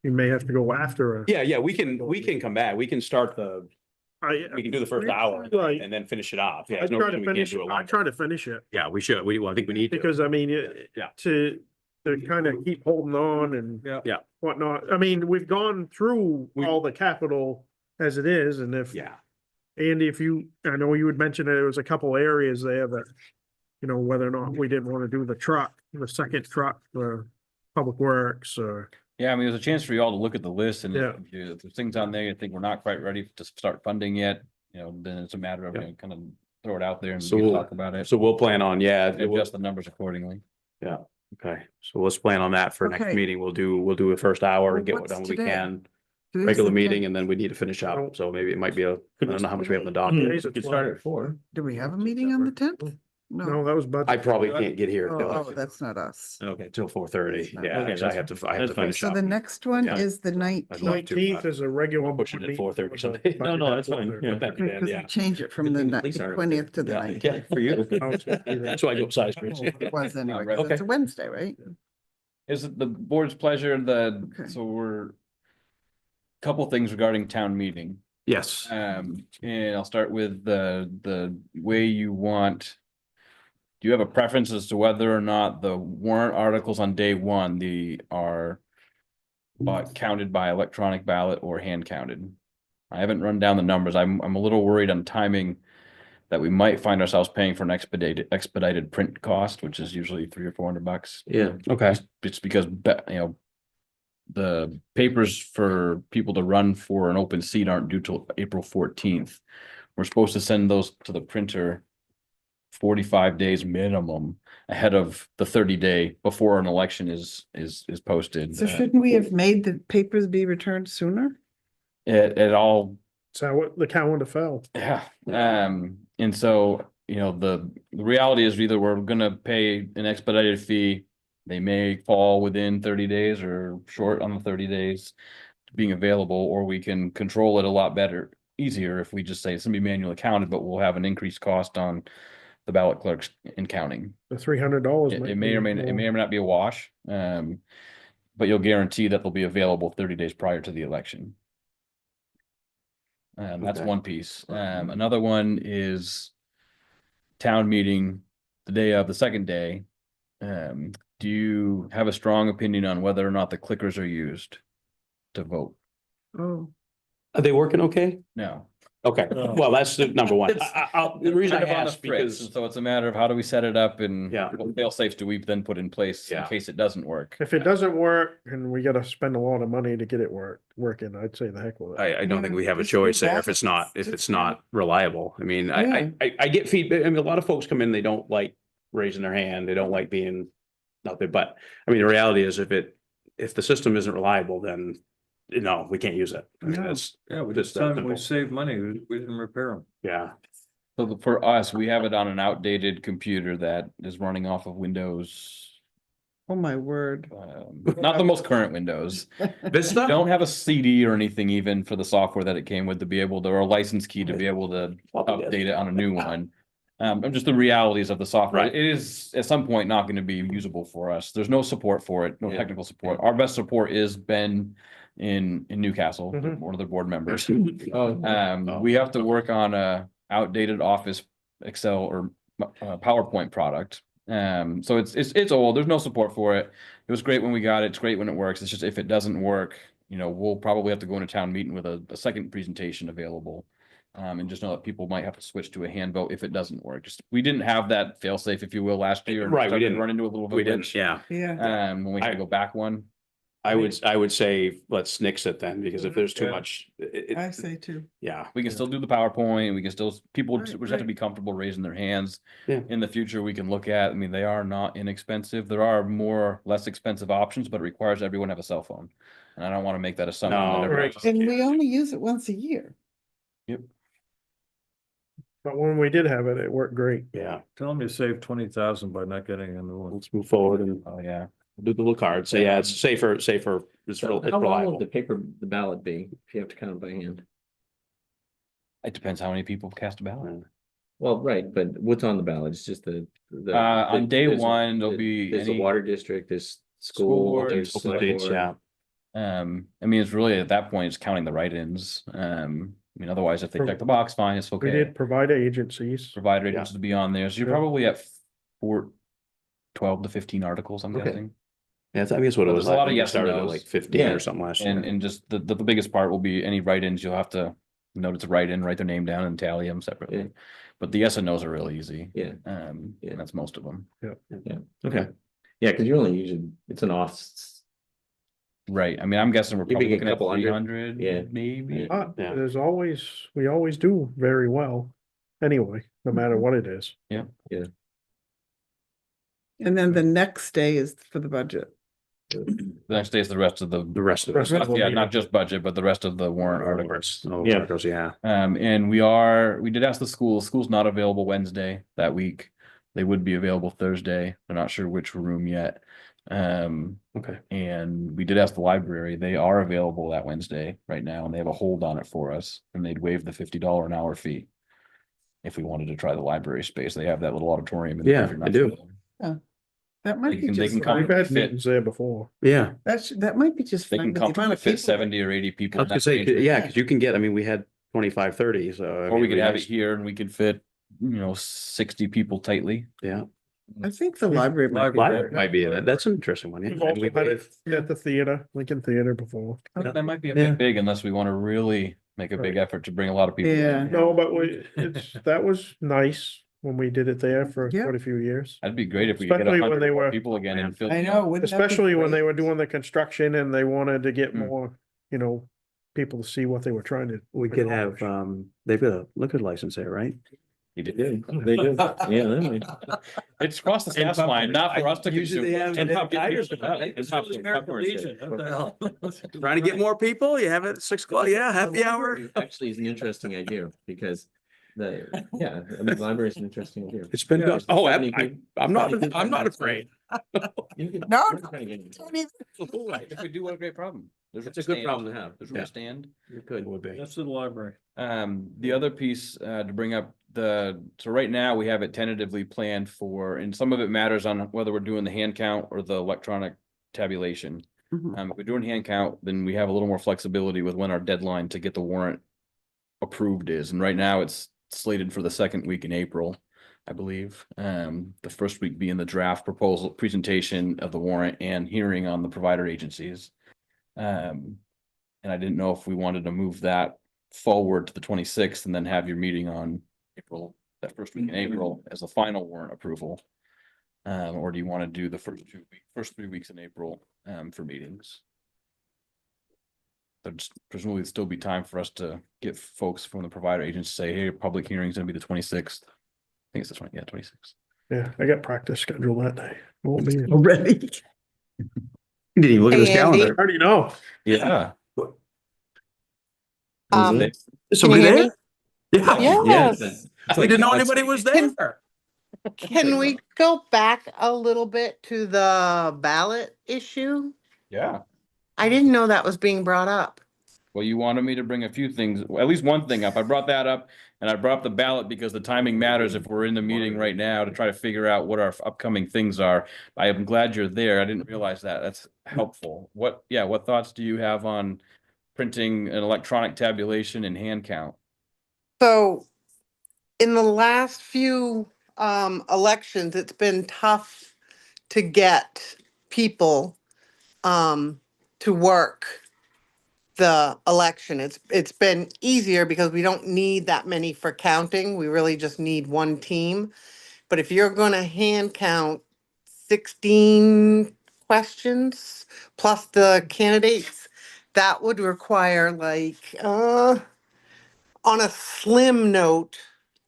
you may have to go after us. Yeah, we can come back. We can start we can do the first hour Right. and then finish it off. Yeah, I there's no try to reason we can't finish do it, it I longer. try to finish it, Yeah, we should. I think we need to. because I mean, Yeah. to kind of keep holding on and Yeah. whatnot. I mean, we've gone through all the capital as it is, and if, Yeah. Andy, I know you had mentioned that there was a couple areas there that, whether or not we didn't want to do the second truck for Public Works, or, Yeah, I mean, there's a chance for you all to look at the list and Yeah. if there's things on there you think we're not quite ready to start funding yet, then it's a matter of, Yeah. kind of throw it out there and So we can we'll- talk about it. So we'll plan on, and Adjust the numbers accordingly. okay. So let's plan on that for next Okay. meeting. We'll do a first hour and get what What's done we today? can. Today's Regular the meeting, 10th. and then we need to finish Oh. up. So maybe it might be I don't know how much we have in the docket. Today's the Could start 20th. at 4. Do we have a meeting on the 10th? No, No. that was budget. I probably can't get here Oh, that's not us. Okay. till 4:30. That's not- Yeah, Okay, 'cause I have to that's fine. finish So up. the next one Yeah. is the I'd love 19th. to. 19th is a regular. Push it at board 4:30 meeting. someday. No, no, that's fine. Yeah. Back then, Because we yeah. change it from the At least our- 20th to the Yeah, 19th. yeah, for you. Oh, That's why I go upsize, Chris. It was anyway, 'cause Okay. it's a Wednesday, right? Is it the board's pleasure Okay. so we're couple things regarding town meeting. Yes. And I'll start with the way you want. Do you have a preference as to whether or not the warrant articles on day one, are counted by electronic ballot or hand counted? I haven't run down the numbers. I'm a little worried on timing that we might find ourselves paying for an expedited print cost, which is usually $300 or $400. Yeah. Okay. It's because, the papers for people to run for an open seat aren't due till April 14th. We're supposed to send those to the printer 45 days minimum ahead of the 30-day before an election is posted. So shouldn't we have made the papers be returned sooner? It all, So what the calendar fell. yeah, and so, the reality is either we're gonna pay an expedited fee. They may fall within 30 days or short on the 30 days being available, or we can control it a lot better, easier if we just say it's gonna be manually counted, but we'll have an increased cost on the ballot clerks in counting. The $300. It may or may not be a wash, but you'll guarantee that they'll be available 30 days prior to the election. That's Okay. one piece. Another one is town meeting the day of the second day. Do you have a strong opinion on whether or not the clickers are used to vote? Oh, Are they working okay? No. Okay, well, that's the number one. It's The reason I Kind of on the asked fritz, because, and so it's a matter of how do we set it up and Yeah. what fail safes do we then put in place in Yeah. case it doesn't work? If it doesn't work and we gotta spend a lot of money to get it working, I'd say the heck with it. I don't think we have a Just do choice there that. if it's not Just reliable. I mean, I get feedback. I mean, a lot of folks come in, they don't like raising their hand. They don't like being out there, but I mean, the reality is if the system isn't reliable, then we can't use it. I mean, No. that's, Yeah, we Just just, that we simple. save money, we didn't repair them. yeah. So for us, we have it on an outdated computer that is running off of Windows, oh my word. not the most current Windows. Vista? Don't have a CD or anything even for the software that it came with to be able to, or a license key to be able to Probably does. update it on a new one. And just the realities of the software. Right. It is at some point not going to be usable for us. There's no support for it, no Yeah. technical support. Our best support is Ben in Newcastle, Mhm. one of the board members. Oh. We have to work on a outdated Office Excel or PowerPoint product. So it's old. There's no support for it. It was great when we got it. It's great when it works. It's just if it doesn't work, we'll probably have to go into town meeting with a second presentation available. And just know that people might have to switch to a hand vote if it doesn't work. We didn't have that fail safe, if you will, last year. and Right, we started to didn't. Run into a little bit. We of didn't, glitch, yeah. Yeah. when we had to go back one. I would say let's nix it then, because if there's too Yeah. much, I say too. yeah. We can still do the PowerPoint. We can still, people Right, just have to right. be comfortable raising their hands. Yeah. In the future, we can look at, I mean, they are not inexpensive. There are less expensive options, but it requires everyone to have a cell phone. And I don't want to make that assumption. No, that everyone right. has- And we only use it once a year. But when we did have it, it worked great. Yeah, Tell them you saved 20,000 by not getting a new one. let's move forward and Oh, yeah. do the little card. Say, yeah, it's safer, it's So it's how long will reliable. the ballot be if you have to count it by hand? It depends how many people cast a ballot. Well, right, but what's on the ball? It's just the. On day there's- one, there'll be There's the any- water district, there's School, board, there's select board. I mean, it's really at that point, it's counting the write-ins. I mean, otherwise, if they check the box, fine, it's We okay. did provider agencies. Provider agents to be on there, so you're Yeah. probably at 12 to 15 articles, I'm Okay. guessing. Yeah, I guess what it Well, was there's a like lot when of we yes and started at nos. like 15 Yeah. or something last year. And just the biggest part will be any write-ins, you'll have to note it's a write-in, write their name down and tally them separately. Yeah. But the yes and nos are really easy. Yeah. And that's most of them. Okay. Yeah, because you're only using, it's an off. Right, I mean, I'm guessing we're Maybe probably a looking at couple hundred. 300, Yeah. maybe. Yeah. We always do very well. Anyway, no matter what it is. And then the next day is for the budget. The next day is the rest of the. The rest of Rest it. of the Yeah, meeting. not just budget, but the rest of the warrant articles. Oh, Yeah. articles, yeah. And we did ask the school's not available Wednesday that week. They would be available Thursday. They're not sure which room yet. Okay. And we did ask the library. They are available that Wednesday right now, and they have a hold on it for us, and they'd waive the $50 an hour fee. If we wanted to try the library space, they have that little auditorium. Yeah, if you're I not do. familiar. That might They be can- they just can come fine. We've had fit. meetings there before. Yeah. That might be just They fine can with the amount comfortably of fit people. 70 or 80 people. I in was that gonna say, range. yeah, because you can get, I mean, we had 25, 30, so. I Or mean, we could have it nice- here and we could fit, 60 people tightly. Yeah. I think the library might be Library better. might be, that's an interesting one. Yeah. We've And also we had waive- it at the theater, Lincoln Theater before. That might be a Yeah. bit big unless we want to really make a big Right. effort to bring a lot of people. in. Yeah. No, but that was nice when we did it there for Yeah. quite a few years. That'd be great if we could get Especially when 100 they more were- people again and fill. I know. wouldn't that be Especially when they great? were doing the construction and they wanted to get Hmm. more, people to see what they were trying to. We could have, accomplish. they've got a liquor license there, right? He did. They do. Yeah. It's across the staff line, not for us to Usually consume. they have- And they have popcorn. tigers And about it. popcorn- popcorn is good. Trying to get more people, you have it at 6 o'clock, yeah, happy hour. Actually, is an interesting idea because library is an interesting idea. It's been, Yeah. oh, Seventy I'm not afraid. You can- No, you can kinda get into it. If we do, what a great problem. There's It's a good problem to have. There's room to stand. You could. Would be. That's in the library. The other piece, to bring up so right now we have it tentatively planned for, and some of it matters on whether we're doing the hand count or the electronic tabulation. Mhm. If we're doing hand count, then we have a little more flexibility with when our deadline to get the warrant approved is, and right now it's slated for the second week in April, I believe. The first week being the draft proposal presentation of the warrant and hearing on the provider agencies. And I didn't know if we wanted to move that forward to the 26th and then have your meeting on April, that first week in April as a final warrant approval. Or do you want to do the first 3 weeks in April, for meetings? There'd presumably still be time for us to get folks from the provider agents to say, hey, public hearing is gonna be the 26th. I think it's the 26th. Yeah, I got practice scheduled that day. Won't be. Already. Didn't even look at his Hey, Andy. calendar. I already know. Yeah. Is Can you somebody hear there? me? Yeah. Yes. We didn't know anybody was there. Can we go back a little bit to the ballot issue? Yeah. I didn't know that was being brought up. Well, you wanted me to bring a few things, well, at least one thing up. I brought that up and I brought up the ballot because the timing matters if we're in the meeting right now to try to figure out what our upcoming things are. I am glad you're there. I didn't realize that. That's helpful. What thoughts do you have on printing an electronic tabulation and hand count? So in the last few elections, it's been tough to get people to work the election. It's been easier because we don't need that many for counting. We really just need one team. But if you're gonna hand count 16 questions plus the candidates, that would require on a slim note,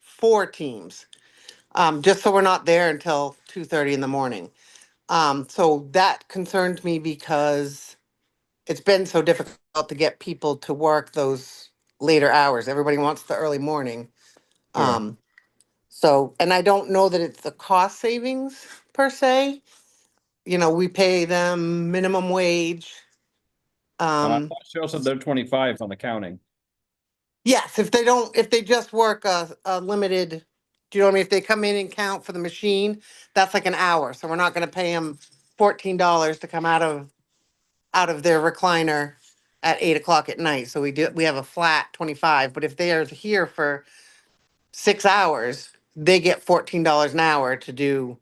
4 teams. Just so we're not there until 2:30 in the morning. So that concerns me because it's been so difficult to get people to work those later hours. Everybody wants the early morning. So, and I don't know that it's the cost savings per se. We pay them minimum wage. I thought Cheryl said they're 25 on the counting. Yes, if they just work a limited, do you know what I mean? If they come in and count for the machine, that's like an hour. So we're not gonna pay them $14 to come out of their recliner at 8 o'clock at night. So we have a flat 25, but if they are here for 6 hours, they get $14 an hour to do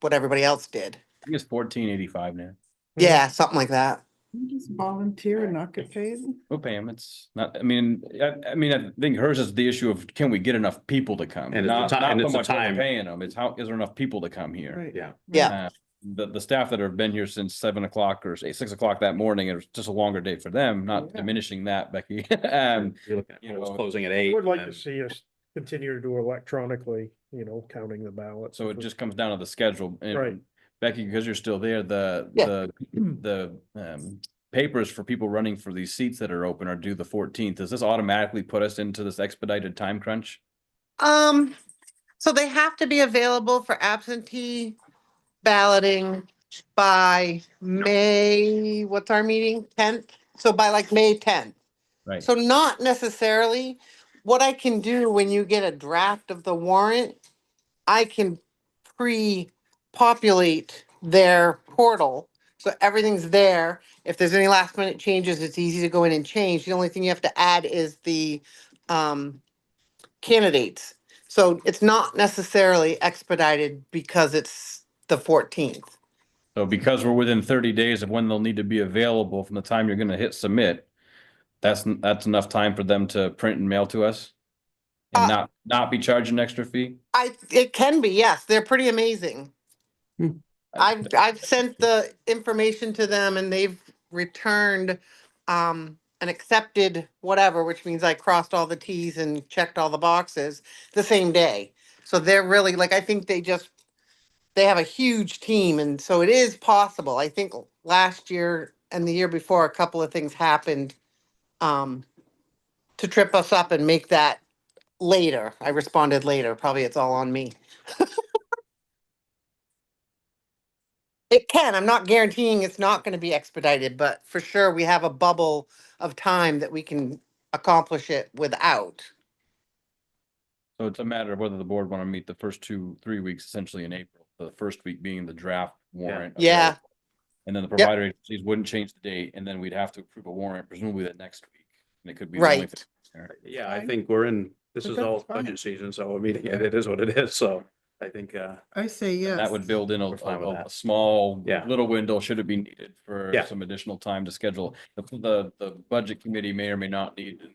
what everybody else did. I think it's 14.85 now. Yeah, something like that. You just volunteer and not get paid? We'll pay them. It's not, I mean, I think hers is the issue of can we get enough people to come? And it's the Not ti- and so it's the much what we're time. paying them. It's how, is there enough people to come here? Right. Yeah. Yeah. The staff that have been here since 7 o'clock or 6 o'clock that morning, it was just a longer day for them, not Yeah. diminishing that, Becky. You're looking at you polls know, closing at I 8. would like and to see us continue to do electronically, counting the ballots. So it just comes down to the schedule. And Right. Becky, because you're still there, Yeah. the papers for people running for these seats that are open are due the 14th. Does this automatically put us into this expedited time crunch? So they have to be available for absentee balloting by May, what's our meeting? 10th? So by like May 10th. Right. So not necessarily. What I can do when you get a draft of the warrant, I can pre-populate their portal. So everything's there. If there's any last minute changes, it's easy to go in and change. The only thing you have to add is the candidates. So it's not necessarily expedited because it's the 14th. So because we're within 30 days of when they'll need to be available from the time you're gonna hit submit, that's enough time for them to print and mail to us? And not be charged an extra fee? It can be, yes. They're pretty amazing. I've sent the information to them and they've returned an accepted whatever, which means I crossed all the T's and checked all the boxes the same day. So they're really like, I think they have a huge team, and so it is possible. I think last year and the year before, a couple of things happened to trip us up and make that later. I responded later. Probably it's all on me. It can. I'm not guaranteeing it's not going to be expedited, but for sure we have a bubble of time that we can accomplish it without. So it's a matter of whether the board want to meet the first 2-3 weeks essentially in April, the first week being the draft warrant. Yeah. available. And then the provider agencies wouldn't change the date, and then we'd have to approve a warrant presumably that next week. And it could be. the only Right. thing there. Yeah, I Fine. think this But is that's all fine. budget season, so I mean, it is what it is. So I think, I say yes. That would build in We're fine with a that. small Yeah. little window should it be needed for Yeah. some additional time to schedule. The budget committee may or may not need to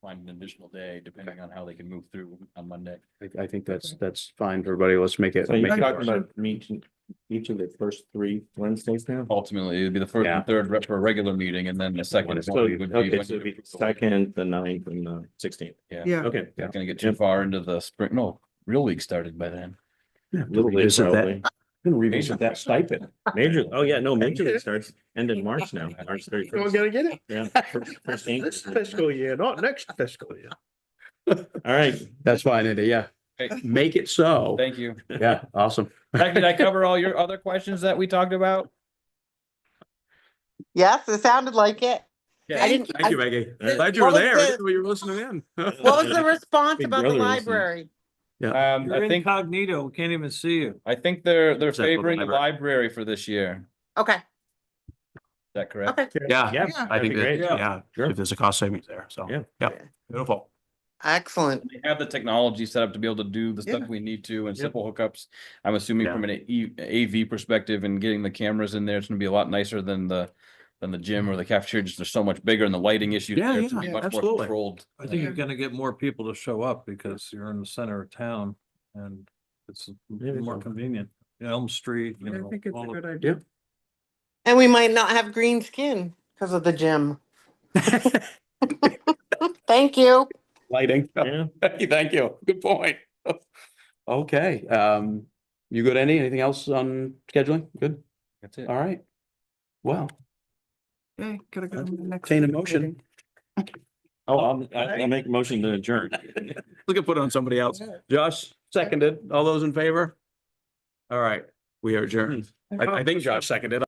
find an additional day depending on how they can move through on Monday. I think that's fine for everybody. Let's make it. So you're make it talking work. about meeting each of the first 3 Wednesdays now? Ultimately, it'd be the first Yeah. and third for a regular meeting, and then the second So, one would be. okay, when so you it'd be approve the the warrant. 2nd, the 9th and the 16th. Yeah. Okay. Not gonna get too far into the spring. No, real league started by then. Little bit Revisit that. probably. Gonna revisit that stipend. Major, oh yeah, no, Major League starts end in March now, March We're 31st. gonna get it Yeah. first game. this fiscal year, not next fiscal year. All right, That's fine, Andy. Yeah. Hey, Make it so. thank you. Yeah, awesome. Becky, did I cover all your other questions that we talked about? Yes, it sounded like it. Yeah. I didn't. Thank you, Maggie. What Glad you were was there. the- I didn't know you were listening in. What was the response Big about the brother listening. library? I think, incognito, we can't even see you. I think they're Except for the favoring the library. library for this year. Okay, Is that correct? okay, Yeah, yeah, I think that'd be that, great. yeah, Sure. if there's a cost savings there. So, Yeah. yeah, beautiful. excellent. They have the technology set up to be able to do the stuff Yeah. we need to and Yep. simple hookups. I'm assuming Yeah. from an AV perspective and getting the cameras in there, it's gonna be a lot nicer than the gym or the cafeteria. Just they're so much bigger and the lighting issues. Yeah, there, it's gonna be yeah, much more absolutely. controlled. I think you're gonna get more people to show up because you're in the center of town and it's Maybe more so. convenient. Elm Street, you I know. think it's a all good of- idea. And we might not have green skin because of the gym. Thank you. Lighting. Yeah. Thank you. Good point. Okay, you good, Andy? Anything else on scheduling? Good? That's it. All right. Well, Okay, gotta go to the next. entertain a meeting. motion. Oh, I'll make a motion to adjourn. We can put it on somebody else. Josh, seconded. All those in favor? All right, we are adjourned. I think Josh seconded.